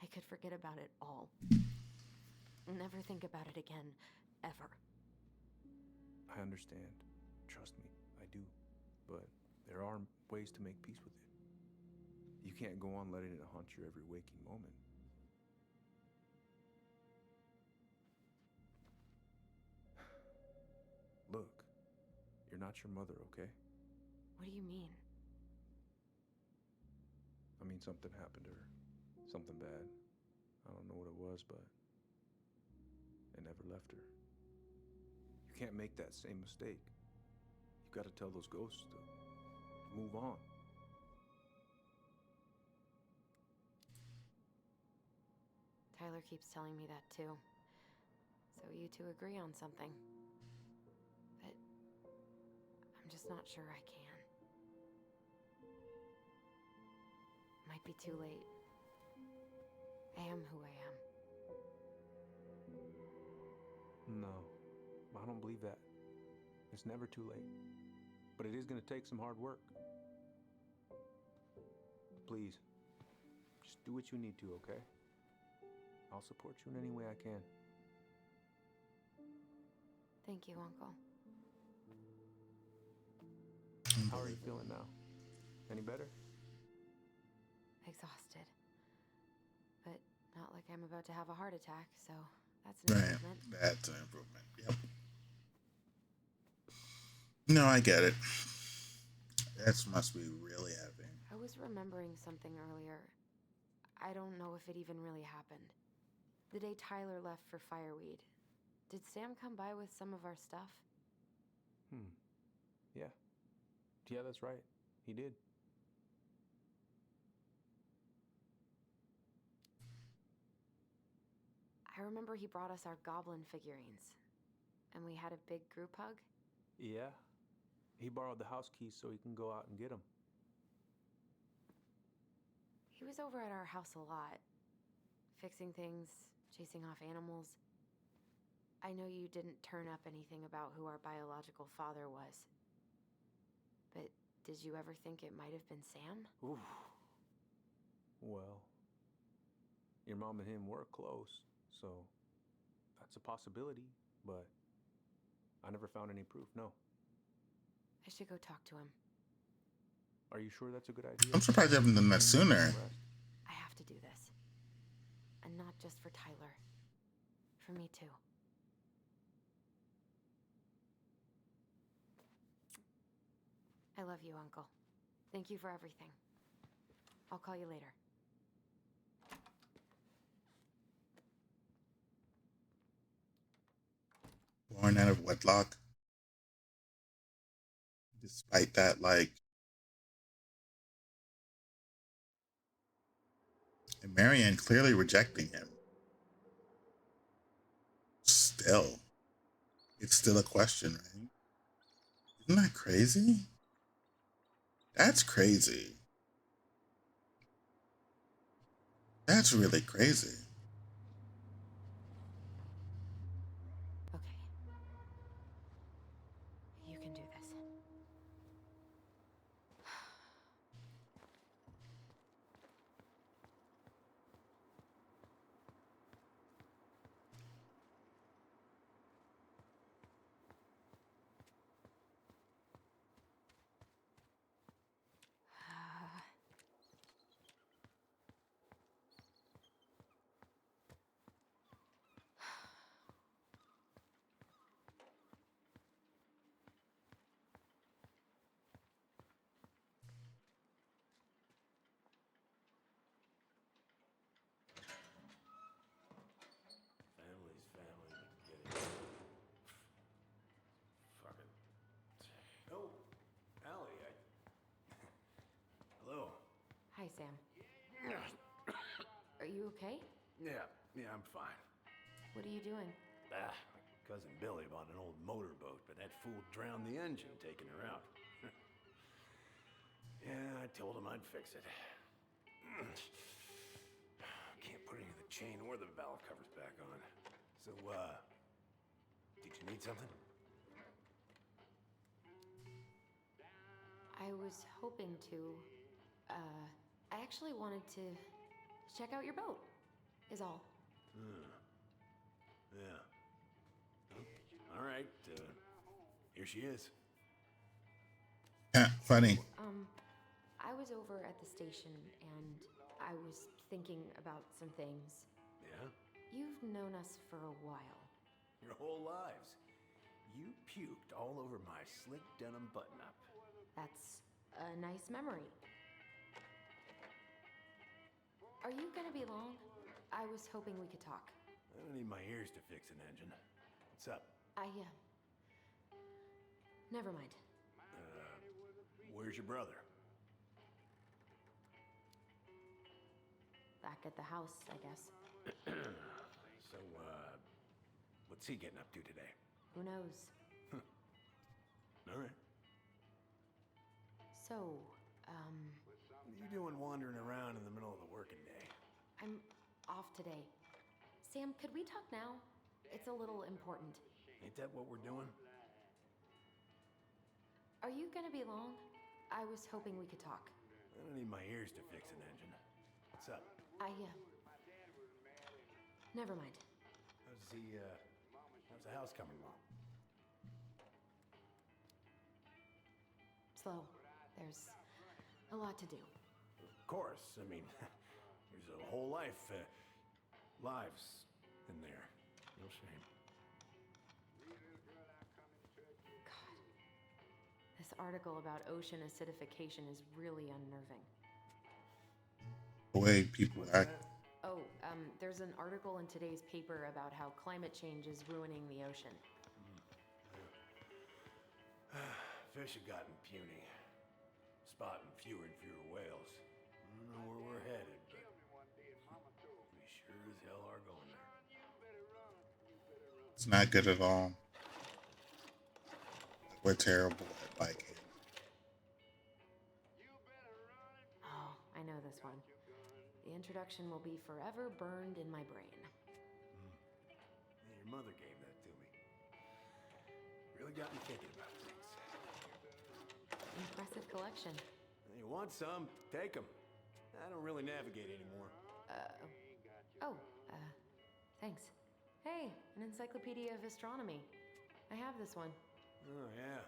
I could forget about it all. Never think about it again, ever. I understand. Trust me, I do. But there are ways to make peace with it. You can't go on letting it haunt your every waking moment. Look, you're not your mother, okay? What do you mean? I mean, something happened to her. Something bad. I don't know what it was, but it never left her. You can't make that same mistake. You gotta tell those ghosts to move on. Tyler keeps telling me that too. So you two agree on something. But I'm just not sure I can. Might be too late. I am who I am. No, I don't believe that. It's never too late. But it is gonna take some hard work. Please, just do what you need to, okay? I'll support you in any way I can. Thank you, Uncle. How are you feeling now? Any better? Exhausted. But not like I'm about to have a heart attack, so that's an improvement. That's an improvement. Yep. No, I get it. That must be really heavy. I was remembering something earlier. I don't know if it even really happened. The day Tyler left for Fireweed, did Sam come by with some of our stuff? Yeah. Yeah, that's right. He did. I remember he brought us our goblin figurines. And we had a big group hug. Yeah. He borrowed the house keys so he can go out and get them. He was over at our house a lot. Fixing things, chasing off animals. I know you didn't turn up anything about who our biological father was. But did you ever think it might have been Sam? Ooh. Well, your mom and him were close, so that's a possibility, but I never found any proof, no. I should go talk to him. Are you sure that's a good idea? I'm surprised you haven't done that sooner. I have to do this. And not just for Tyler. For me too. I love you, Uncle. Thank you for everything. I'll call you later. Born out of wedlock. Despite that, like, and Marianne clearly rejecting him. Still, it's still a question, right? Isn't that crazy? That's crazy. That's really crazy. Okay. You can do this. Family's family, but getting... Fuck it. Oh, Allie, Hello. Hi, Sam. Are you okay? Yeah, I'm fine. What are you doing? My cousin Billy bought an old motorboat, but that fool drowned the engine taking her out. Yeah, I told him I'd fix it. Can't put any of the chain or the valve covers back on. So, did you need something? I was hoping to. I actually wanted to check out your boat, is all. Yeah. All right, here she is. Funny. I was over at the station and I was thinking about some things. Yeah? You've known us for a while. Your whole lives. You puked all over my slick denim button-up. That's a nice memory. Are you gonna be long? I was hoping we could talk. I don't need my ears to fix an engine. What's up? Never mind. Where's your brother? Back at the house, I guess. So, what's he getting up to today? Who knows? All right. So, What are you doing wandering around in the middle of the working day? I'm off today. Sam, could we talk now? It's a little important. Ain't that what we're doing? Are you gonna be long? I was hoping we could talk. I don't need my ears to fix an engine. What's up? Never mind. How's the house coming along? Slow. There's a lot to do. Of course. I mean, there's a whole lives in there. No shame. This article about ocean acidification is really unnerving. The way people act. Oh, there's an article in today's paper about how climate change is ruining the ocean. Fish have gotten puny. Spotting fewer and fewer whales. I don't know where we're headed, but we sure as hell are going there. It's not good at all. We're terrible at liking. Oh, I know this one. The introduction will be forever burned in my brain. Your mother gave that to me. Really got me thinking about things. Impressive collection. You want some? Take them. I don't really navigate anymore. Thanks. Hey, an encyclopedia of astronomy. I have this one. Oh, yeah.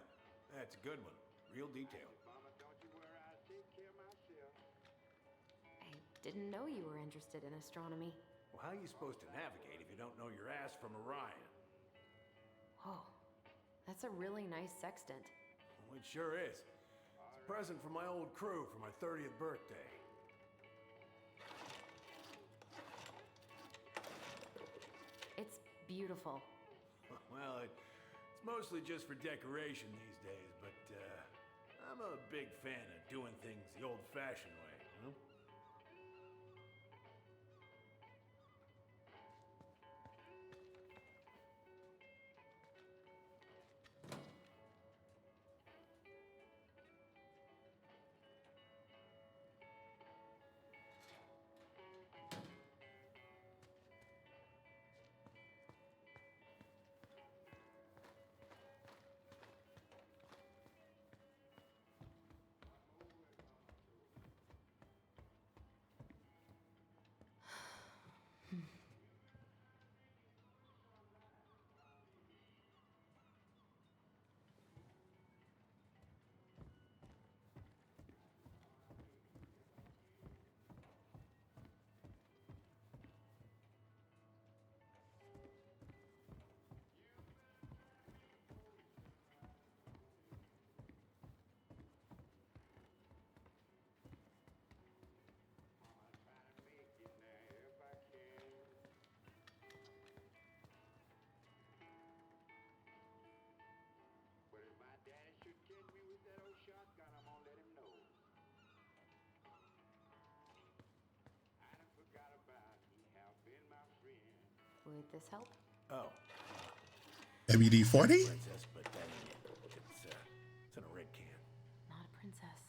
That's a good one. Real detail. I didn't know you were interested in astronomy. Well, how are you supposed to navigate if you don't know your ass from Orion? Whoa, that's a really nice sextant. Well, it sure is. It's a present from my old crew for my 30th birthday. It's beautiful. Well, it's mostly just for decoration these days, but I'm a big fan of doing things the old-fashioned way, you know? Would this help? Oh. WD-40? Princess, but that ain't it. It's in a red can. Not a princess.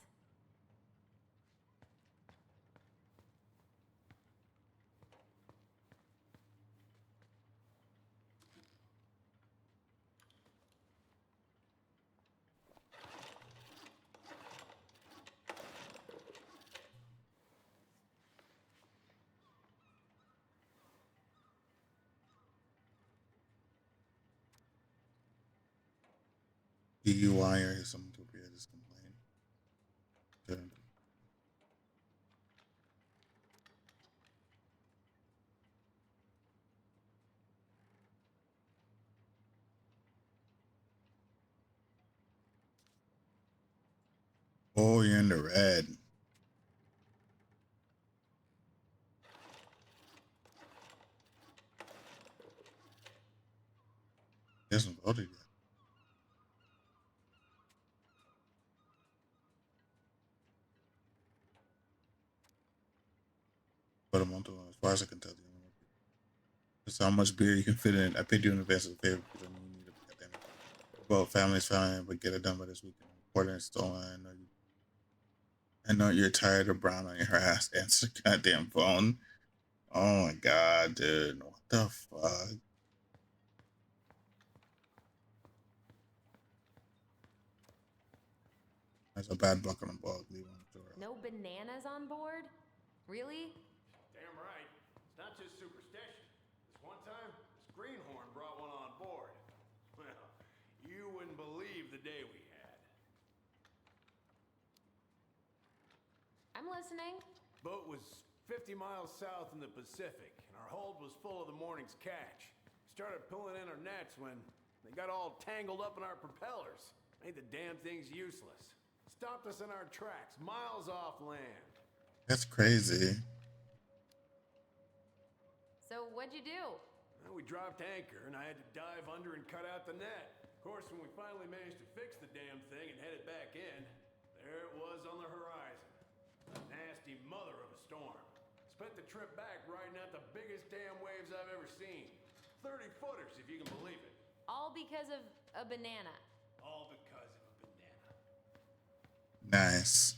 DUI or someone to appear this complaint. Shouldn't. Oh, you're in the red. He hasn't voted yet. But a month ago, as far as I can tell, that's how much beer you can fit in. I paid you in advance of the favor because I know you need a goddamn it. Well, family's fine, but get it done by this weekend. Important and stolen. I know you're tired of brown on your ass. Answer the goddamn phone. Oh my god, dude. What the fuck? That's a bad buck on the ball. Leave on the door. No bananas on board? Really? Damn right. It's not just superstition. This one time, this greenhorn brought one on board. Well, you wouldn't believe the day we had. I'm listening. Boat was 50 miles south in the Pacific, and our hold was full of the morning's catch. Started pulling in our nets when they got all tangled up in our propellers. Made the damn things useless. Stopped us in our tracks, miles off land. That's crazy. So what'd you do? Well, we dropped anchor, and I had to dive under and cut out the net. Of course, when we finally managed to fix the damn thing and head it back in, there it was on the horizon. A nasty mother of a storm. Spent the trip back riding out the biggest damn waves I've ever seen. 30-footers, if you can believe it. All because of a banana. All because of a banana. Nice.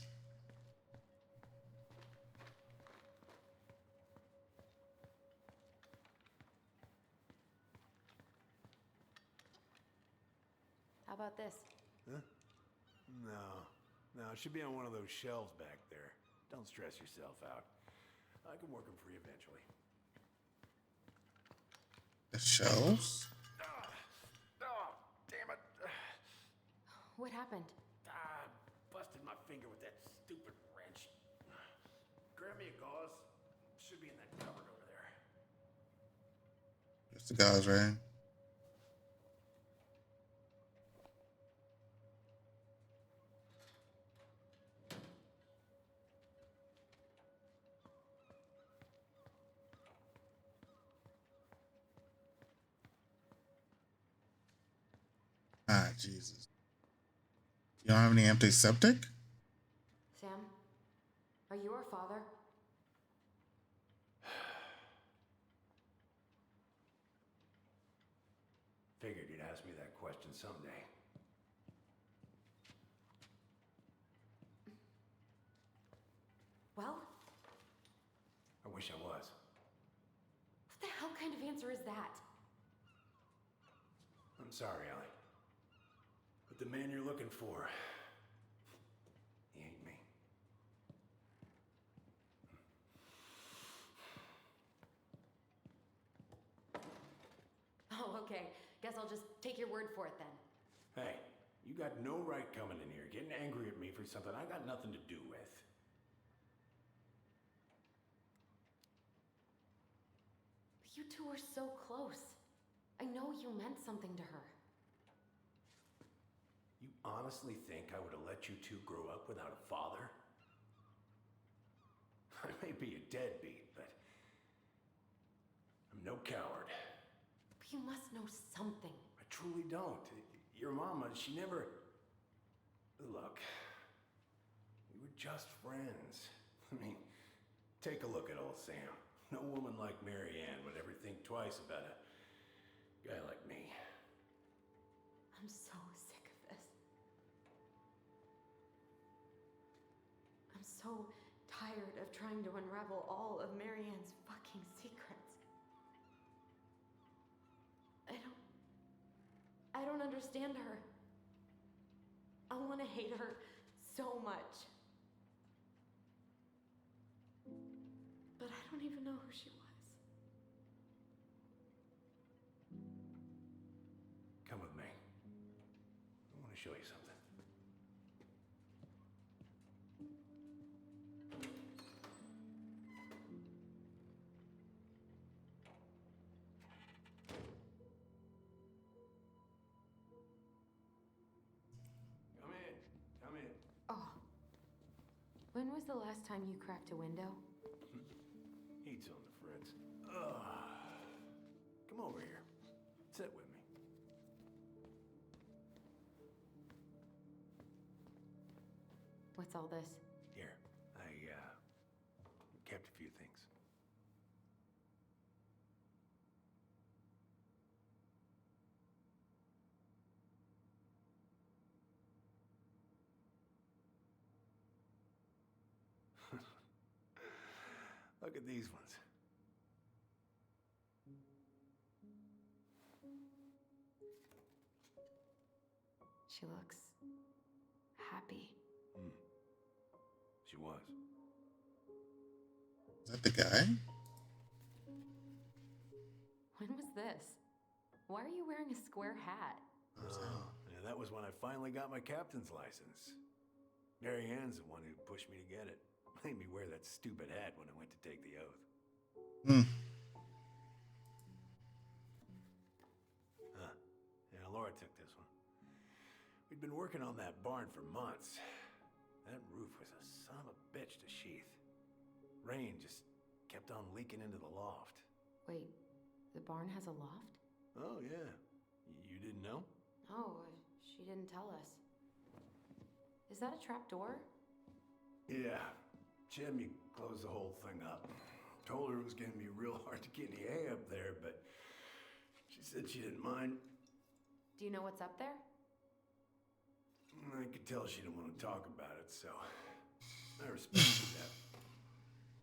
How about this? Huh? No, it should be on one of those shelves back there. Don't stress yourself out. I can work them for you eventually. The shelves? Oh, damn it. What happened? Busted my finger with that stupid wrench. Grab me a gauze. Should be in that cupboard over there. Just the guys, right? Ah, Jesus. You don't have any empty septic? Sam, are you our father? Figured you'd ask me that question someday. Well, I wish I was. what the hell kind of answer is that? I'm sorry, Ellie. But the man you're looking for, he ain't me. Oh, okay. Guess I'll just take your word for it then. Hey, you got no right coming in here getting angry at me for something I got nothing to do with. You two are so close. I know you meant something to her. You honestly think I would have let you two grow up without a father? I may be a deadbeat, but I'm no coward. But you must know something. I truly don't. Your mama, she never... Look, we were just friends. I mean, take a look at old Sam. No woman like Mary Ann would ever think twice about a guy like me. I'm so sick of this. I'm so tired of trying to unravel all of Mary Ann's fucking secrets. I don't understand her. I want to hate her so much. But I don't even know who she was. Come with me. I want to show you something. Come in. Oh. When was the last time you cracked a window? Heat's on the fritz. Come over here. Sit with me. What's all this? Here, I kept a few things. Look at these ones. She looks happy. She was. Is that the guy? When was this? Why are you wearing a square hat? Yeah, that was when I finally got my captain's license. Mary Ann's the one who pushed me to get it. Made me wear that stupid hat when I went to take the oath. Yeah, Laura took this one. We'd been working on that barn for months. That roof was a son of a bitch to sheath. Rain just kept on leaking into the loft. Wait, the barn has a loft? Oh, yeah. You didn't know? Oh, she didn't tell us. Is that a trap door? Yeah. Jimmy closed the whole thing up. Told her it was going to be real hard to get any hay up there, but said she didn't mind. Do you know what's up there? I could tell she didn't want to talk about it, so I respected that.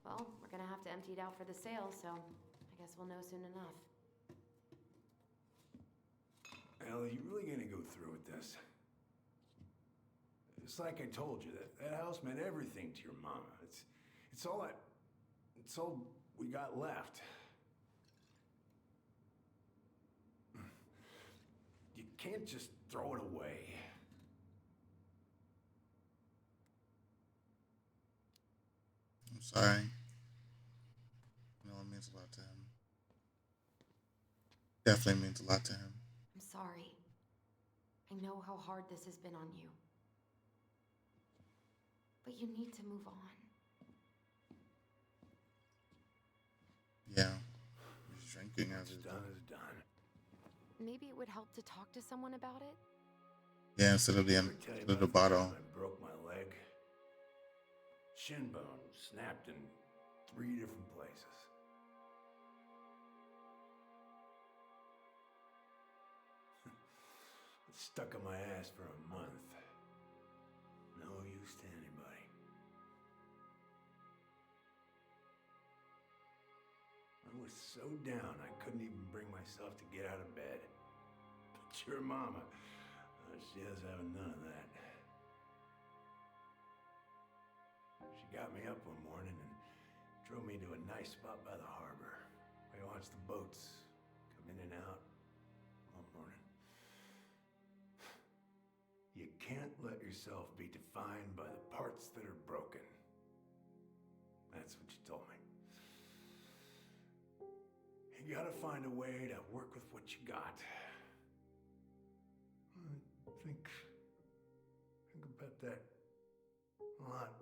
Well, we're gonna have to empty it out for the sale, so I guess we'll know soon enough. Ellie, you really gonna go through with this? It's like I told you, that house meant everything to your mama. It's all we got left. You can't just throw it away. I'm sorry. No, it means a lot to him. Definitely means a lot to him. I'm sorry. I know how hard this has been on you. But you need to move on. Yeah. He's drinking as What's he's done is done. Maybe it would help to talk to someone about it? Yeah, instead of Ever tell you the about bottle. time I broke my leg. Shin bone snapped in 3 different places. It's stuck on my ass for a month. No use to anybody. I was so down I couldn't even bring myself to get out of bed. But your mama, she has having none of that. She got me up one morning and drove me to a nice spot by the harbor. I watched the boats come in and out all morning. You can't let yourself be defined by the parts that are broken. That's what you told me. You gotta find a way to work with what you got. Think about that a lot.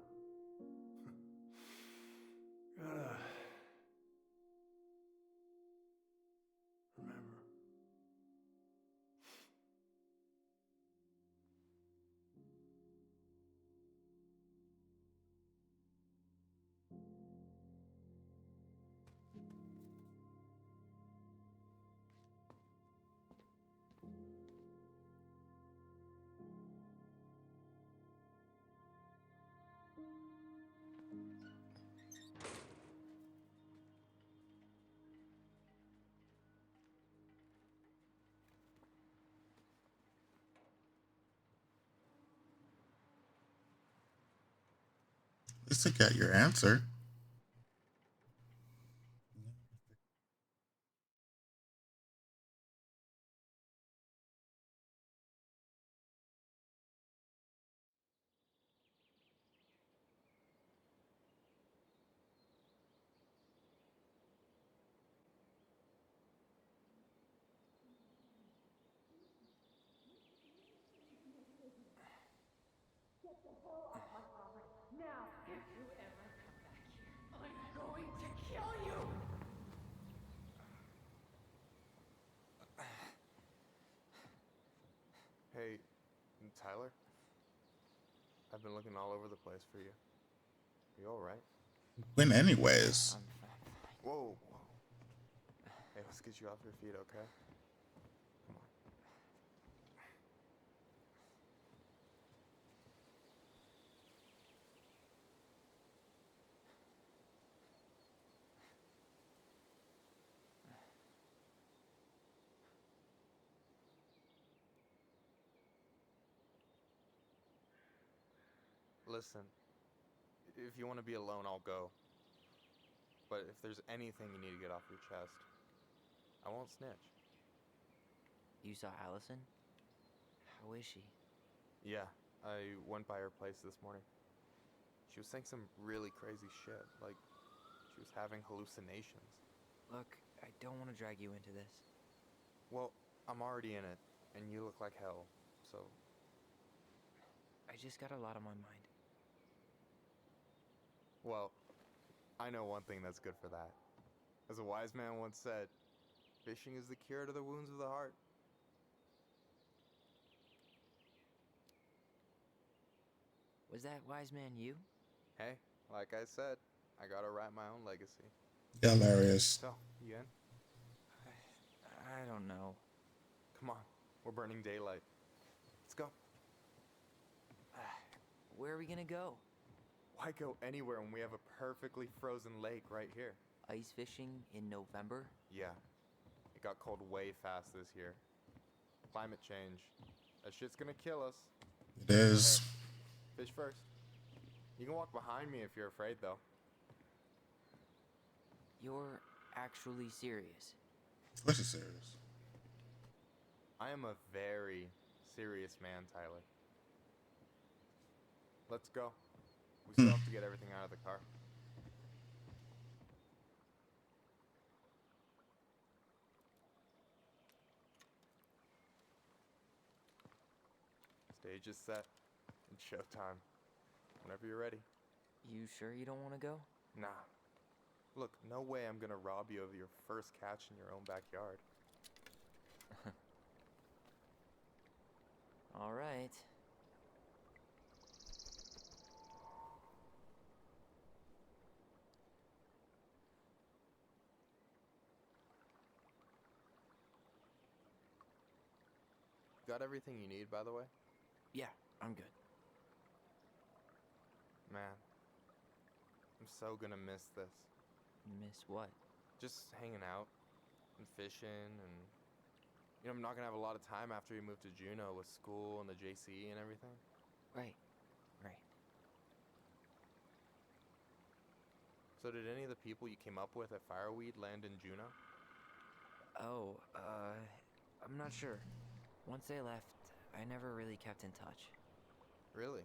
Gotta remember. At least I got your answer. Now, if you ever come back here, I'm going to kill you! Hey, Tyler? I've been looking all over the place for you. You alright? When anyways. Whoa, whoa. Hey, let's get you off your feet, okay? Come on. Listen, if you want to be alone, I'll go. But if there's anything you need to get off your chest, I won't snitch. You saw Allison? How is she? Yeah, I went by her place this morning. She was saying some really crazy shit, like she was having hallucinations. Look, I don't want to drag you into this. Well, I'm already in it, and you look like hell, so... I just got a lot on my mind. Well, I know one thing that's good for that. As a wise man once said, fishing is the cure to the wounds of the heart. Was that wise man you? Hey, like I said, I gotta write my own legacy. Hilarious. So, you in? I don't know. Come on, we're burning daylight. Let's go. Where are we gonna go? Why go anywhere when we have a perfectly frozen lake right here? Ice fishing in November? Yeah. It got cold way fast this year. Climate change. That shit's gonna kill us. It is. Fish first. You can walk behind me if you're afraid, though. You're actually serious? Of course he's serious. I am a very serious man, Tyler. Let's go. We still have to get everything out of the car. Stage is set. It's showtime. Whenever you're ready. You sure you don't want to go? Nah. Look, no way I'm gonna rob you of your first catch in your own backyard. All right. Got everything you need, by the way? Yeah, I'm good. Man, I'm so gonna miss this. Miss what? Just hanging out and fishing and... You know, I'm not gonna have a lot of time after we move to Juneau with school and the JCE and everything. Right. So did any of the people you came up with at Fireweed land in Juneau? Oh, I'm not sure. Once they left, I never really kept in touch. Really?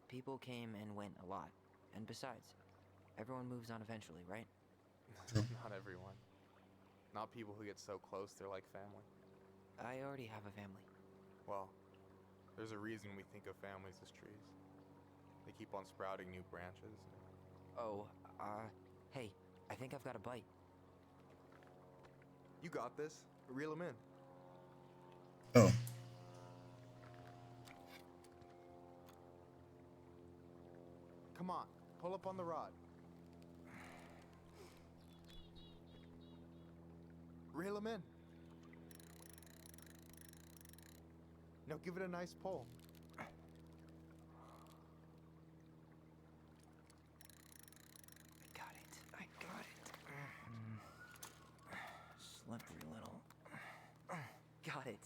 People came and went a lot. And besides, everyone moves on eventually, right? Not everyone. Not people who get so close they're like family. I already have a family. Well, there's a reason we think of families as trees. They keep on sprouting new branches. Oh, hey, I think I've got a bite. You got this. Reel them in. Oh. Come on, pull up on the rod. Reel them in. Now give it a nice pull. I got it. Slippery little. Got it.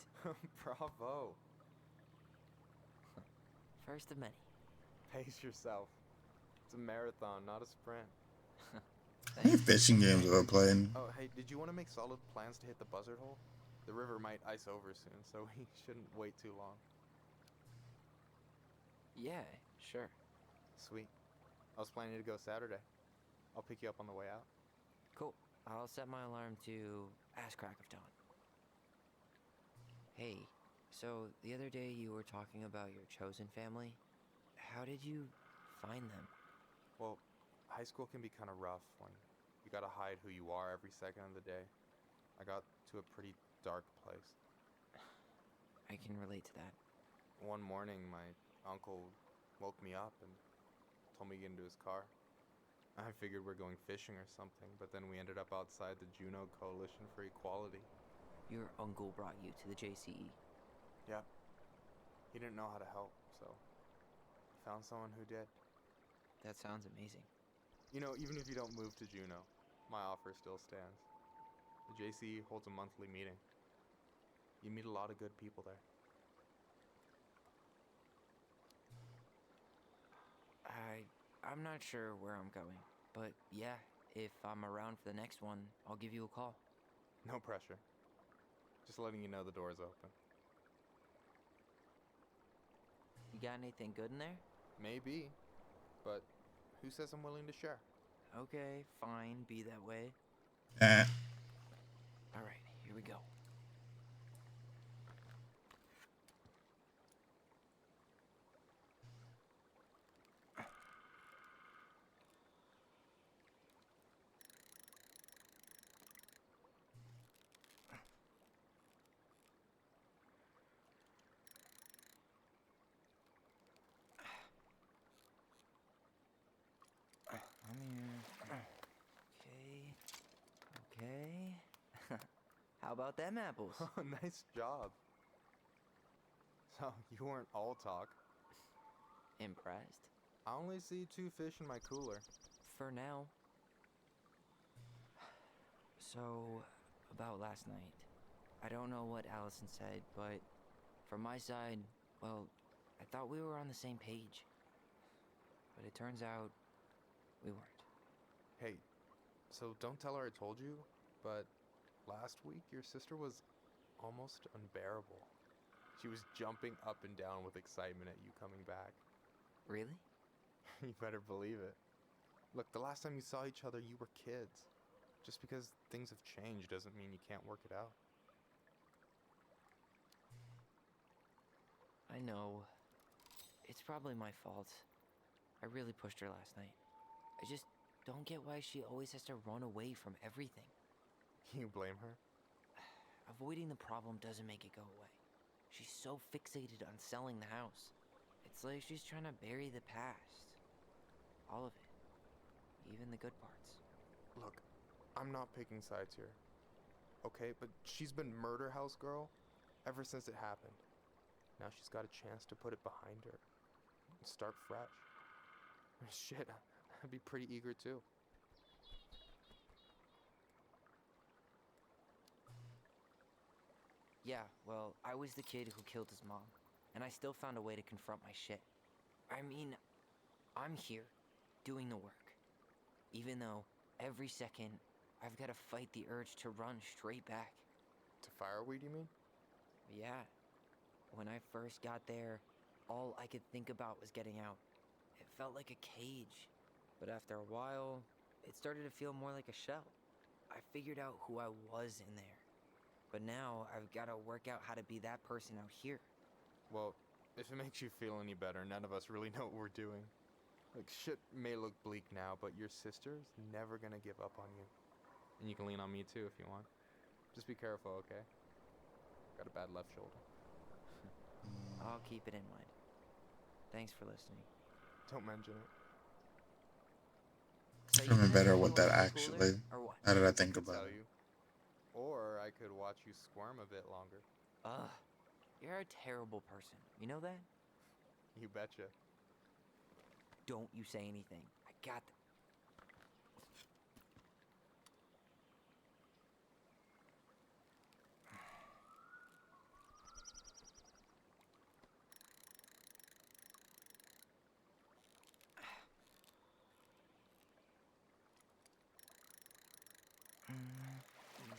Bravo. First of many. Pace yourself. It's a marathon, not a sprint. How many fishing games are we playing? Oh, hey, did you want to make solid plans to hit the buzzard hole? The river might ice over soon, so we shouldn't wait too long. Yeah, sure. Sweet. I was planning to go Saturday. I'll pick you up on the way out. Cool. I'll set my alarm to ass crack of dawn. Hey, so the other day you were talking about your chosen family. How did you find them? Well, high school can be kind of rough when you gotta hide who you are every second of the day. I got to a pretty dark place. I can relate to that. One morning, my uncle woke me up and told me to get into his car. I figured we're going fishing or something, but then we ended up outside the Juneau Coalition for Equality. Your uncle brought you to the JCE? Yep. He didn't know how to help, so he found someone who did. That sounds amazing. You know, even if you don't move to Juneau, my offer still stands. The JCE holds a monthly meeting. You meet a lot of good people there. I'm not sure where I'm going, but yeah, if I'm around for the next one, I'll give you a call. No pressure. Just letting you know the door's open. You got anything good in there? Maybe, but who says I'm willing to share? Okay, fine, be that way. Alright, here we go. I'm here. Okay. about them apples? Nice job. So, you weren't all talk. Impressed? I only see 2 fish in my cooler. For now. So, about last night. I don't know what Allison said, but from my side, well, I thought we were on the same page. But it turns out we weren't. Hey, so don't tell her I told you, but last week your sister was almost unbearable. She was jumping up and down with excitement at you coming back. Really? You better believe it. Look, the last time you saw each other, you were kids. Just because things have changed doesn't mean you can't work it out. I know. It's probably my fault. I really pushed her last night. I just don't get why she always has to run away from everything. You blame her? Avoiding the problem doesn't make it go away. She's so fixated on selling the house. It's like she's trying to bury the past. All of it. Even the good parts. Look, I'm not picking sides here. Okay, but she's been murder house girl ever since it happened. Now she's got a chance to put it behind her and start fresh. Shit, I'd be pretty eager too. Yeah, well, I was the kid who killed his mom, and I still found a way to confront my shit. I mean, I'm here, doing the work. Even though, every second, I've got to fight the urge to run straight back. To fireweed, you mean? Yeah. When I first got there, all I could think about was getting out. It felt like a cage. But after a while, it started to feel more like a shell. I figured out who I was in there. But now, I've got to work out how to be that person out here. Well, if it makes you feel any better, none of us really know what we're doing. Like, shit may look bleak now, but your sister's never gonna give up on you. And you can lean on me too if you want. Just be careful, okay? Got a bad left shoulder. I'll keep it in mind. Thanks for listening. Don't mention it. I don't remember better what that actually. How did I think about Tell it? you. Or I could watch you squirm a bit longer. Ugh. You're a terrible person. You know that? You betcha. Don't you say anything. I got this.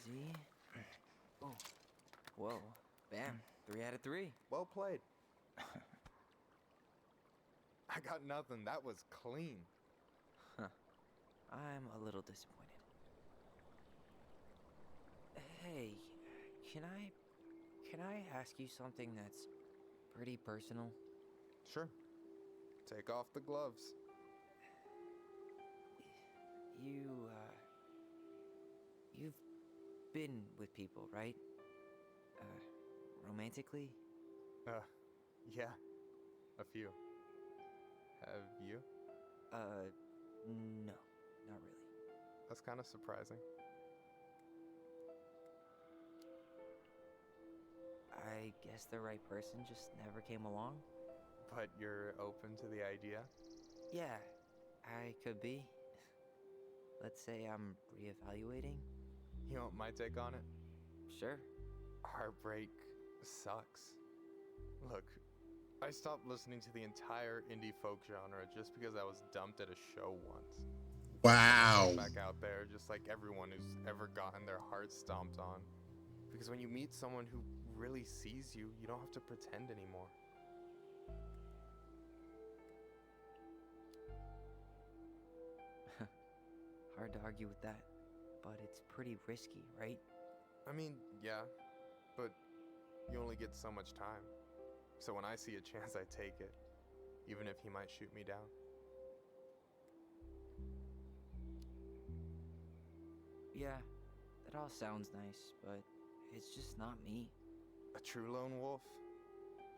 Easy. Oh. Whoa. Bam. 3 out of 3. Well played. I got nothing. That was clean. Huh. I'm a little disappointed. Hey, can I ask you something that's pretty personal? Sure. Take off the gloves. You've been with people, right? Romantically? Yeah. A few. Have you? No, not really. That's kind of surprising. I guess the right person just never came along? But you're open to the idea? Yeah, I could be. Let's say I'm reevaluating. You want my take on it? Sure. Heartbreak sucks. Look, I stopped listening to the entire indie folk genre just because I was dumped at a show once. Wow. Back out there, just like everyone who's ever gotten their heart stomped on. Because when you meet someone who really sees you, you don't have to pretend anymore. Hard to argue with that, but it's pretty risky, right? I mean, yeah, but you only get so much time. So when I see a chance, I take it, even if he might shoot me down. Yeah, that all sounds nice, but it's just not me. A true lone wolf?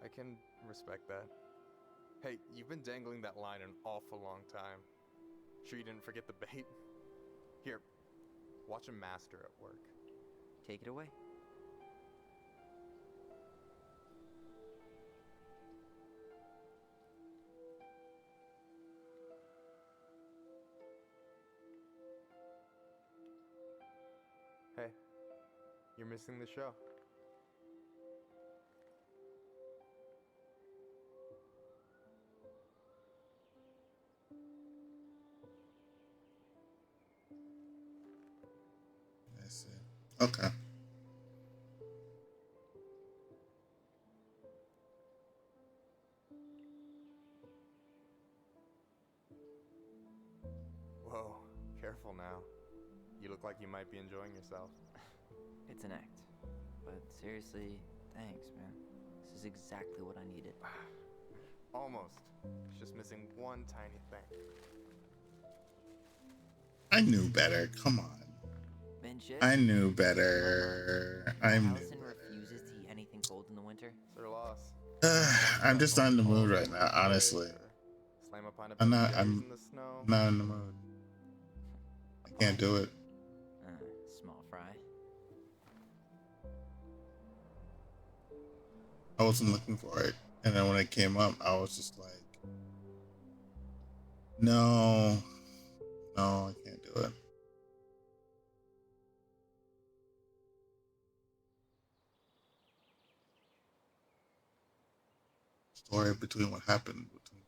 I can respect that. Hey, you've been dangling that line an awful long time. Sure you didn't forget the bait? Here, watch a master at work. Take it away. You're missing the show. I see. Okay. Whoa, careful now. You look like you might be enjoying yourself. It's an act. But seriously, thanks, man. This is exactly what I needed. Almost. It's just missing one tiny thing. I knew better. Come on. I knew better. I knew. Allison refuses to eat anything cold in the winter. It's her loss. I'm just not in the mood right now, honestly. Slam a pint of I'm not. berries I'm in the snow. not in the mood. I can't do it. Small fry. I wasn't looking for it, and then when it came up, I was just like, no, I can't do it. Story between what happened between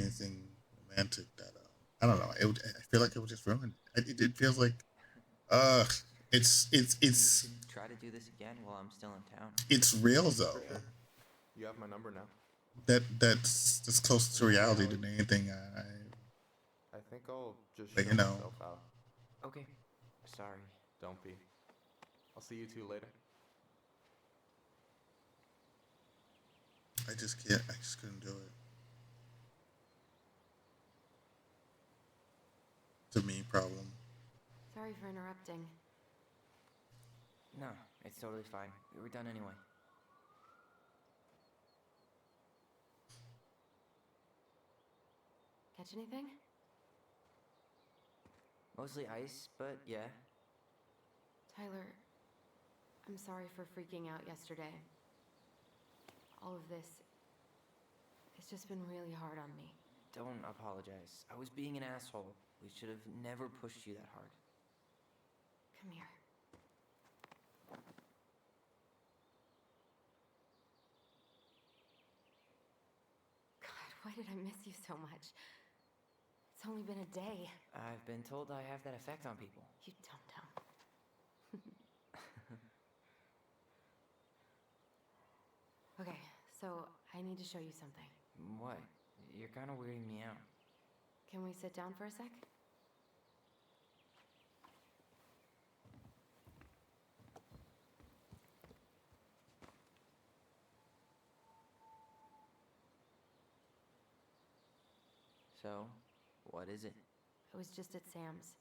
anything romantic that I don't know. I feel like it was just ruined. It feels like it's Try to do this again while I'm still in town. it's real though. You have my number now. That's closer to reality than anything I think I'll just But, show you know. myself out. Okay. Sorry. Don't be. I'll see you two later. I just can't. I just couldn't do it. It's a me problem. Sorry for interrupting. No, it's totally fine. We were done anyway. Catch anything? Mostly ice, but yeah. Tyler, I'm sorry for freaking out yesterday. All of this, it's just been really hard on me. Don't apologize. I was being an asshole. We should have never pushed you that hard. Come here. God, why did I miss you so much? It's only been a day. I've been told I have that effect on people. You dum-dum. Okay, so I need to show you something. What? You're kind of weirding me out. Can we sit down for a sec? So, what is it? I was just at Sam's.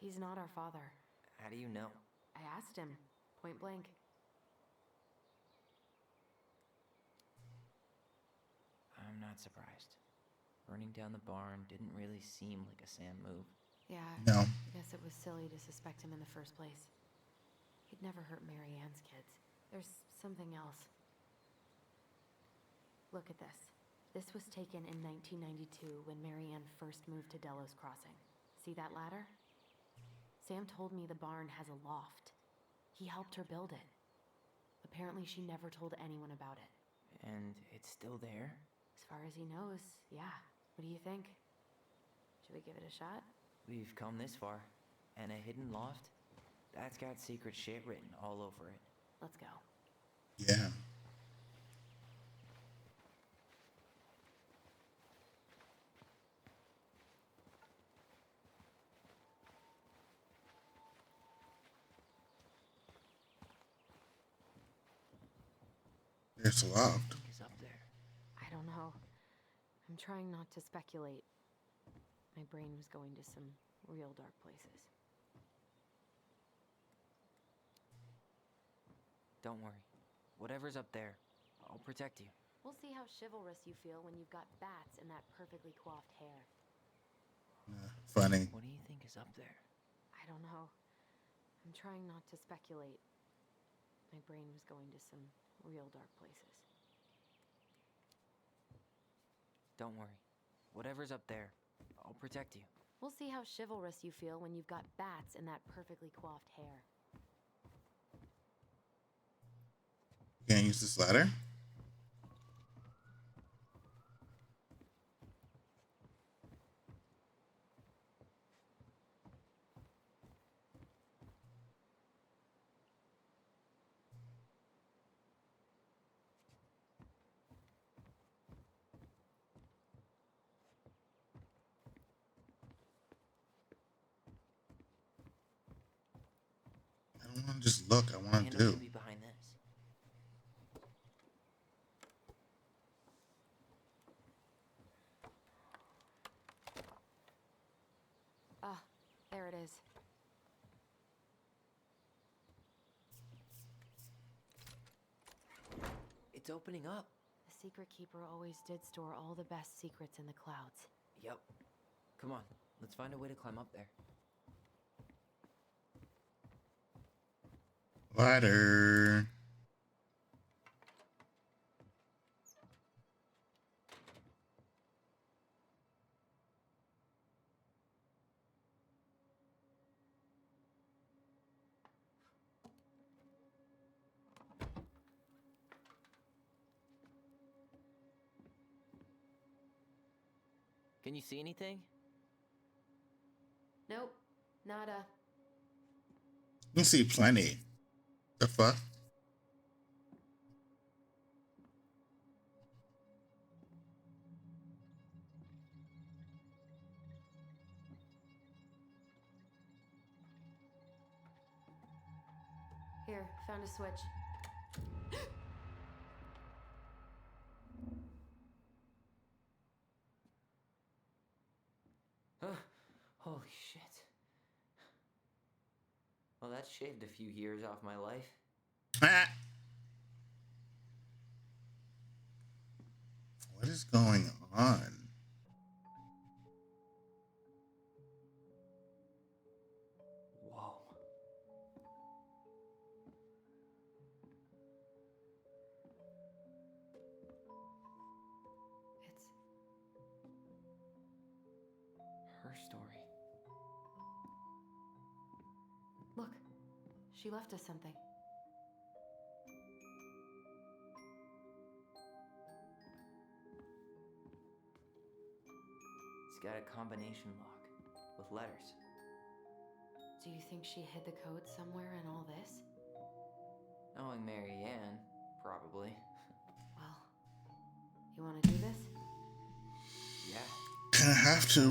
He's not our father. How do you know? I asked him, point blank. I'm not surprised. Burning down the barn didn't really seem like a Sam move. Yeah, No. I guess it was silly to suspect him in the first place. He'd never hurt Mary Ann's kids. There's something else. Look at this. This was taken in 1992 when Mary Ann first moved to Delos Crossing. See that ladder? Sam told me the barn has a loft. He helped her build it. Apparently she never told anyone about it. And it's still there? As far as he knows, yeah. What do you think? Should we give it a shot? We've come this far. And a hidden loft? That's got secret shit written all over it. Let's go. Yeah. There's a loft. Is up there. I don't know. I'm trying not to speculate. My brain was going to some real dark places. Don't worry. Whatever's up there, I'll protect you. We'll see how chivalrous you feel when you've got bats and that perfectly coiffed hair. Funny. What do you think is up there? I don't know. I'm trying not to speculate. My brain was going to some real dark places. Don't worry. Whatever's up there, I'll protect you. We'll see how chivalrous you feel when you've got bats in that perfectly coiffed hair. Can't use this ladder. I don't want to just look. I want to Handle do. should be behind this. Ah, there it is. It's opening up. The Secret Keeper always did store all the best secrets in the clouds. Yep. Come on, let's find a way to climb up there. Ladder. Can you see anything? Nope, nada. You can see plenty. The fuck? Here, found a switch. Holy shit. Well, that shaved a few years off my life. What is going on? Whoa. It's Her story. Look, she left us something. It's got a combination lock with letters. Do you think she hid the code somewhere in all this? Knowing Mary Ann, probably. Well, you want to do this? Yeah. Kinda have to,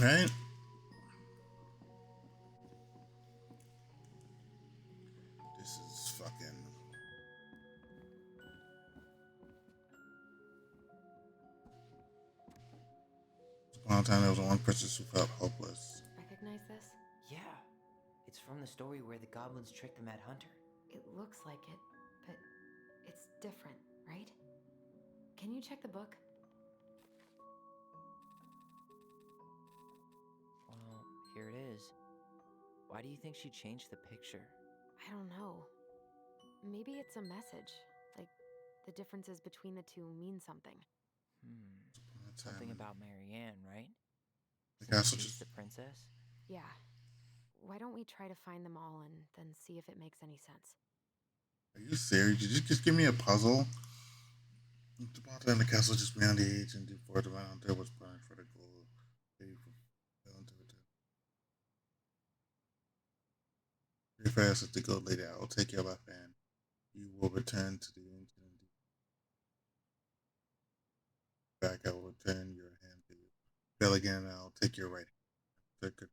right? This is fucking. Once upon a time, there was one princess who felt hopeless. Recognize this? Yeah. It's from the story where the goblins tricked the Mad Hunter. It looks like it, but it's different, right? Can you check the book? Well, here it is. Why do you think she changed the picture? I don't know. Maybe it's a message. Like, the differences between the two mean something. Something about Mary Ann, right? The Since castle she's just. the princess? Yeah. Why don't we try to find them all and then see if it makes any sense? Are you serious? Did you just give me a puzzle? Once upon a time, the castle just beyond the age and before the Mad Hunter was burned for the gold. They fell into it. Very fast as the gold lady, I will take your left hand. You will return to the ancient. Back, I will return your hand to you. Fail again, and I'll take your right hand. They could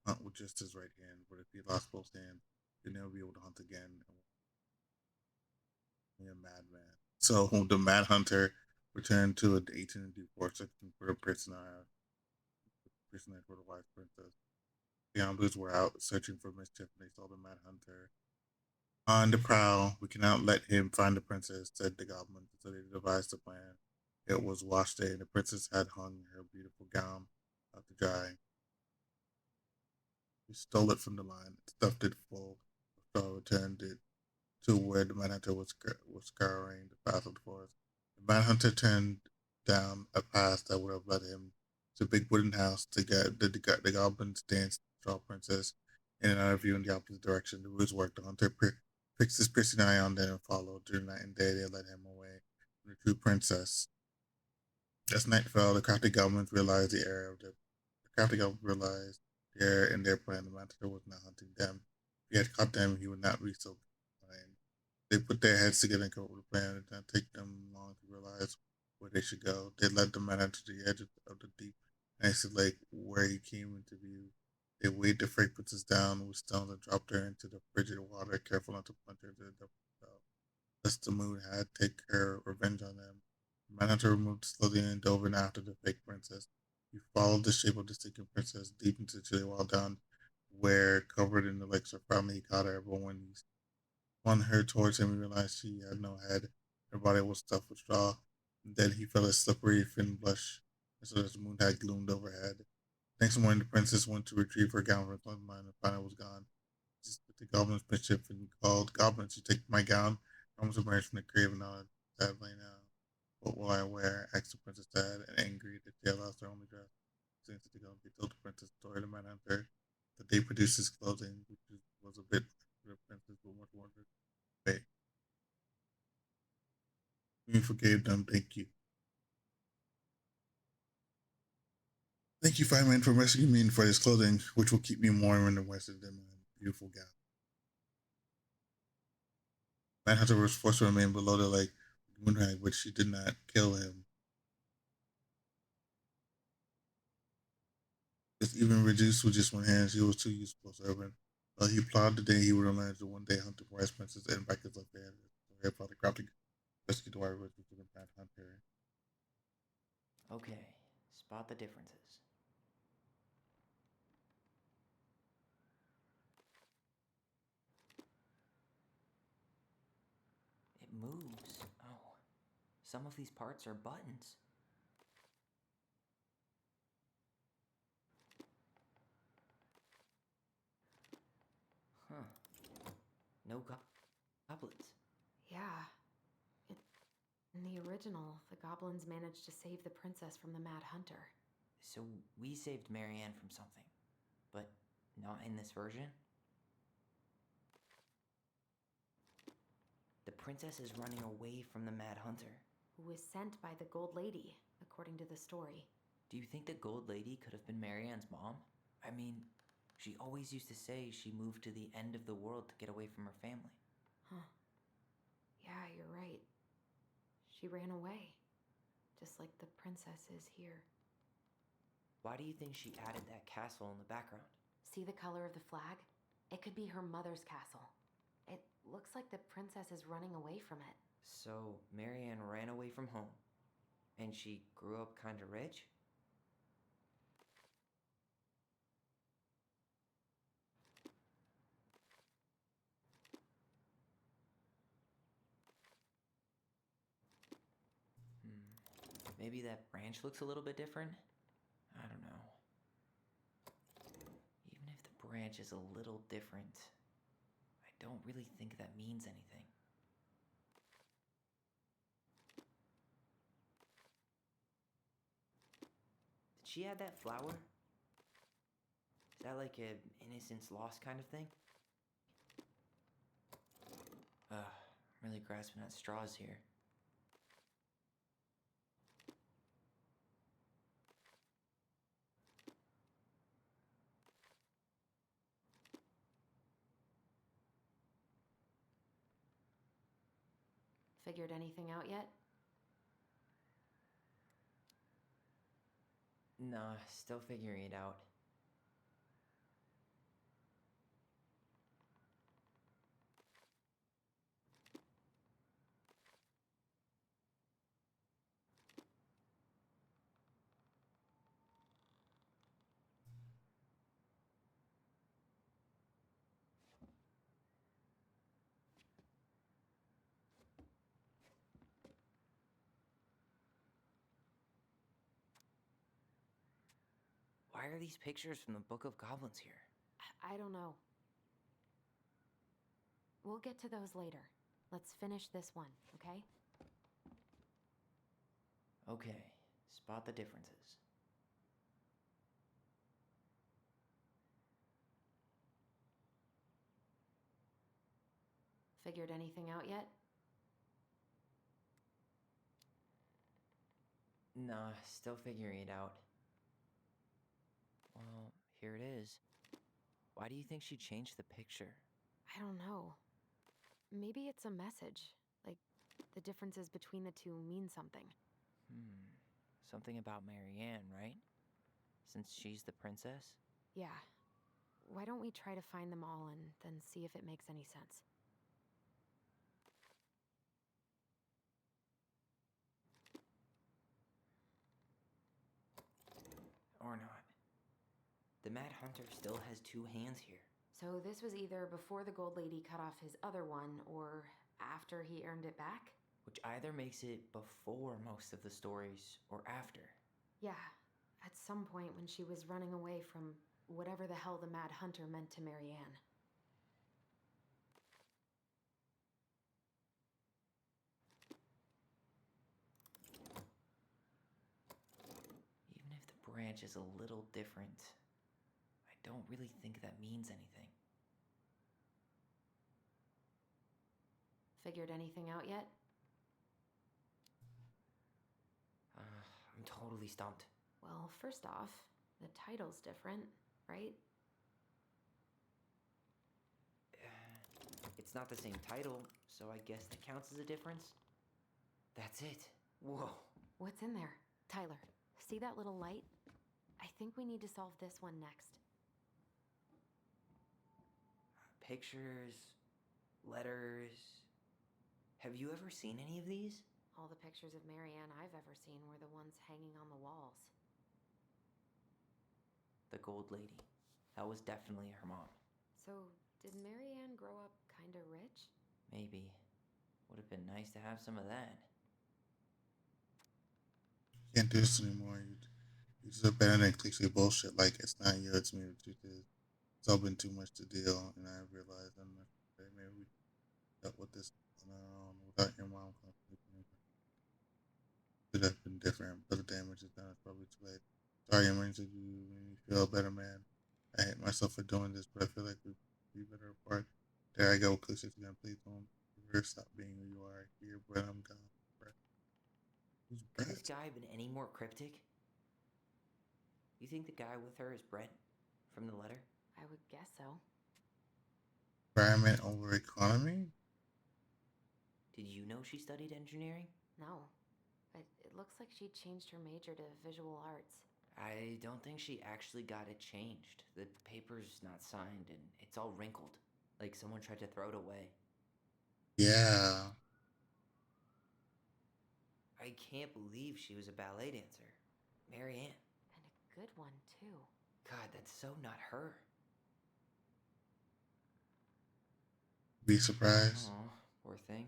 hunt with just his right hand, but if he lost both hands, you'll never be able to hunt again. You're a madman. So the Mad Hunter returned to the 1854 section for the prisoner for the wise princess. The Amblers were out searching for mischief and they saw the Mad Hunter on the prowl. We cannot let him find the princess, said the goblin. So they devised a plan. It was wash day and the princess had hung her beautiful gown out to dry. We stole it from the line, stuffed it full, so returned it to where the Mad Hunter was scouring the path of the forest. The Mad Hunter turned down a path that would have led him to a big wooden house to get the goblins dance the Straw Princess in and out of view in the opposite direction. The ruse worked. The hunter fixed his piercing eye on them and followed. During night and day, they led him away from the true princess. As night fell, the crafty goblins realized the error in their plan. The monster was not hunting them. If he had caught them, he would not be so blind. They put their heads together and came up with a plan. It did not take them long to realize where they should go. They led the man to the edge of the deep, icy lake where he came into view. They weighed the fragrances down with stones and dropped her into the frigid water, careful not to plunge her to the depths of lest the moon had take her revenge on them. The manhunter moved slowly and dove in after the fake princess. He followed the shape of the sinking princess deep into the chilly wild down where, covered in the lakes of finally he caught her, but when he spun her towards him, he realized she had no head. Her body was stuffed with straw. And then he felt a slippery, thin blush, as though the moon had gloomed overhead. Next morning, the princess went to retrieve her gown from her clothing line and found it was gone. Just with the goblin's mischief and called, "Goblins, you take my gown." Almost emerged from the grave and nodded sadly now. "What will I wear?" asked the princess sad and angry that they lost their only dress. Since they told the princess the story of the manhunter, that they produced his clothing, which was a bit for the princess, but much more for the We forgave them, thank you. Thank you, Fireman, for rescuing me and for this clothing, which will keep me warm in the west than my beautiful gown. Manhunter was forced to remain below the lake with Moonhag, but she did not kill him. Just even reduced with just one hand, she was too useful servant. While he plotted the day he would emerge to one day hunt the Rice Princess and back his left hand. So he the crafty rescue the warriors with the bad hunter. Okay, spot the differences. It moves. Oh, some of these parts are buttons. Huh. No goblins. Yeah. In the original, the goblins managed to save the princess from the Mad Hunter. So we saved Marianne from something, but not in this version? The princess is running away from the Mad Hunter. Who was sent by the Gold Lady, according to the story. Do you think the Gold Lady could have been Marianne's mom? I mean, she always used to say she moved to the end of the world to get away from her family. Huh. Yeah, you're right. She ran away, just like the princess is here. Why do you think she added that castle in the background? See the color of the flag? It could be her mother's castle. It looks like the princess is running away from it. So Marianne ran away from home, and she grew up kinda rich? Maybe that branch looks a little bit different? I don't know. Even if the branch is a little different, I don't really think that means anything. Did she add that flower? Is that like an innocence lost kind of thing? I'm really grasping at straws here. Figured anything out yet? Nah, still figuring it out. Why are these pictures from the Book of Goblins here? I don't know. We'll get to those later. Let's finish this one, okay? Okay, spot the differences. Figured anything out yet? Nah, still figuring it out. Well, here it is. Why do you think she changed the picture? I don't know. Maybe it's a message. Like, the differences between the two mean something. Something about Marianne, right? Since she's the princess? Yeah. Why don't we try to find them all and then see if it makes any sense? Or not. The Mad Hunter still has two hands here. So this was either before the Gold Lady cut off his other one, or after he earned it back? Which either makes it before most of the stories, or after. Yeah, at some point when she was running away from whatever the hell the Mad Hunter meant to Marianne. Even if the branch is a little different, I don't really think that means anything. Figured anything out yet? I'm totally stumped. Well, first off, the title's different, right? It's not the same title, so I guess that counts as a difference. That's it. Whoa. What's in there? Tyler, see that little light? I think we need to solve this one next. Pictures, letters. Have you ever seen any of these? All the pictures of Marianne I've ever seen were the ones hanging on the walls. The Gold Lady. That was definitely her mom. So, did Marianne grow up kinda rich? Maybe. Would have been nice to have some of that. Can't do this anymore. You just abandon cliche bullshit like it's not you, it's me. The truth is, it's all been too much to deal, and I realized maybe we dealt with this on our own without your mom constantly. Could have been different, but the damage is done. It's probably too late. Sorry, I mean to you made me feel better, man. I hate myself for doing this, but I feel like we'd be better apart. There I go, cliches again. Please don't ever stop being who you are. Here, Brett, I'm gone. Brett. Who's Could Brett? this guy been any more cryptic? You think the guy with her is Brett from the letter? I would guess so. Environment over economy? Did you know she studied engineering? No. But it looks like she changed her major to visual arts. I don't think she actually got it changed. The paper's not signed and it's all wrinkled. Like someone tried to throw it away. Yeah. I can't believe she was a ballet dancer. Marianne. And a good one, too. God, that's so not her. Be surprised. Aw, poor thing.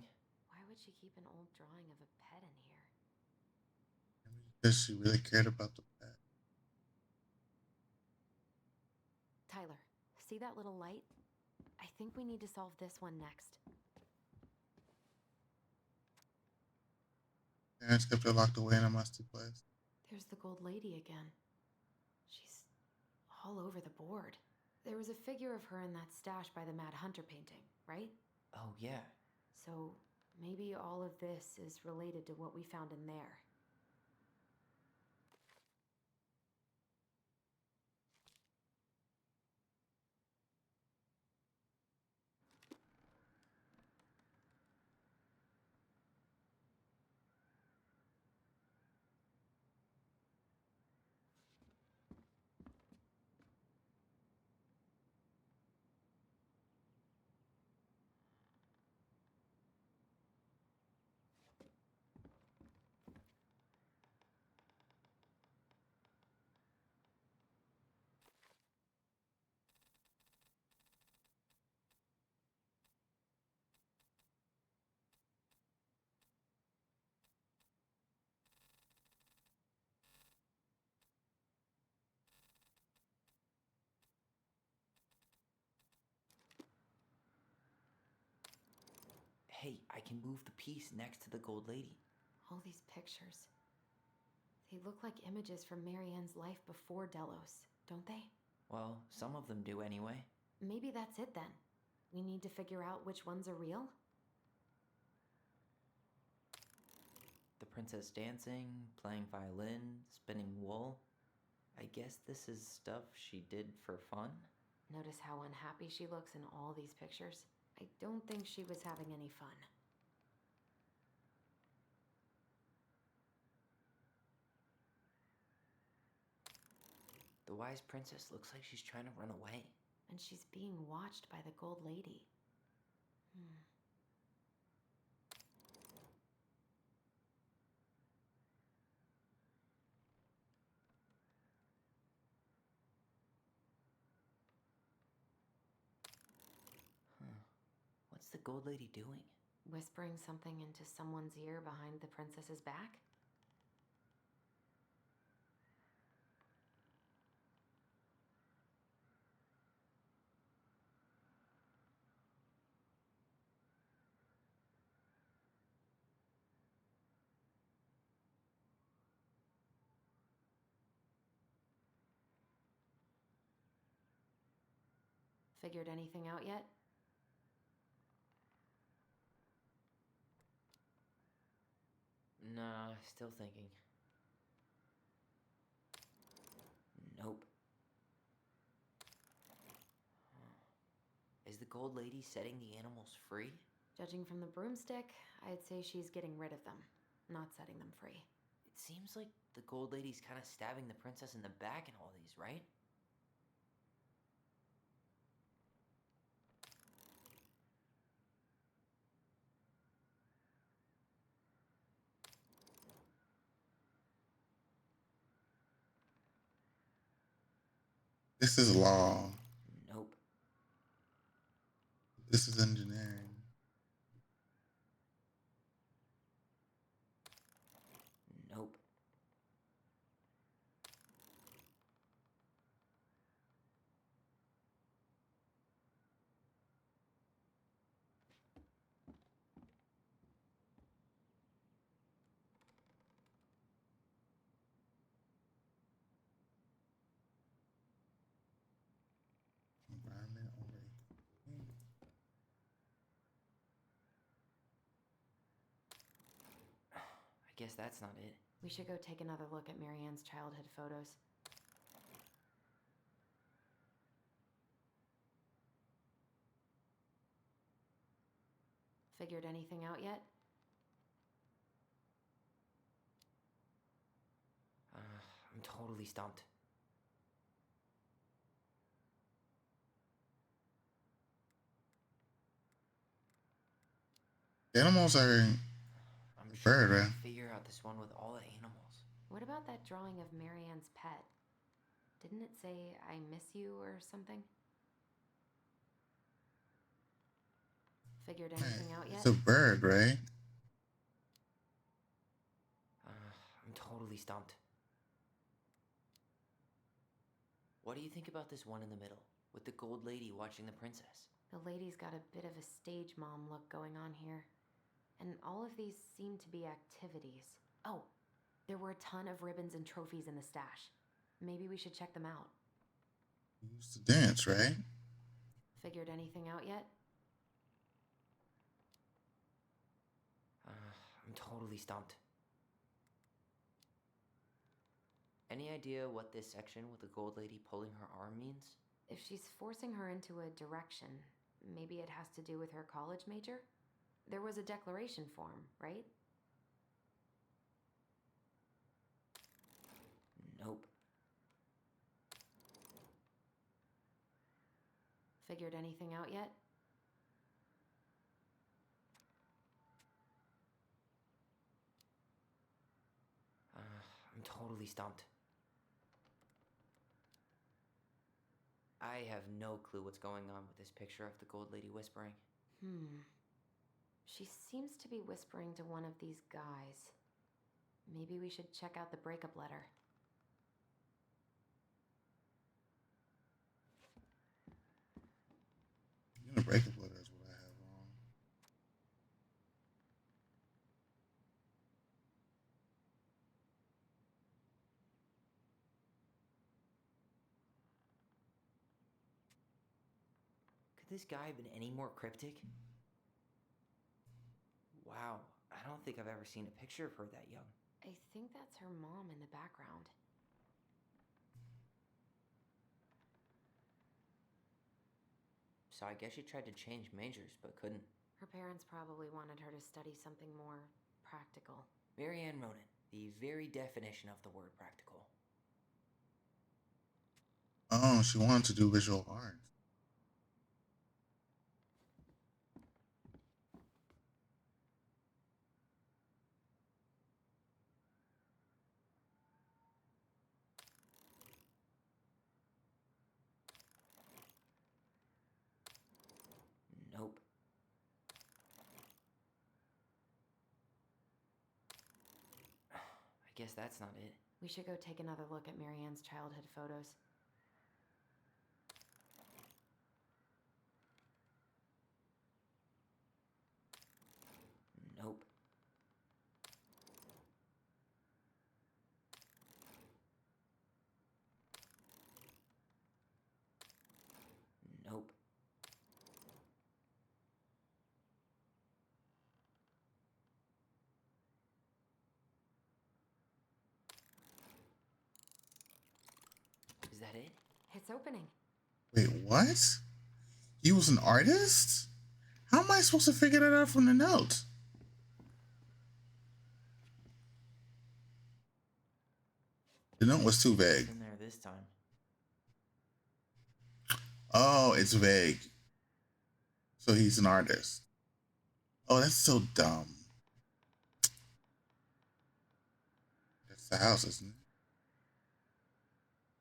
Why would she keep an old drawing of a pet in here? Because she really cared about the pet. Tyler, see that little light? I think we need to solve this one next. Parents kept her locked away in a musty place. There's the Gold Lady again. She's all over the board. There was a figure of her in that stash by the Mad Hunter painting, right? Oh, yeah. So maybe all of this is related to what we found in there. Hey, I can move the piece next to the Gold Lady. All these pictures. They look like images from Marianne's life before Delos, don't they? Well, some of them do anyway. Maybe that's it then. We need to figure out which ones are real? The princess dancing, playing violin, spinning wool. I guess this is stuff she did for fun? Notice how unhappy she looks in all these pictures? I don't think she was having any fun. The wise princess looks like she's trying to run away. And she's being watched by the Gold Lady. What's the Gold Lady doing? Whispering something into someone's ear behind the princess's back? Figured anything out yet? Nah, still thinking. Nope. Is the Gold Lady setting the animals free? Judging from the broomstick, I'd say she's getting rid of them, not setting them free. It seems like the Gold Lady's kind of stabbing the princess in the back in all these, right? This is law. Nope. This is engineering. Nope. Environment over. I guess that's not it. We should go take another look at Marianne's childhood photos. Figured anything out yet? I'm totally stumped. Animals are I'm bird, sure I right? can figure out this one with all the animals. What about that drawing of Marianne's pet? Didn't it say, "I miss you" or something? Figured anything out yet? It's a bird, right? I'm totally stumped. What do you think about this one in the middle, with the Gold Lady watching the princess? The lady's got a bit of a stage mom look going on here. And all of these seem to be activities. Oh, there were a ton of ribbons and trophies in the stash. Maybe we should check them out. You used to dance, right? Figured anything out yet? I'm totally stumped. Any idea what this section with the Gold Lady pulling her arm means? If she's forcing her into a direction, maybe it has to do with her college major? There was a declaration form, right? Nope. Figured anything out yet? I'm totally stumped. I have no clue what's going on with this picture of the Gold Lady whispering. She seems to be whispering to one of these guys. Maybe we should check out the breakup letter. The breakup letter is what I have wrong. Could this guy have been any more cryptic? Wow, I don't think I've ever seen a picture of her that young. I think that's her mom in the background. So I guess she tried to change majors, but couldn't. Her parents probably wanted her to study something more practical. Marianne Ronan, the very definition of the word practical. Oh, she wanted to do visual art. Nope. I guess that's not it. We should go take another look at Marianne's childhood photos. Nope. Nope. Is that it? It's opening. Wait, what? He was an artist? How am I supposed to figure that out from the note? The note was too vague. In there this time. Oh, it's vague. So he's an artist. Oh, that's so dumb. That's the house, isn't it?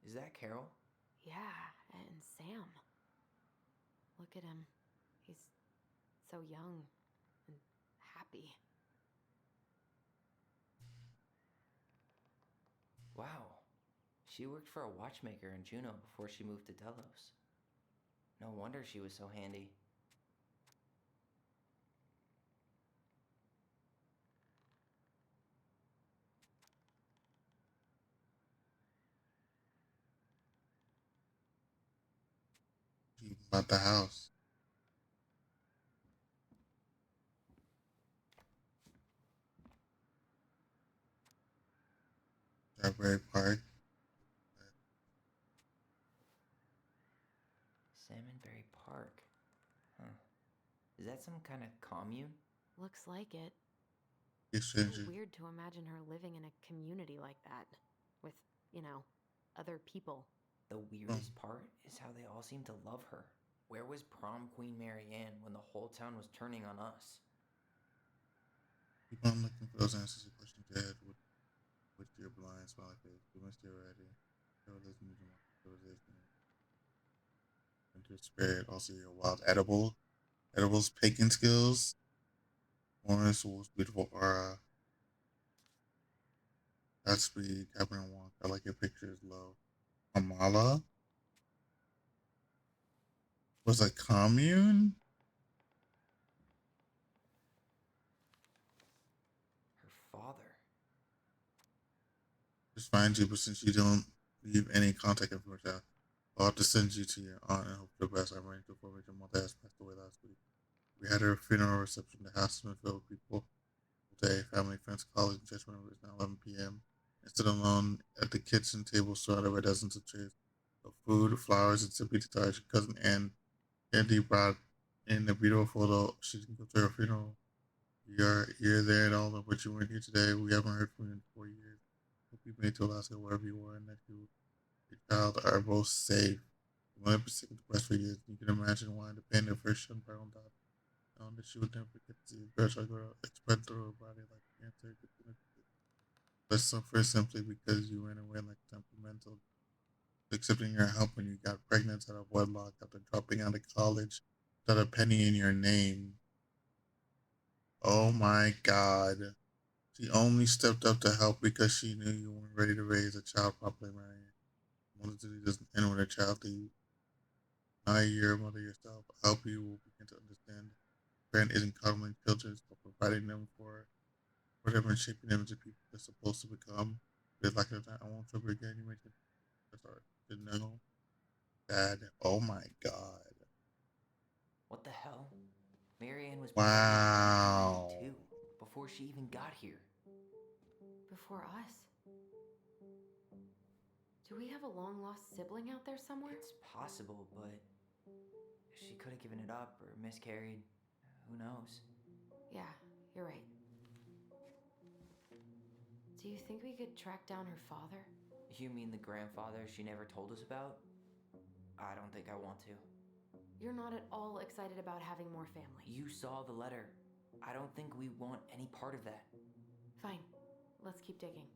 Is that Carol? Yeah, and Sam. Look at him. He's so young and happy. Wow. She worked for a watchmaker in Juneau before she moved to Delos. No wonder she was so handy. About the house. Strawberry Park. Salmonberry Park. Huh. Is that some kind of commune? Looks like it. It's It's so weird to imagine her living in a community like that. With, other people. The weirdest part is how they all seem to love her. Where was prom queen Marianne when the whole town was turning on us? Keep on looking for those answers to questions ahead with your blind smiley face. You must be ready. Civilization. Into spirit, also your wild edibles, pagan skills. Morris Wolf's beautiful aura. Godspeed, Captain Wonk. I like your pictures, low. Amala was a commune? Her father. Just find you, but since you don't leave any contact information, I'll have to send you to your aunt and hope for the best. I'm ready to inform you your mother has passed away last week. We had her funeral reception. The house has been filled with people today, family, friends, colleagues, and judgment. It's now 11 p.m. Instead alone at the kitchen table surrounded by dozens of trays of food, flowers, and simply guitars. Your cousin Andy brought in a beautiful photo. She didn't go to her funeral. You're there and all, but you weren't here today. We haven't heard from you in 4 years. Hope you made it to Alaska wherever you were and that you your child are both safe. You might be sick of the breast for years. You can imagine why the pain of her son brown dot. Knowing that she would never get to see a girl express through her body like cancer. But suffer simply because you ran away like temperamental, accepting your help when you got pregnant out of wedlock after dropping out of college without a penny in your name. Oh my God. She only stepped up to help because she knew you weren't ready to raise a child properly, Marianne. Modesty doesn't end when a child leaves. Now you're a mother yourself. I hope you will begin to understand. Parent isn't coddling children, but providing them for whatever and shaping them into people they're supposed to become. It's like that I won't trouble again. You mentioned to know. Dad, oh my God. What the hell? Marianne was Wow. too, before she even got here. Before us? Do we have a long-lost sibling out there somewhere? It's possible, but she could have given it up or miscarried. Who knows? Yeah, you're right. Do you think we could track down her father? You mean the grandfather she never told us about? I don't think I want to. You're not at all excited about having more family. You saw the letter. I don't think we want any part of that. Fine. Let's keep digging.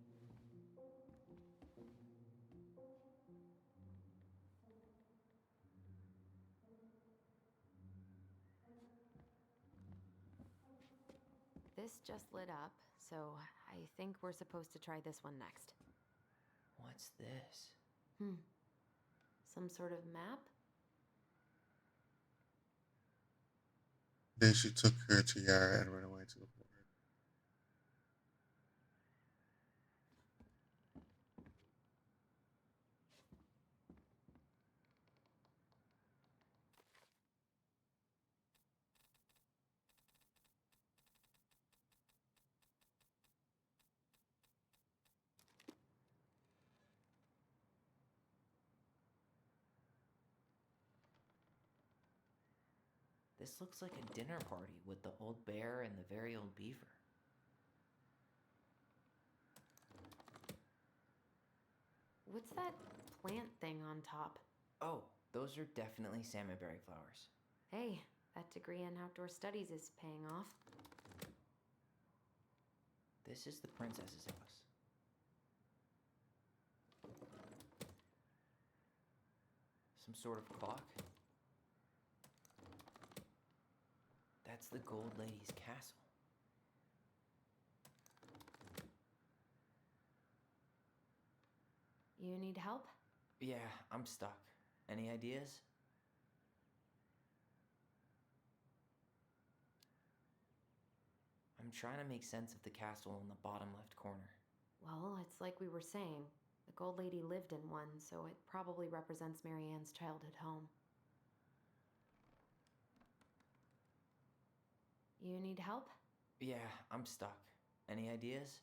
This just lit up, so I think we're supposed to try this one next. What's this? Some sort of map? Then she took her tiara and ran away to the forest. This looks like a dinner party with the old bear and the very old beaver. What's that plant thing on top? Oh, those are definitely salmonberry flowers. Hey, that degree in outdoor studies is paying off. This is the princess's house. Some sort of clock? That's the Gold Lady's castle. You need help? Yeah, I'm stuck. Any ideas? I'm trying to make sense of the castle in the bottom left corner. Well, it's like we were saying. The Gold Lady lived in one, so it probably represents Marianne's childhood home. You need help? Yeah, I'm stuck. Any ideas?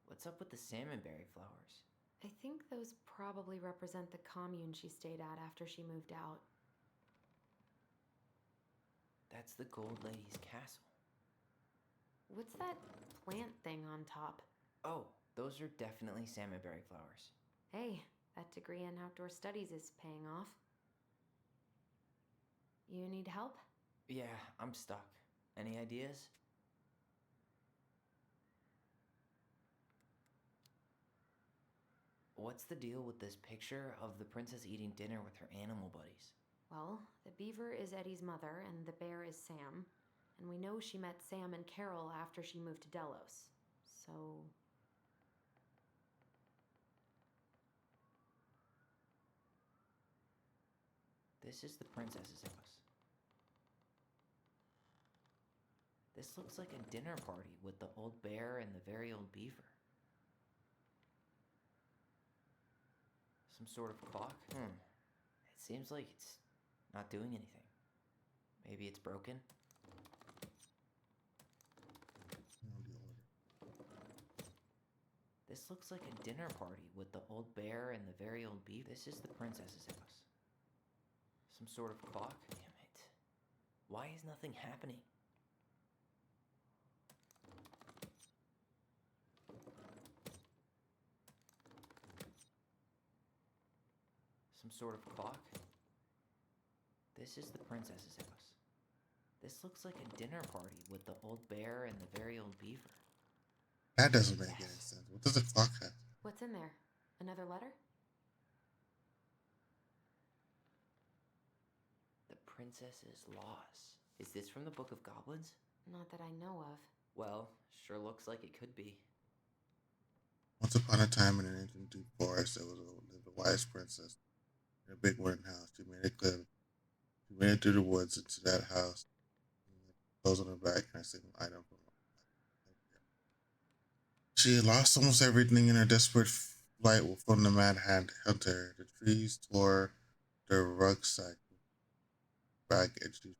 What's up with the salmonberry flowers? I think those probably represent the commune she stayed at after she moved out. That's the Gold Lady's castle. What's that plant thing on top? Oh, those are definitely salmonberry flowers. Hey, that degree in outdoor studies is paying off. You need help? Yeah, I'm stuck. Any ideas? What's the deal with this picture of the princess eating dinner with her animal buddies? Well, the beaver is Eddie's mother and the bear is Sam. And we know she met Sam and Carol after she moved to Delos. So... This is the princess's house. This looks like a dinner party with the old bear and the very old beaver. Some sort of clock? It seems like it's not doing anything. Maybe it's broken? This looks like a dinner party with the old bear and the very old beaver. This is the princess's house. Some sort of clock? Damn it. Why is nothing happening? Some sort of clock? This is the princess's house. This looks like a dinner party with the old bear and the very old beaver. That doesn't make any sense. What does the clock have? What's in there? Another letter? The princess's loss. Is this from the Book of Goblins? Not that I know of. Well, sure looks like it could be. Once upon a time in an ancient deep forest, there was a wise princess in a big wooden house. She made it clear. She made it through the woods into that house. Clothes on her back and a single item from her. She had lost almost everything in her desperate flight from the mad hunter. The trees tore the rucksack. baggage. These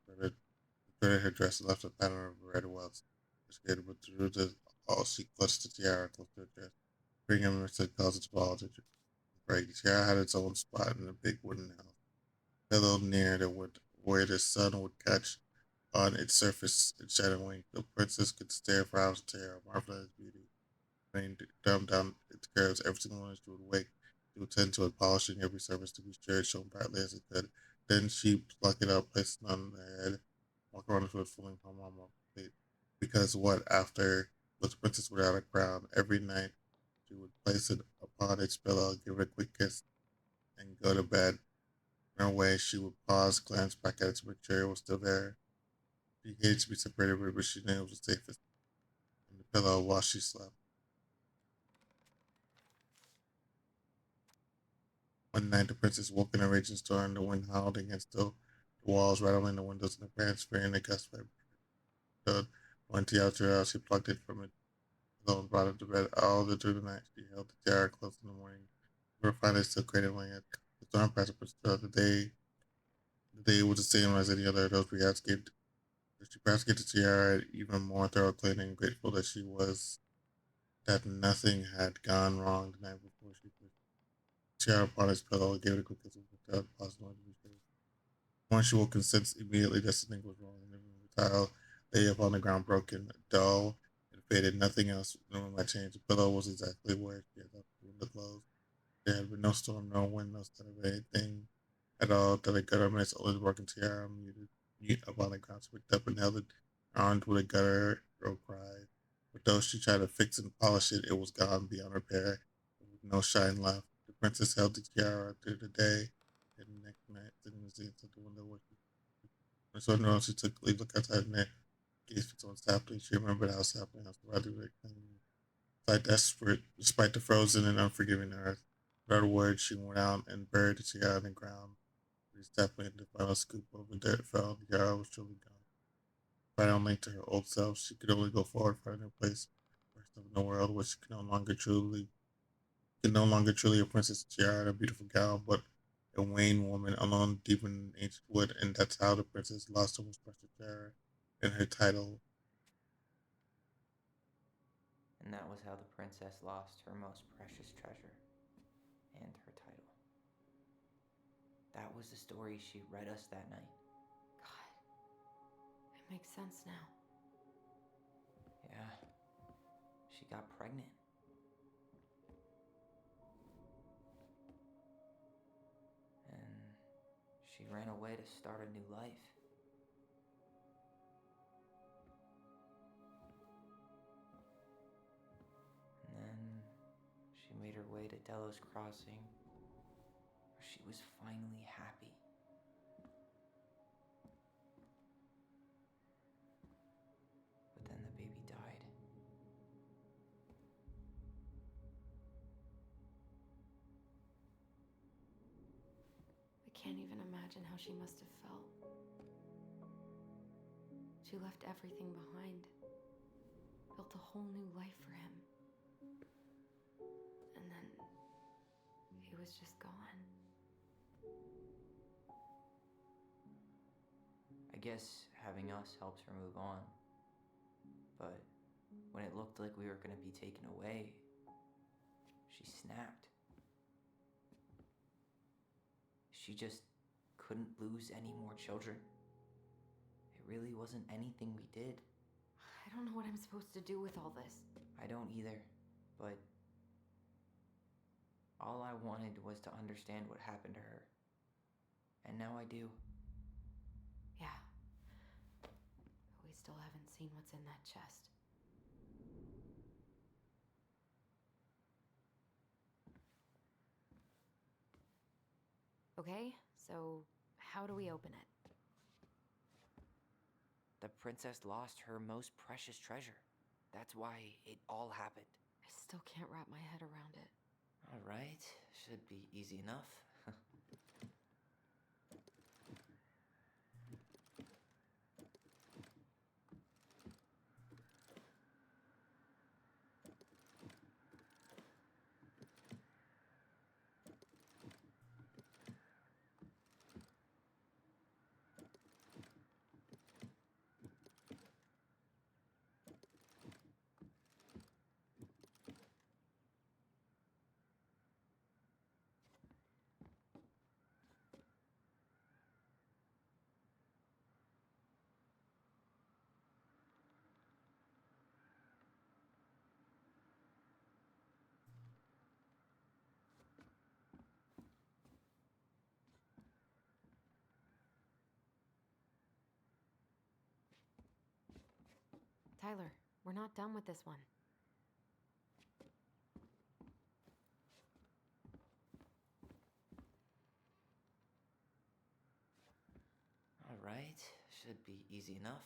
threaded her dress and left a pattern of red welts. Scared, but through the all she clutched the tiara close to her dress. Bring him said cause its ball to break. The tiara had its own spot in a big wooden house, pillowed near the wood where the sun would catch on its surface and shadowing. The princess could stare for hours at her, marvel at its beauty. Rain dumbed down its curves every single morning she would wake. She would tend to it, polishing every surface to be sure it shone brightly as it could. Then she pluck it up, place it on her head, walk around the foot, fooling her mama. Because what after with the princess without a crown, every night she would place it upon its pillow, give it a quick kiss, and go to bed. In her way, she would pause, glance back at it to make sure it was still there. She hated to be separated from it, but she knew it was the safest on the pillow while she slept. One night, the princess woke in a raging storm. The wind howled against the walls, rattling the windows, and her parents, fearing the gust went out to her house. She plucked it from it and brought it to bed. All through the night, she held the tiara close in the morning. Her finally still cradling it. The storm passed, but the day was the same as any other of those perhaps gave. She perhaps gave the tiara even more thorough cleaning, grateful that she was that nothing had gone wrong the night before. She put the tiara upon his pillow, gave it a quick kiss, and put out possible to be face. Once she woke and sensed immediately that something was wrong. The tile lay upon the ground, broken, dull, and faded. Nothing else in the room had changed. The pillow was exactly where she had left the window closed. There had been no storm, no wind, no sign of anything at all that a gutter missed. Only the broken tiara mute upon the ground. She picked up and held it, armed with a gutter cry. But though she tried to fix and polish it, it was gone beyond repair, with no shine left. The princess held the tiara through the day, and the next night, sitting at the window with when so no, she took a look outside and there gazed at someone sapling. She remembered how sapling was rather like desperate, despite the frozen and unforgiving earth. Without a word, she went out and buried the tiara in the ground. Stepping into the final scoop of the dirt fell, the tiara was truly gone. Final link to her old self, she could only go forward for a new place, first in the world, where she could no longer truly a princess tiara and a beautiful gown, but a Wayne woman alone deep in ancient wood, and that's how the princess lost her most precious tiara and her title. And that was how the princess lost her most precious treasure and her title. That was the story she read us that night. God, it makes sense now. Yeah, she got pregnant. And she ran away to start a new life. And then she made her way to Delos Crossing, where she was finally happy. But then the baby died. I can't even imagine how she must have felt. She left everything behind, built a whole new life for him. And then he was just gone. I guess having us helped her move on. But when it looked like we were going to be taken away, she snapped. She just couldn't lose any more children. It really wasn't anything we did. I don't know what I'm supposed to do with all this. I don't either, but all I wanted was to understand what happened to her. And now I do. Yeah. But we still haven't seen what's in that chest. Okay, so how do we open it? The princess lost her most precious treasure. That's why it all happened. I still can't wrap my head around it. All right, should be easy enough. Tyler, we're not done with this one. All right, should be easy enough.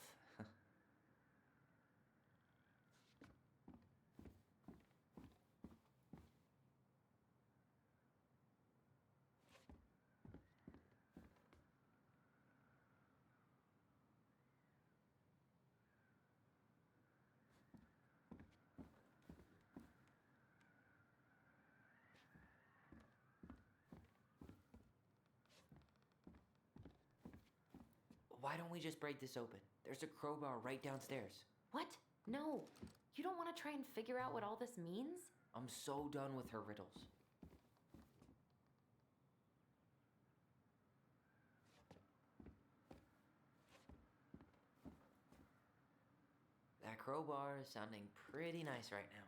Why don't we just break this open? There's a crowbar right downstairs. What? No. You don't want to try and figure out what all this means? I'm so done with her riddles. That crowbar is sounding pretty nice right now.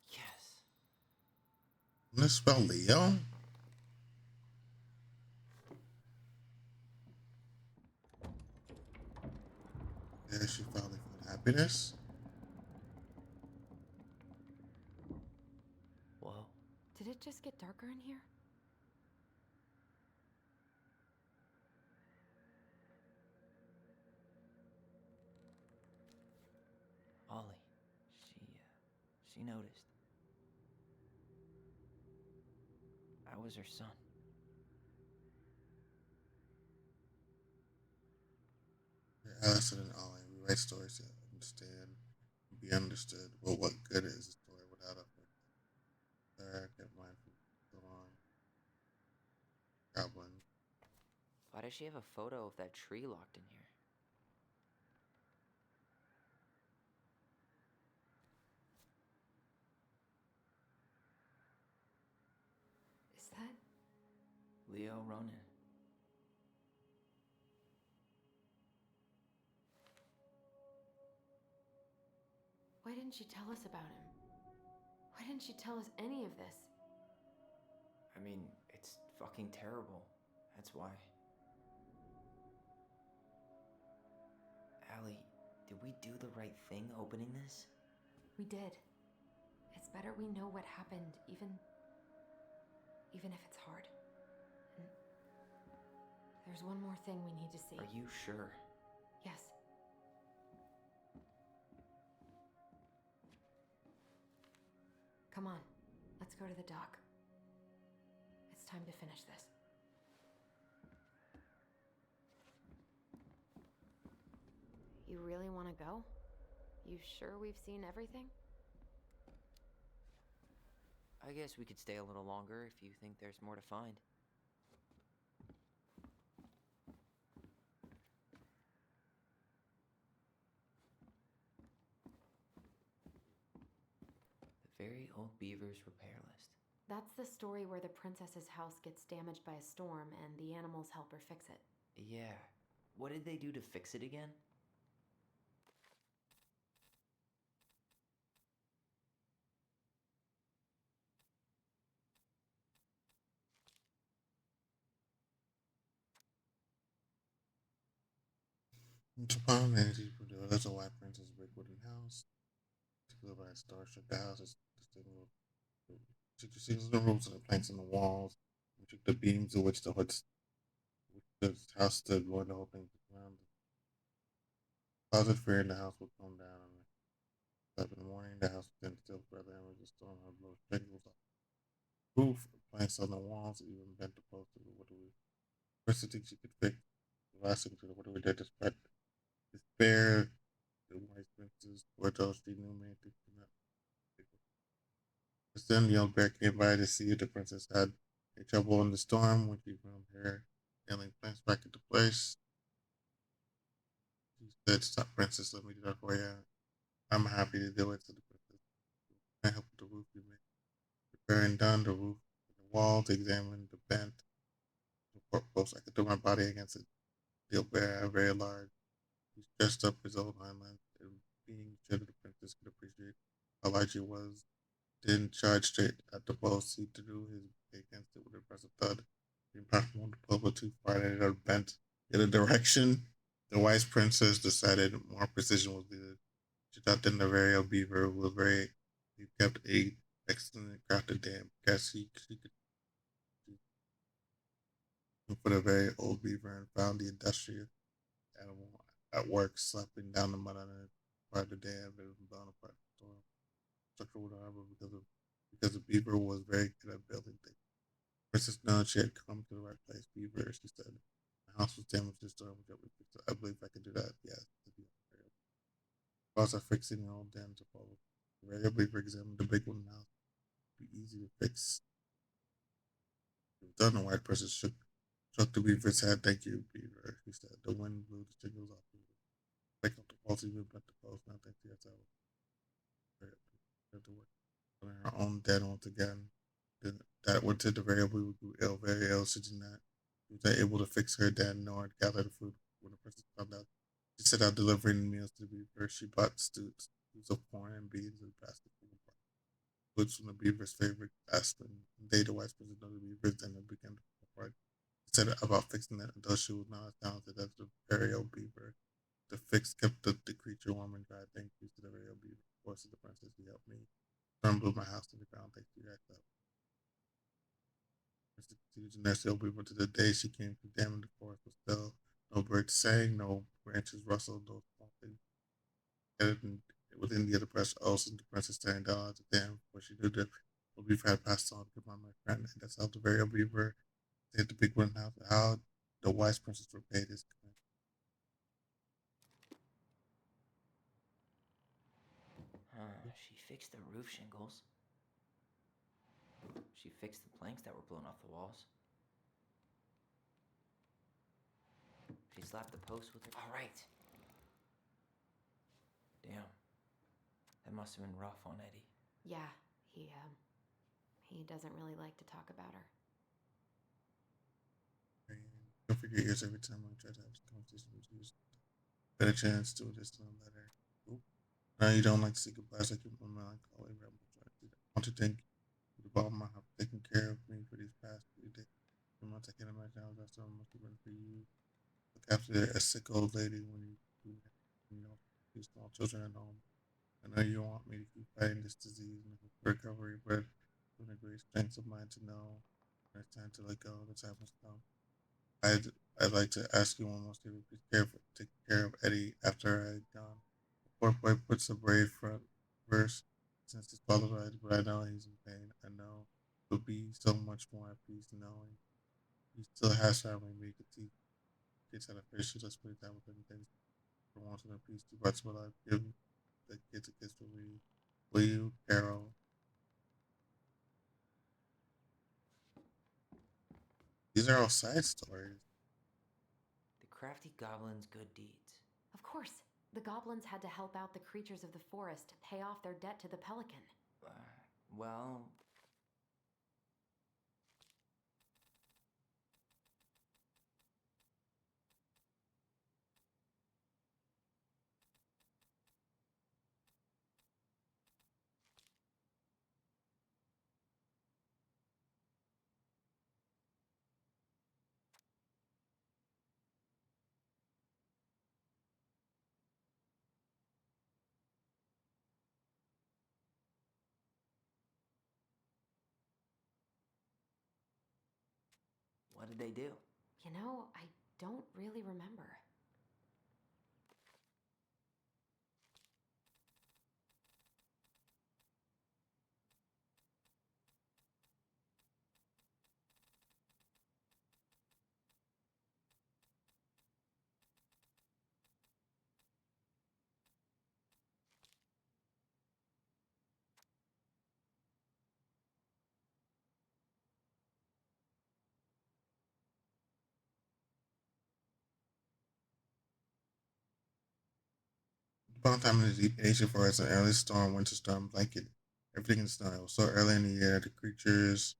Yes. Can this spell Leo? Yeah, she finally found happiness. Whoa. Did it just get darker in here? Ollie. She noticed. I was her son. Allison and Ollie, we write stories to understand, be understood. But what good is a story without a there? Get mine from so on. Goblin. Why does she have a photo of that tree locked in here? Is that? Leo Ronan. Why didn't she tell us about him? Why didn't she tell us any of this? I mean, it's fucking terrible. That's why. Allie, did we do the right thing opening this? We did. It's better we know what happened, even if it's hard. And there's one more thing we need to see. Are you sure? Yes. Come on, let's go to the dock. It's time to finish this. You really want to go? You sure we've seen everything? I guess we could stay a little longer if you think there's more to find. The Very Old Beavers Repair List. That's the story where the princess's house gets damaged by a storm and the animals help her fix it. Yeah. What did they do to fix it again? Once upon a time, there's a white princess brick wooden house. She lived by a star shut. The house is distinguished. She sees the roofs and the planks in the walls. She took the beams of which the house stood, blowing the whole thing around. Closet fearing the house would come down. And up in the morning, the house would then still further and the storm had blown shingles off the roof, planks on the walls, even bent the posts. What do we? First thing she could fix. The last thing to do, what do we do? Despite despair, the white princess, towards those she knew many things from that. Just then, the young bear came by to see if the princess had any trouble in the storm. When she found her nailing planks back into place, she said, "Stop, princess, let me do that for you. I'm happy to do it," said the princess. I help with the roof you made. Repairing done, the roof, the walls, examined the bent, the post. I could throw my body against it. The bear, very large. He stretched up his old hind legs, and being sure the princess could appreciate how large he was, didn't charge straight at the post. He threw his weight against it with a impressive thud. The impossible to pull up too far, they got bent in a direction. The wise princess decided more precision was needed. She thought that the very old beaver was very he kept a excellent crafted dam because she could look for the very old beaver and found the industrious animal at work slapping down the mud on it part of the dam and it was blown apart. Structural harbor because the beaver was very good at building things. Princess known she had come to the right place. Beaver, she said. My house was damaged this storm. I believe I could do that. Yes. Whilst I fixing the old dam to follow. The regular beaver examined the big one now. Be easy to fix. It was done. The white person shook the beaver's head. Thank you, beaver. He said. The wind blew the shingles off. Pick up the faulty even bent the post. Now thank you. That's how to work. On her own dead once again. Then that winter the variable grew ill, very ill, sitting that she was not able to fix her dad nor gather the food. When the princess found out, she set out delivering meals to the beaver. She bought stews of corn and beans and basket full of foods from the beaver's favorite aspen. And they, the wise princess, know the beavers, then they began to fall apart. She said about fixing it until she was not as talented as the very old beaver. The fix kept the creature warm and dry. Thank you to the very old beaver. Of course, the princess, you helped me. Storm blew my house to the ground. Thank you, guys. Mr. continued to nurse the old beaver to the day she came to the dam in the forest was still. No birds sang, no branches rustled, no small thing. Within the other press, also the princess standing down at the dam, where she knew that the beaver had passed on to my friend, and that's how the very old beaver said the big one how the wise princess repaid his command. She fixed the roof shingles. She fixed the planks that were blown off the walls. She slapped the post with her. All right. Damn. That must have been rough on Eddie. Yeah, he doesn't really like to talk about her. Don't forget yours every time I try to have this conversation with you. Better chance to this time better. Now you don't like to say goodbye, so I keep my melancholy ramble. I want to thank you about my help taking care of me for these past few days. The months I can't imagine how that's so much been for you. Look after a sick old lady when you know, two small children at home. I know you want me to keep fighting this disease and recovery, but with a great strength of mind to know when it's time to let go, the time has come. I'd like to ask you one more thing. Please take care of Eddie after I had gone. The poor boy puts a brave front verse since his father died, but I know he's in pain. I know he'll be so much more at peace knowing he still has family. He could teach kids how to fish. Just spend time with him. Things for once in a peace. Too much what I've given the kids a kiss for me. Will you, Carol? These are all side stories. The crafty goblin's good deeds. Of course, the goblins had to help out the creatures of the forest to pay off their debt to the pelican. Well... What did they do? You know, I don't really remember. About time in the deep Asia forest, an early storm, winter storm, blanket, everything in the snow. It was so early in the year, the creatures.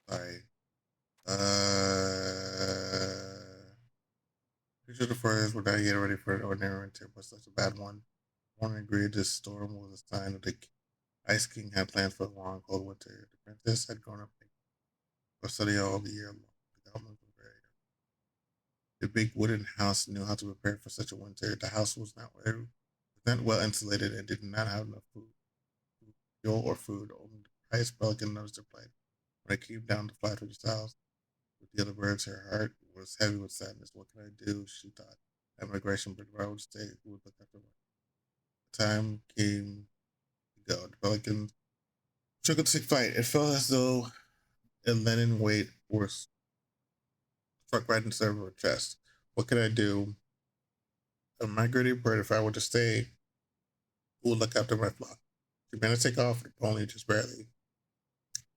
Sorry. Creatures of the forest were not yet ready for an ordinary winter, but such a bad one. One agreed this storm was a sign of the Ice King had plans for a long, cold winter. The princess had grown up for study all the year long. The goblins were very The big wooden house knew how to prepare for such a winter. The house was not well insulated and did not have enough fuel or food. Only the pious pelican noticed their plight. When it came down to fly towards the house with the other birds, her heart was heavy with sadness. What can I do? She thought. At migration, but where I would stay, who would look after me? The time came to go. The pelican took a sick flight. It felt as though a linen weight was struck right into her chest. What could I do? A migrating bird, if I were to stay, who would look after my flock? She managed to take off, but only just barely.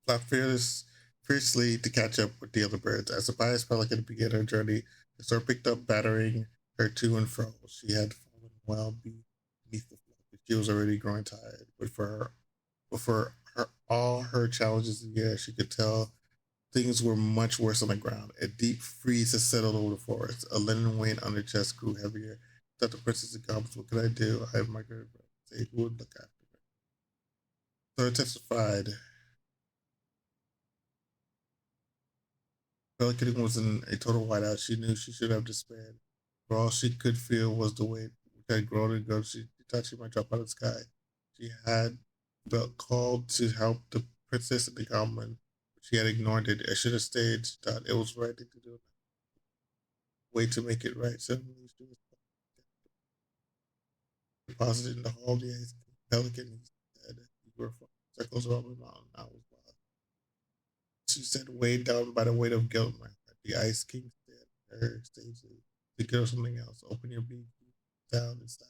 Flapped fiercely to catch up with the other birds. As the pious pelican began her journey, the storm picked up, battering her to and fro. She had fallen well beneath the flood. She was already growing tired, but for all her challenges in the air, she could tell things were much worse on the ground. A deep freeze had settled over the forest. A linen weight on her chest grew heavier. Thought the princess and goblins, what could I do? I have my great say who would look after me. So it testified. Pelican was in a total whiteout. She knew she should have despaired. For all she could feel was the weight which had grown and grown. She thought she might drop out of the sky. She had felt called to help the princess and the goblin. She had ignored it. I should have stayed. She thought it was the right thing to do. Way to make it right. Suddenly she was deposited in the hall of the ice. Pelican, he said, you were circles around the mountain. I was wild. She said, weighed down by the weight of guilt. The Ice King said, her sagely, think of something else. Open your beak down inside.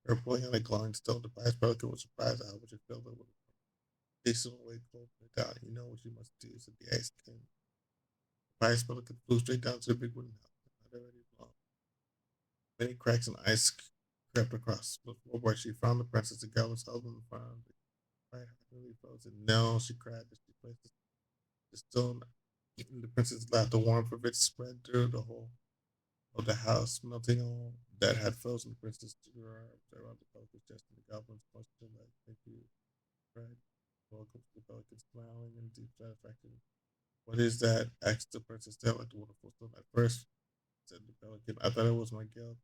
Her pulling on a glowing stone. The pious pelican was surprised at how much it filled her with. Jason away, closing it down. You know what you must do, said the Ice King. The pious pelican flew straight down to the big wooden house. Not already blown. Many cracks and ice crept across the floorboard. She found the princess. The goblins held them in front of the right really frozen. No, she cried as she placed the stone. The princess laughed. The warmth of it spread through the whole of the house, melting all that had frozen. The princess threw her arms around the pelican's chest, and the goblins punched her leg. Thank you, cried. Welcome to the pelican, smiling in deep satisfaction. What is that? Asked the princess. They like the wonderful stone. At first, said the pelican, I thought it was my guilt.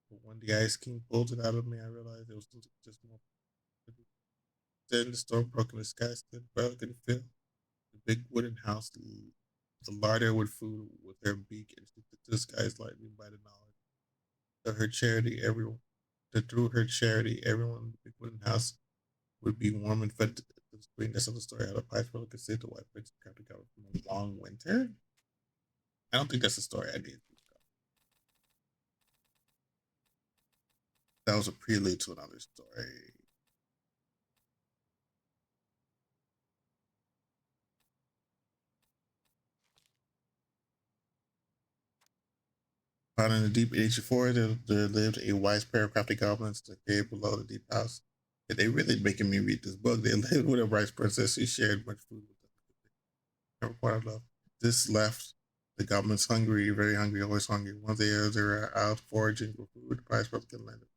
But when the Ice King pulled it out of me, I realized it was just more. Then the storm broke and the sky stood. The pelican filled the big wooden house, the larder with food with her beak, and she took the skies lightning by the knowledge of her charity. Everyone, that through her charity, everyone in the big wooden house would be warm and fed to the spring. That's how the story how the pious pelican saved the white prince and captain from a long winter. I don't think that's the story I did. That was a prelude to another story. Found in the deep ancient forest, there lived a wise pair of crafty goblins in the cave below the deep house. And they really making me read this book. They lived with a rice princess who shared much food with them. Never quite enough. This left the goblins hungry, very hungry, always hungry. One day they were out foraging for food. The pious pelican landed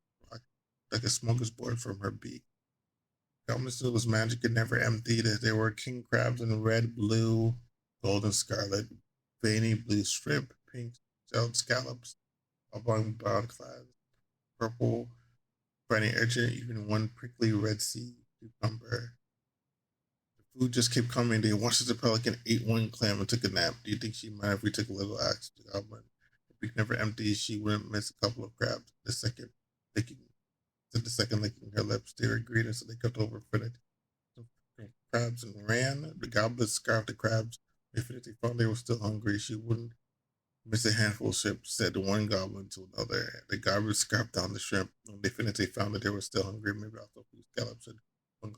like a smorgasbord from her beak. Goblins knew it was magic and never emptied. There were king crabs in red, blue, gold, and scarlet, veiny blue shrimp, pink shelled scallops, oblong brown clads, purple briny urchin, even one prickly red sea cucumber. The food just kept coming. They watched as the pelican ate one clam and took a nap. Do you think she might if we took a little axe to the goblin? The beak never emptied. She wouldn't miss a couple of crabs. The second licking her lips. They were greedy, so they cut over for the crabs and ran. The goblins scarfed the crabs. They found they were still hungry. She wouldn't miss a handful of shrimp, said one goblin to another. The goblins scarfed down the shrimp. When they finished, they found that they were still hungry. Maybe also a few scallops. Said one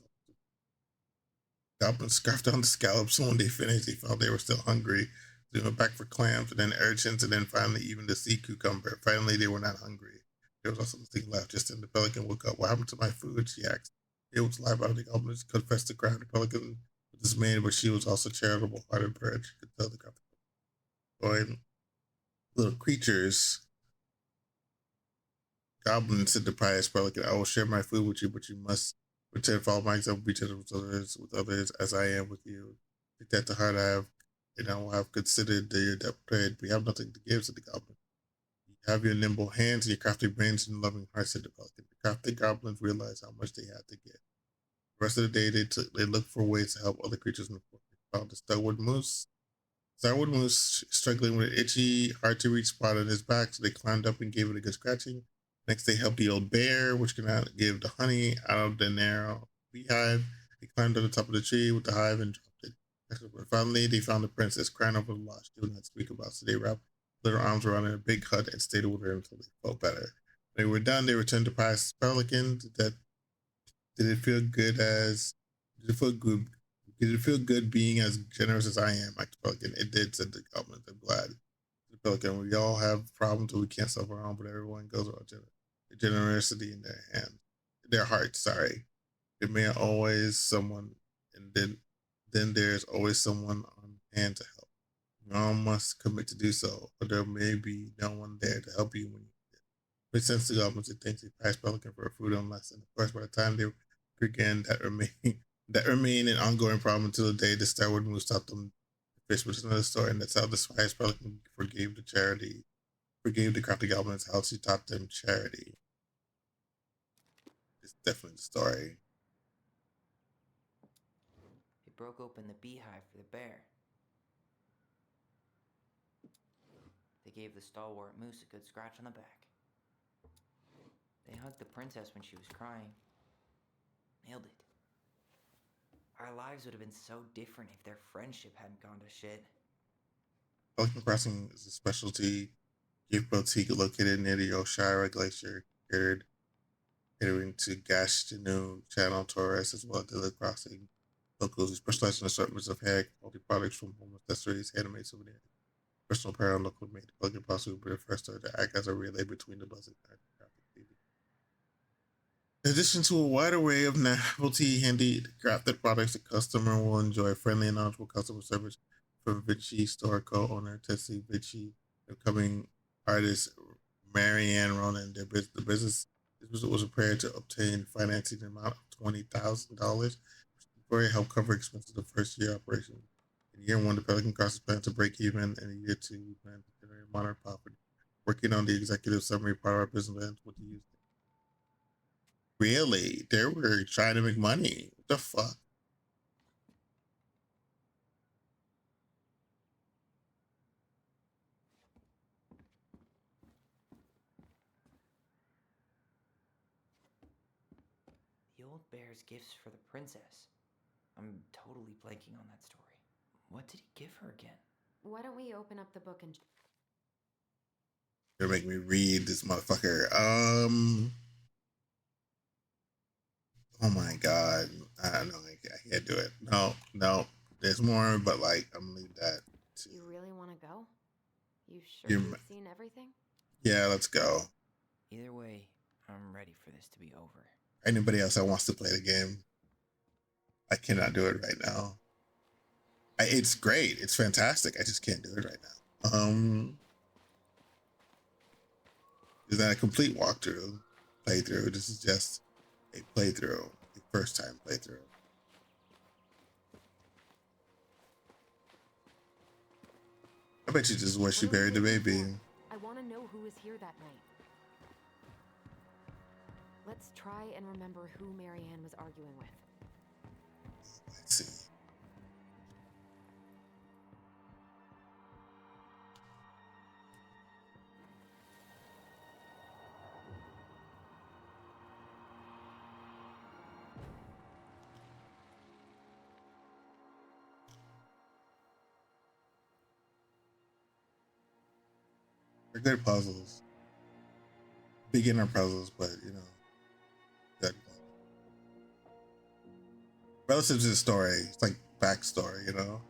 goblin scarfed down the scallops. And when they finished, they found they were still hungry. They went back for clams and then urchins and then finally even the sea cucumber. Finally, they were not hungry. There was also something left. Just then the pelican woke up. What happened to my food? She asked. It was live out of the goblins confessed to crying. The pelican was dismayed, but she was also charitable hearted bird. She could tell the goblin. Little creatures. Goblin said the pious pelican, I will share my food with you, but you must Pretend follow my example, be gentle with others as I am with you. Take that to heart. I have considered your depth trade. We have nothing to give, said the goblin. You have your nimble hands and your crafty brains and loving heart, said the pelican. The crafty goblins realized how much they had to give. The rest of the day, they looked for ways to help other creatures in the forest. They found the starwood moose. Starwood moose struggling with an itchy, hard-to-reach spot on his back, so they climbed up and gave it a good scratching. Next, they helped the old bear, which could not give the honey out of the narrow beehive. They climbed to the top of the tree with the hive and dropped it. Finally, they found the princess crying over the loss she would not speak about, so they wrapped their arms around her in a big hut and stayed with her until they felt better. When they were done, they returned to Pious Pelican. Did it feel good being as generous as I am? Like the pelican. It did, said the goblin. I'm glad. The pelican. We all have problems that we can't solve our own, but everyone goes around generosity in their hearts. Sorry, there may always someone, and then there's always someone on hand to help. You all must commit to do so, or there may be no one there to help you when you need it. It makes sense to goblins to thank the Pious Pelican for a freedom lesson. Of course, by the time they began, that remained an ongoing problem until the day the Starwood Moose taught them to fish, which is another story, and that's how the Pious Pelican forgave the crafty goblins, how she taught them charity. It's definitely the story. They broke open the beehive for the bear. They gave the stalwart moose a good scratch on the back. They hugged the princess when she was crying. Nailed it. Our lives would have been so different if their friendship hadn't gone to shit. Pelican Crossing is a specialty gift boutique located near the Oshira Glacier, catering to Gaston Channel tourists as well as daily crossing locals who specialize in assortments of hair quality products from home accessories, handmade souvenirs, personal apparel, and local made. Pelican Crossing will be the first store to act as a relay between the bus and traffic. In addition to a wide array of novelty handicrafted products, the customer will enjoy friendly and knowledgeable customer service from Vichy store co-owner Tessie Vichy, upcoming artist Marianne Ronan. The business was prepared to obtain financing amount of $20,000 before it helped cover expenses of the first year operation. In year one, the Pelican Crossing planned to break even, and in year two, we plan to generate moderate profit. Working on the executive summary part of our business plan with the use. Really? They were trying to make money. What the fuck? The old bear's gifts for the princess. I'm totally blanking on that story. What did he give her again? Why don't we open up the book and... They're making me read this motherfucker. Oh my god. I don't know. I can't do it. No. There's more, but like, I'm gonna leave that. You really want to go? You sure You're you've seen everything? Yeah, let's go. Either way, I'm ready for this to be over. Anybody else that wants to play the game, I cannot do it right now. It's great. It's fantastic. I just can't do it right now. Is that a complete playthrough? This is just a playthrough, a first time playthrough. I bet you this is where she buried the baby. I want to know who was here that night. Let's try and remember who Marianne was arguing with. Let's see. They're good puzzles. Beginner puzzles, but you know, good. Relative to the story, it's like backstory, you know.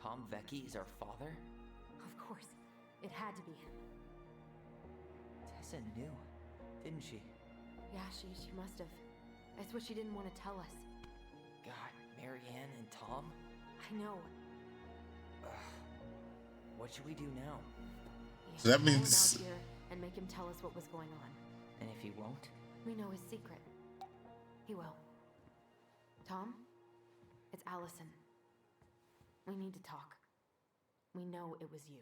Tom Vecchi is our father? Of course. It had to be him. Tessa knew, didn't she? Yeah, she must have. That's what she didn't want to tell us. God, Marianne and Tom? I know. What should we do now? So that Call him means out here and make him tell us what was going on. And if he won't? We know his secret. He will. Tom, it's Allison. We need to talk. We know it was you.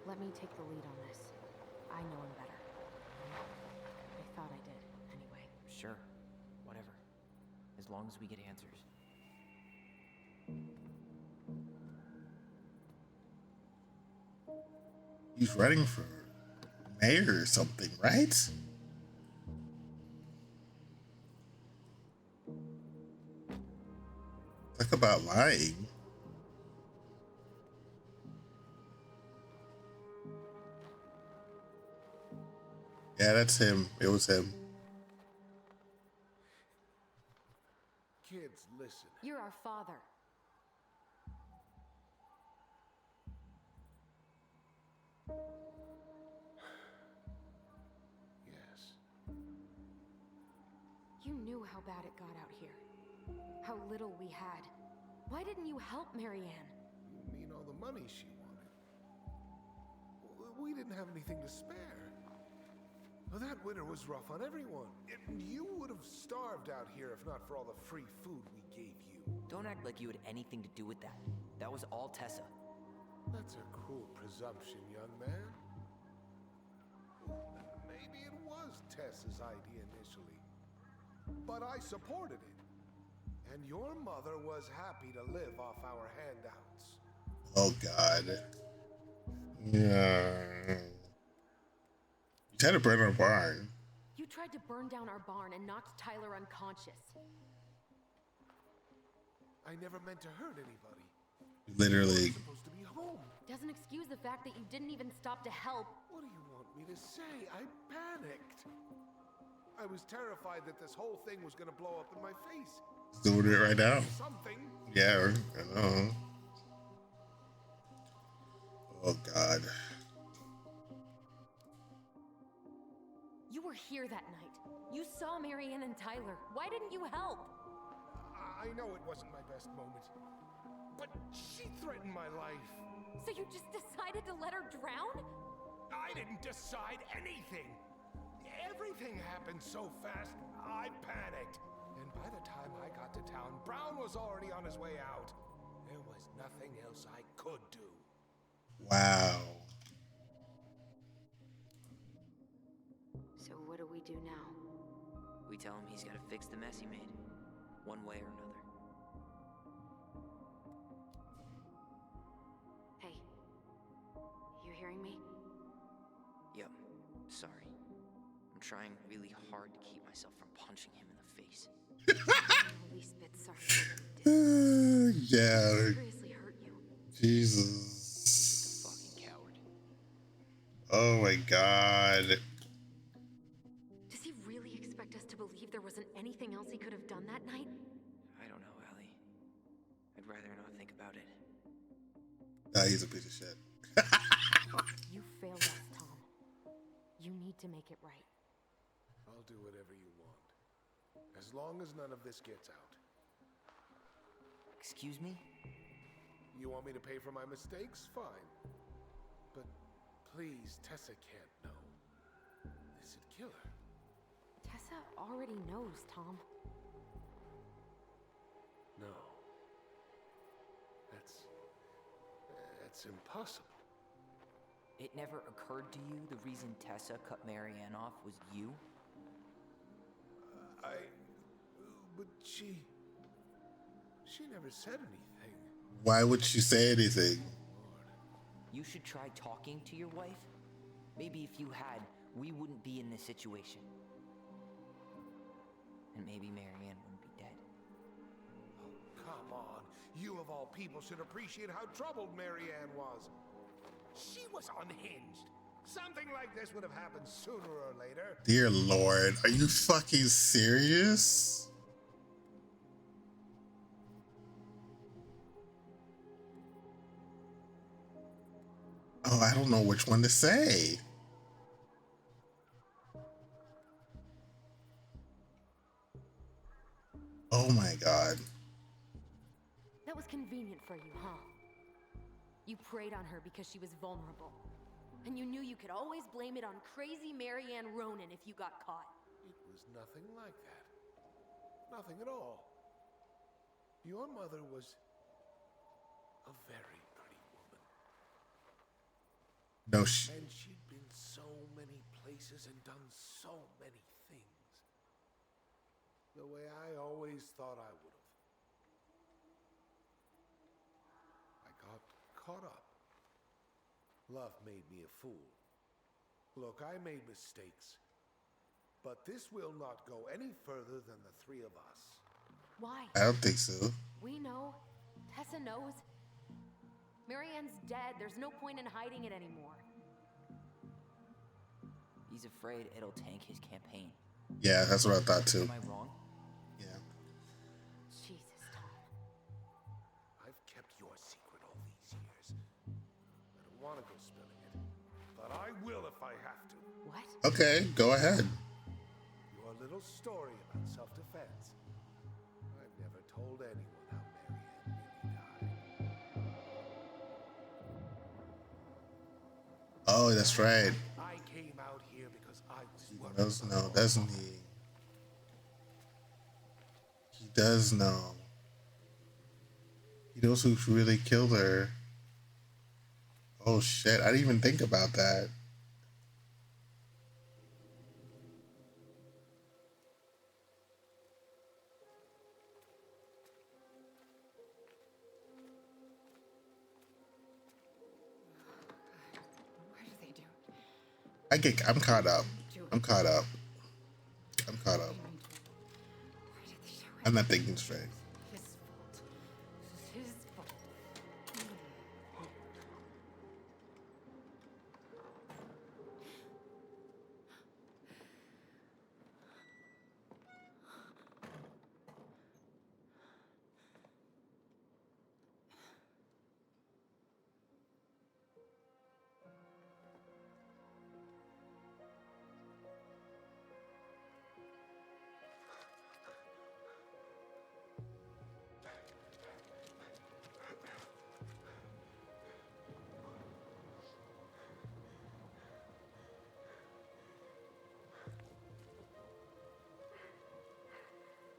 Let me take the lead on this. I know him better. I thought I did, anyway. Sure. Whatever. As long as we get answers. he's running for mayor or something, right? Talk about lying. Yeah, that's him. It was him. Kids, listen. You're our father. Yes. You knew how bad it got out here. How little we had. Why didn't you help Marianne? You mean all the money she wanted? We didn't have anything to spare. Well, that winter was rough on everyone. You would have starved out here if not for all the free food we gave you. Don't act like you had anything to do with that. That was all Tessa. That's a cruel presumption, young man. Maybe it was Tessa's idea initially, but I supported it. And your mother was happy to live off our handouts. Oh, God. Yeah. You tried to burn our barn. You tried to burn down our barn and knocked Tyler unconscious. I never meant to hurt anybody. Literally. I'm supposed to be home. Doesn't excuse the fact that you didn't even stop to help. What do you want me to say? I panicked. I was terrified that this whole thing was going to blow up in my face. Doing it right now. Something. Yeah, I know. Oh, God. You were here that night. You saw Marianne and Tyler. Why didn't you help? I know it wasn't my best moment, but she threatened my life. So you just decided to let her drown? I didn't decide anything. Everything happened so fast, I panicked. And by the time I got to town, Brown was already on his way out. There was nothing else I could do. Wow. So what do we do now? We tell him he's got to fix the mess he made, one way or another. Hey, you hearing me? Yep, sorry. I'm trying really hard to keep myself from punching him in the face. The least bit sorry for what you did. Yeah. Seriously hurt you. Jesus. Fucking coward. Oh, my God. Does he really expect us to believe there wasn't anything else he could have done that night? I don't know, Allie. I'd rather not think about it. Nah, he's a piece of shit. You failed us, Tom. You need to make it right. I'll do whatever you want. As long as none of this gets out. Excuse me? You want me to pay for my mistakes? Fine. But please, Tessa can't know. This'd kill her. Tessa already knows, Tom. No. That's impossible. It never occurred to you the reason Tessa cut Marianne off was you? But she never said anything. Why would she say anything? You should try talking to your wife. Maybe if you had, we wouldn't be in this situation. And maybe Marianne wouldn't be dead. Oh, come on. You of all people should appreciate how troubled Marianne was. She was unhinged. Something like this would have happened sooner or later. Dear Lord, are you fucking serious? Oh, I don't know which one to say. Oh my God. That was convenient for you, huh? You preyed on her because she was vulnerable. And you knew you could always blame it on crazy Marianne Ronan if you got caught. It was nothing like that. Nothing at all. Your mother was a very pretty woman. No, and she'd been so many places and done so many things. The way I always thought I would have. I got caught up. Love made me a fool. Look, I made mistakes. But this will not go any further than the three of us. Why? I don't think so. We know. Tessa knows. Marianne's dead. There's no point in hiding it anymore. He's afraid it'll tank his campaign. Yeah, that's what I thought too. Am I wrong? Yeah. Jesus, Tom. I've kept your secret all these years. I don't want to go spilling it, but I will if I have to. What? Okay, go ahead. Your little story about self-defense. I've never told anyone how Marianne really died. Oh, that's right. I came out here because I was He worried. does know, doesn't he? He does know. He knows who really killed her. Oh shit, I didn't even think about that. Why do they do it? I'm caught up. I'm caught up. I'm caught up. I'm not thinking straight. His fault. This is his fault.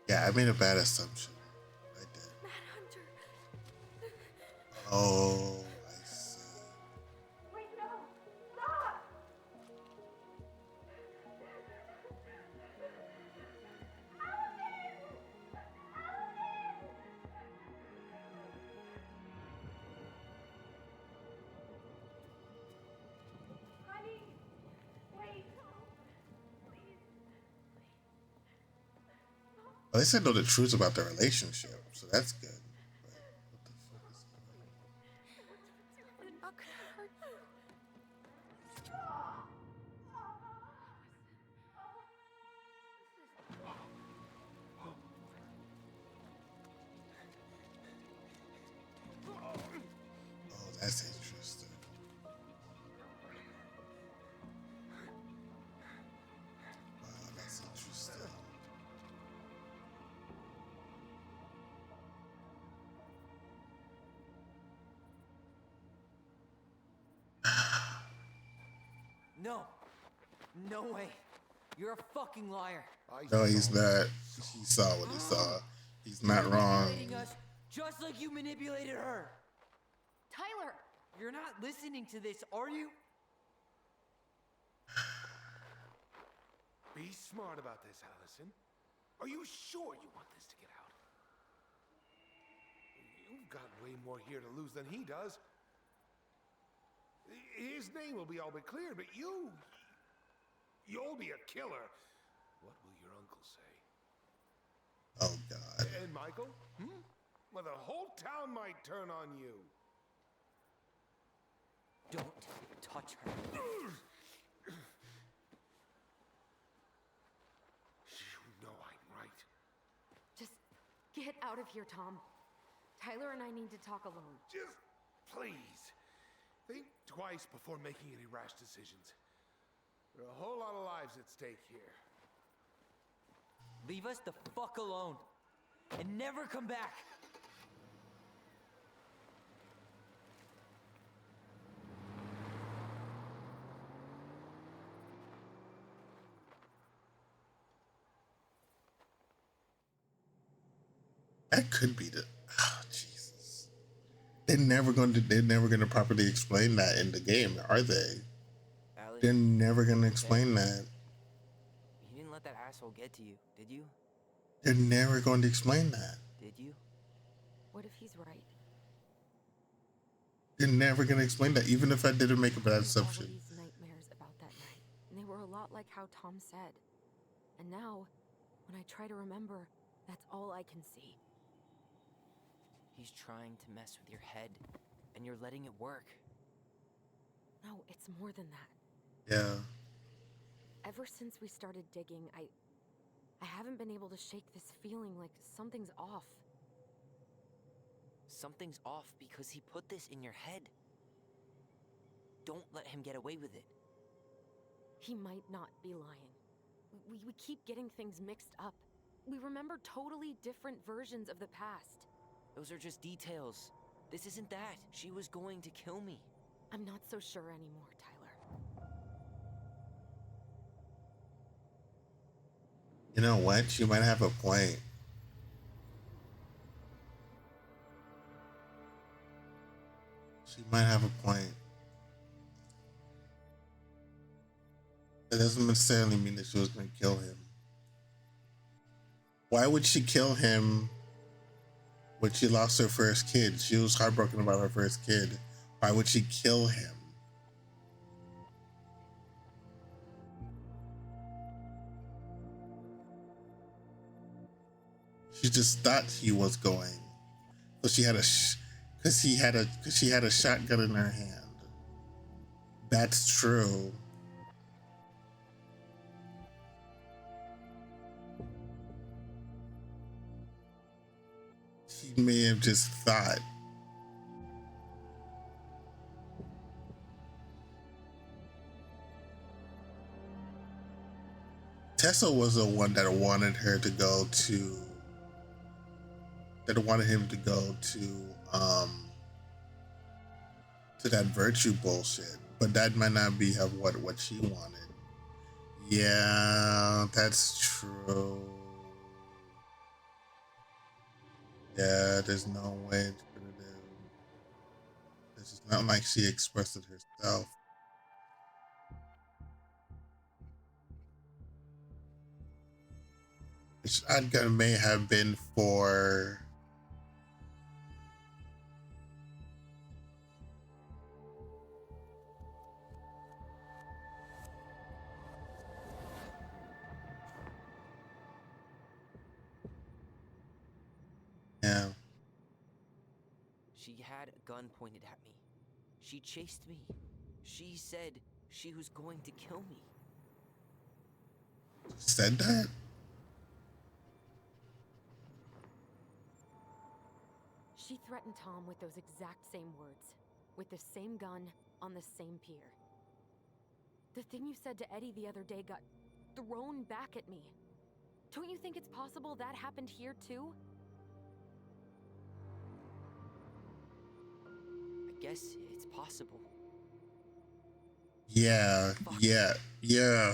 Yeah, I made a bad assumption. I did. Oh, I see. Wait, no! Stop! Honey! Wait! At least I know the truth about the relationship, so that's good. They're not gonna hurt you. Oh, that's interesting. Wow, that's interesting. No. No way. You're a fucking liar. No, he's not. He saw what he saw. He's not wrong. Manipulating us just like you manipulated her. Tyler! You're not listening to this, are you? Be smart about this, Allison. Are you sure you want this to get out? You've got way more here to lose than he does. His name will be all but clear, but you'll be a killer. What will your uncle say? Oh God. And Michael? Well, the whole town might turn on you. Don't touch her. You know I'm right. Just get out of here, Tom. Tyler and I need to talk alone. Just please, think twice before making any rash decisions. There are a whole lot of lives at stake here. Leave us the fuck alone. And never come back. That could be the. Oh, Jesus. They're never going to properly explain that in the game, are they? Allie, They're never going to explain that. you didn't let that asshole get to you, did you? They're never going to explain that. Did you? What if he's right? They're never going to explain that, even if I didn't make a bad All assumption. these nightmares about that night, and they were a lot like how Tom said. And now, when I try to remember, that's all I can see. He's trying to mess with your head, and you're letting it work. No, it's more than that. Yeah. Ever since we started digging, I haven't been able to shake this feeling like something's off. Something's off because he put this in your head. Don't let him get away with it. He might not be lying. We keep getting things mixed up. We remember totally different versions of the past. Those are just details. This isn't that. She was going to kill me. I'm not so sure anymore, Tyler. You know what? She might have a point. She might have a point. That doesn't necessarily mean that she was going to kill him. Why would she kill him when she lost her first kid? She was heartbroken about her first kid. Why would she kill him? She just thought he was going. So she had because she had a shotgun in her hand. That's true. She may have just thought. Tessa was the one that wanted her to go to. That wanted him to go to that virtue bullshit, but that might not be what she wanted. Yeah, that's true. Yeah, there's no way it's gonna do. It's just not like she expressed it herself. The shotgun may have been for yeah. She had a gun pointed at me. She chased me. She said she was going to kill me. Said that? She threatened Tom with those exact same words, with the same gun on the same pier. The thing you said to Eddie the other day got thrown back at me. Don't you think it's possible that happened here too? I guess it's possible. Yeah.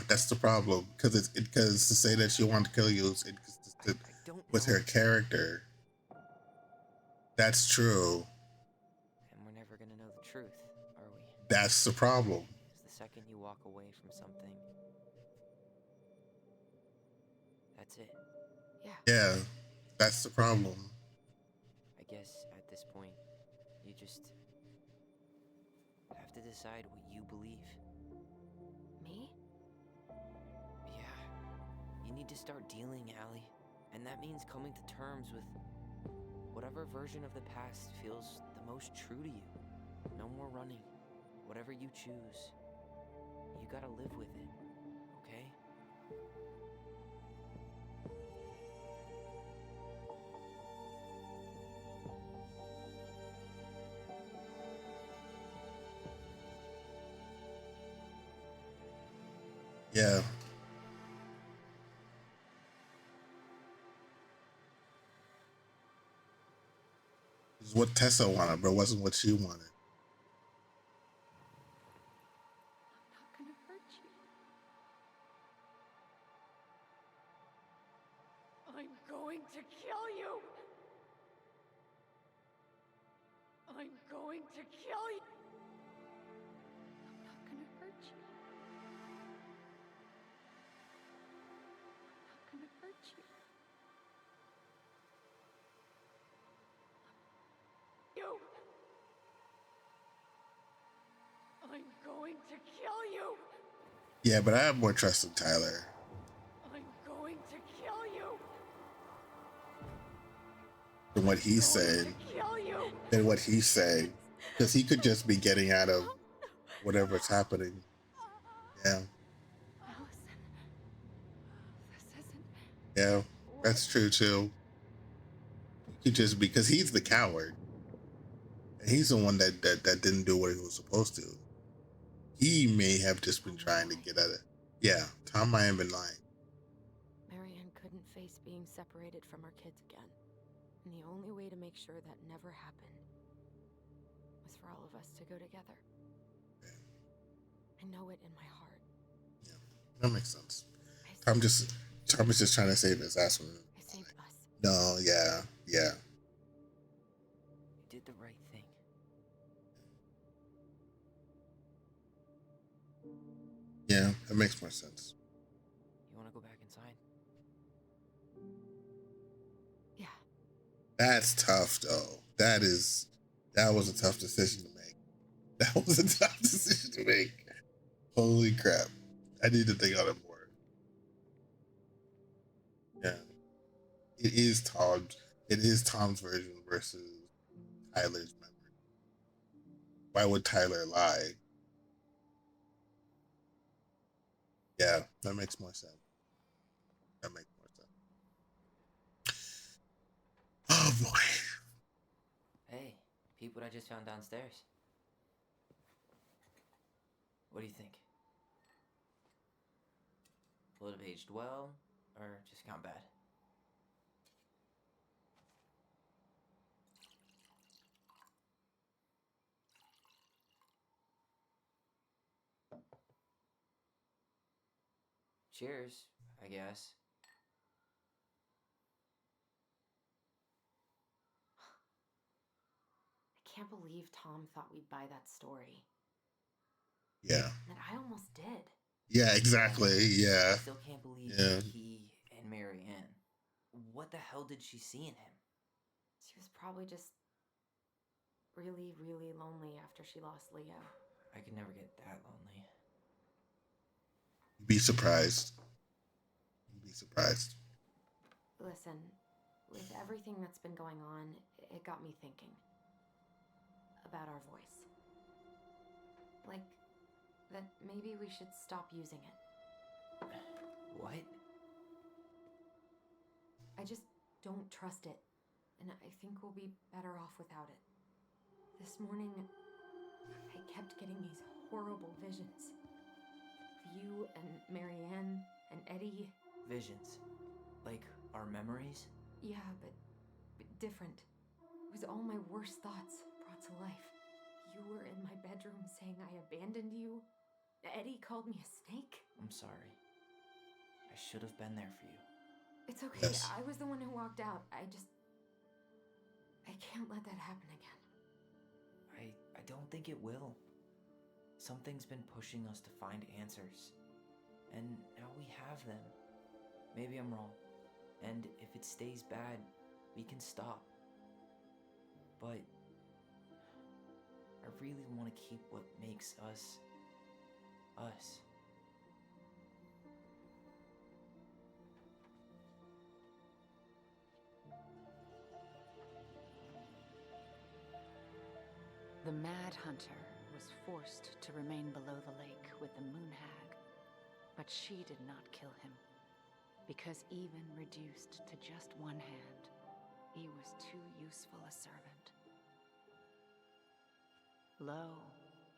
That's the problem, because to say that she wanted to kill you is inconsistent with her character. That's true. And we're never gonna know the truth, are we? That's the problem. Because the second you walk away from something, that's it. Yeah, that's the problem. I guess at this point, you just have to decide what you believe. Me? Yeah. You need to start dealing, Allie. And that means coming to terms with Whatever version of the past feels the most true to you. No more running. Whatever you choose, you gotta live with it, okay? Yeah. It's what Tessa wanted, but it wasn't what she wanted. I'm not gonna hurt you. I'm going to kill you. I'm going to kill you. I'm not gonna hurt you. I'm not gonna hurt you. You. I'm going to kill you. Yeah, but I have more trust in Tyler I'm going to kill you. than what he's saying, than what he's saying, because he could just be getting out of whatever's happening. Yeah, yeah, that's true too. He could just because he's the coward. He's the one that didn't do what he was supposed to. He may have just been trying to get at it. Yeah, Tom might have been lying. Marianne couldn't face being separated from her kids again. And the only way to make sure that never happened was for all of us to go together. I know it in my heart. That makes sense. Tom is just trying to save his ass from it. I saved us. No, yeah. You did the right thing. Yeah, that makes more sense. You wanna go back inside? Yeah. That's tough though. That was a tough decision to make. That was a tough decision to make. Holy crap. I need to think on it more. Yeah. It is Tom's version versus Tyler's memory. Why would Tyler lie? Yeah, that makes more sense. That makes more sense. Oh boy. Hey, peep what I just found downstairs. What do you think? Will it have aged well, or just gone bad? Cheers, I guess. I can't believe Tom thought we'd buy that story. Yeah. And I almost did. Yeah, exactly. Yeah. I still can't believe Yeah. he and Marianne. What the hell did she see in him? She was probably just really, really lonely after she lost Leo. I could never get that lonely. You'd be surprised. You'd be surprised. Listen, with everything that's been going on, it got me thinking about our voice. Like, that maybe we should stop using it. What? I just don't trust it, and I think we'll be better off without it. This morning, I kept getting these horrible visions. Of you and Marianne and Eddie. Visions. Like our memories? Yeah, but different. It was all my worst thoughts brought to life. You were in my bedroom saying I abandoned you. Eddie called me a snake. I'm sorry. I should have been there for you. It's okay. Yes. I was the one who walked out. I can't let that happen again. I don't think it will. Something's been pushing us to find answers. And now we have them. Maybe I'm wrong. And if it stays bad, we can stop. But I really want to keep what makes us us. Mad Hunter was forced to remain below the lake with the Moon Hag, but she did not kill him, because even reduced to just one hand, he was too useful a servant. Lo,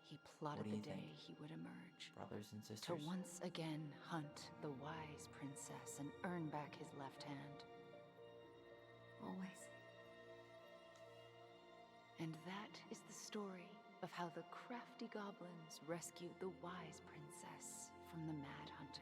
he plotted What do the you day think? he would emerge. Brothers and sisters? To once again hunt the wise princess and earn back his left hand. Always. And that is the story of how the crafty goblins rescued the wise princess from the Mad Hunter.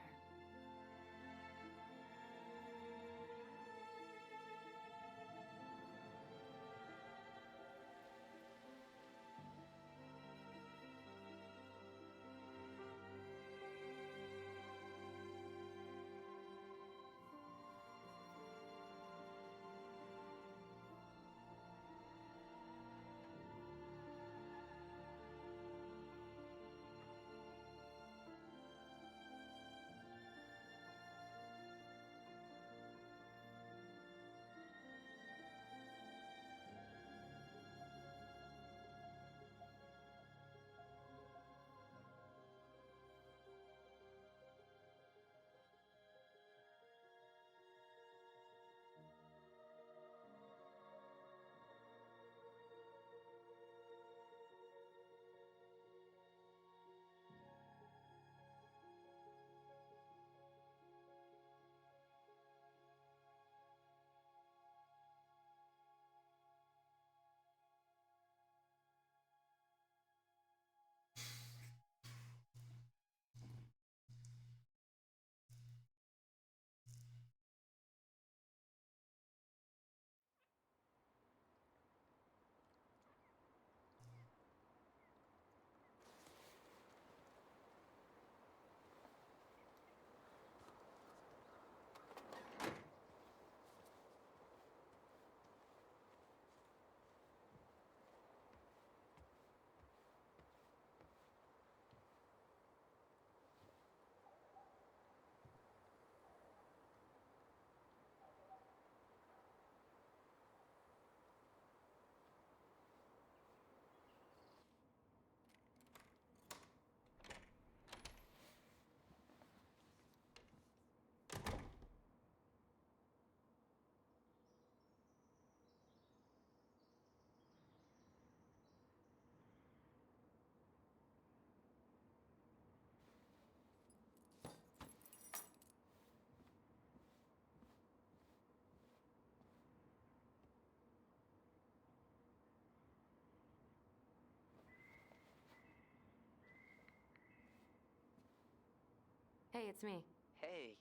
Hey, it's me. Hey,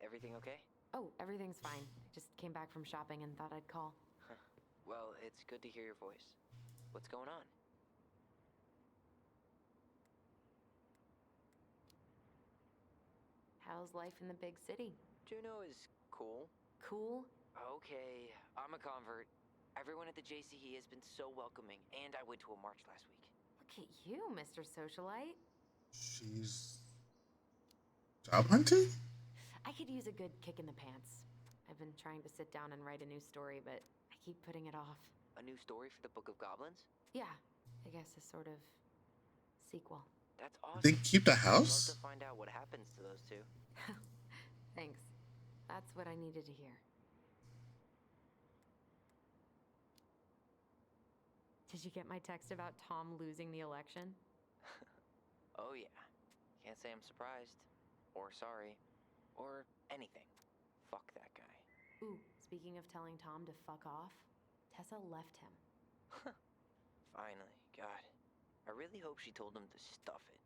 everything okay? Oh, everything's fine. I just came back from shopping and thought I'd call. Well, it's good to hear your voice. What's going on? How's life in the big city? Juneau is cool. Cool? Okay, I'm a convert. Everyone at the JCE has been so welcoming, and I went to a march last week. Look at you, Mr. Socialite. She's job hunting? I could use a good kick in the pants. I've been trying to sit down and write a new story, but I keep putting it off. A new story for the Book of Goblins? Yeah, I guess a sort of sequel. That's awesome. They keep the I'd house? love to find out what happens to those two. Thanks. That's what I needed to hear. Did you get my text about Tom losing the election? Oh yeah. Can't say I'm surprised. Or sorry. Or anything. Fuck that guy. Ooh, speaking of telling Tom to fuck off, Tessa left him. Finally. God. I really hope she told him to stuff it.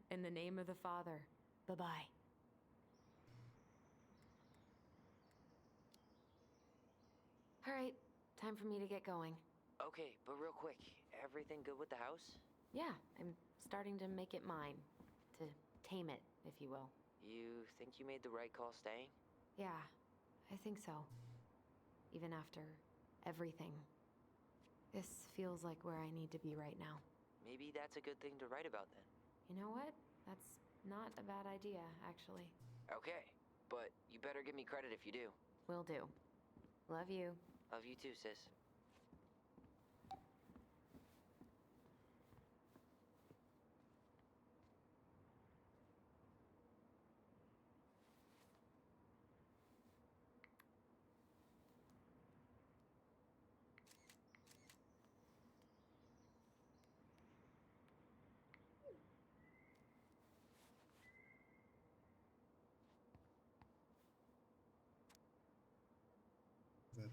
In the name of the Father. Bye-bye. All right, time for me to get going. Okay, but real quick. Everything good with the house? Yeah, I'm starting to make it mine. To tame it, if you will. You think you made the right call staying? Yeah, I think so. Even after everything. This feels like where I need to be right now. Maybe that's a good thing to write about then. You know what? That's not a bad idea, actually. Okay, but you better give me credit if you do. Will do. Love you. Love you too, sis.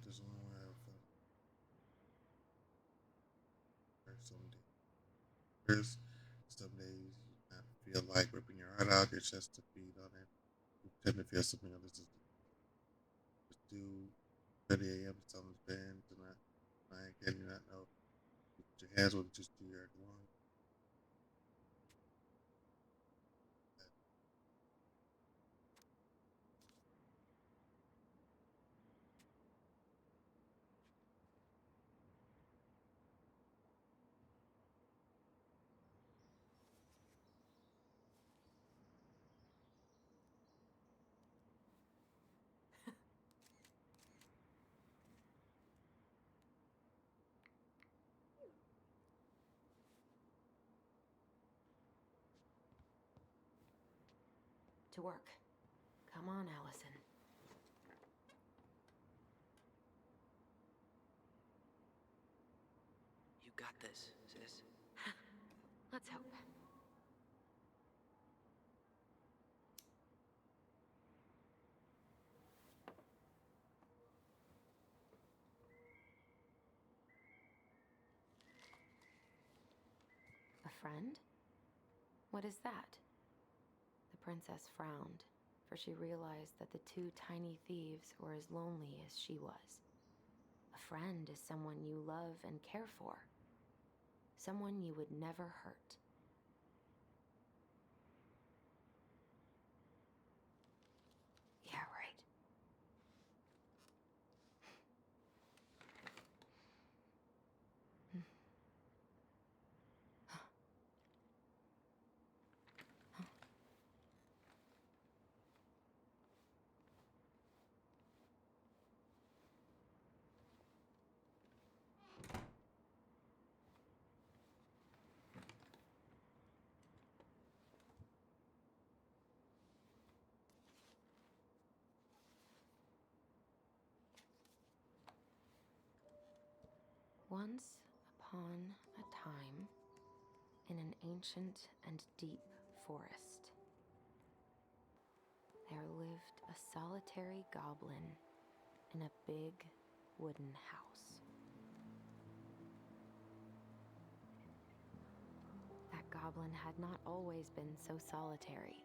there's only one way I feel. There's some days you not feel like ripping your heart out your chest to feed on it. You tend to feel something others just do 30 a.m. Someone's band tonight. I can you not know. You put your hands will just do your lungs. To work. Come on, Allison. You got this, sis. Let's hope. A friend? What is that? The princess frowned, for she realized that the two tiny thieves were as lonely as she was. A friend is someone you love and care for. Someone you would never hurt. Yeah, right. Once upon a time, in an ancient and deep forest, there lived a solitary goblin in a big wooden house. That goblin had not always been so solitary.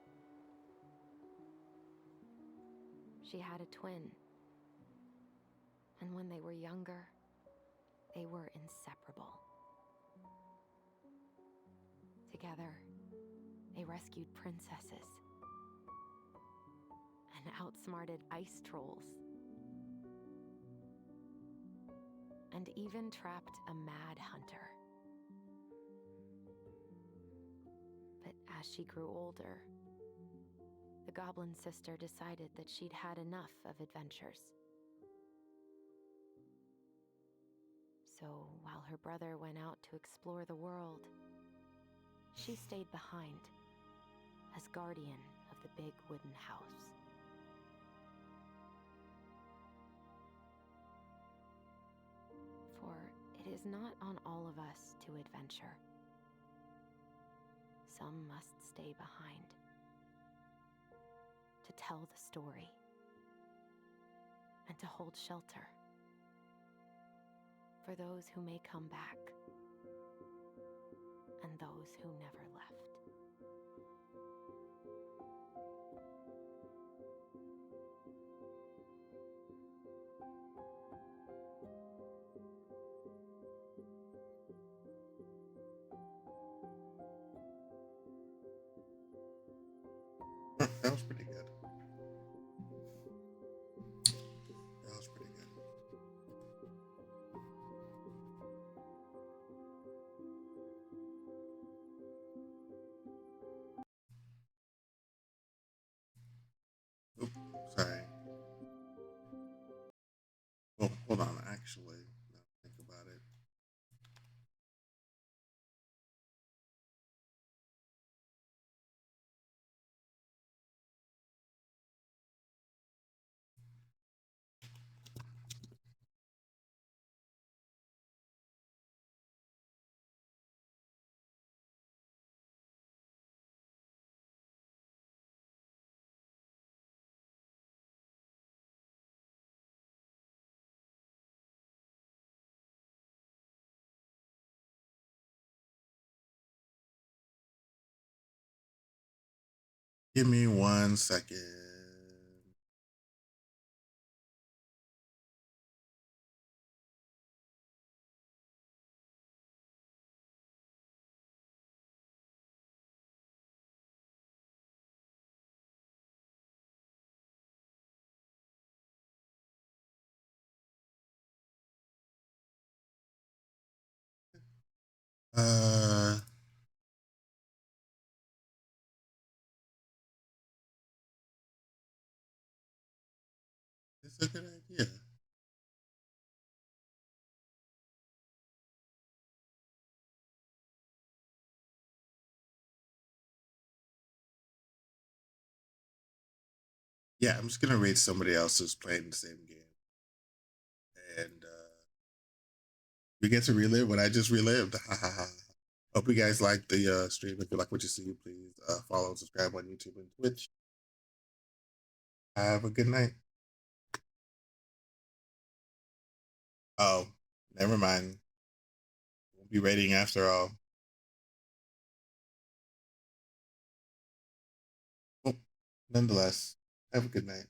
She had a twin, and when they were younger, they were inseparable. Together, they rescued princesses and outsmarted ice trolls, and even trapped a mad hunter. But as she grew older, the goblin sister decided that she'd had enough of adventures. So while her brother went out to explore the world, she stayed behind as guardian of the big wooden house. For it is not on all of us to adventure. Some must stay behind to tell the story and to hold shelter for those who may come back and those who never left. That was pretty good. That was pretty good. Oop, sorry. Oh, hold on. Actually, now think about it. Give me 1 second. Uh, it's a good idea. Yeah, I'm just gonna rate somebody else who's playing the same game, and we get to relive what I just relived. Ha ha ha. Hope you guys like the stream. If you like what you see, please follow and subscribe on YouTube and Twitch. Have a good night. Oh, never mind. Won't be rating after all. Well, nonetheless, have a good night.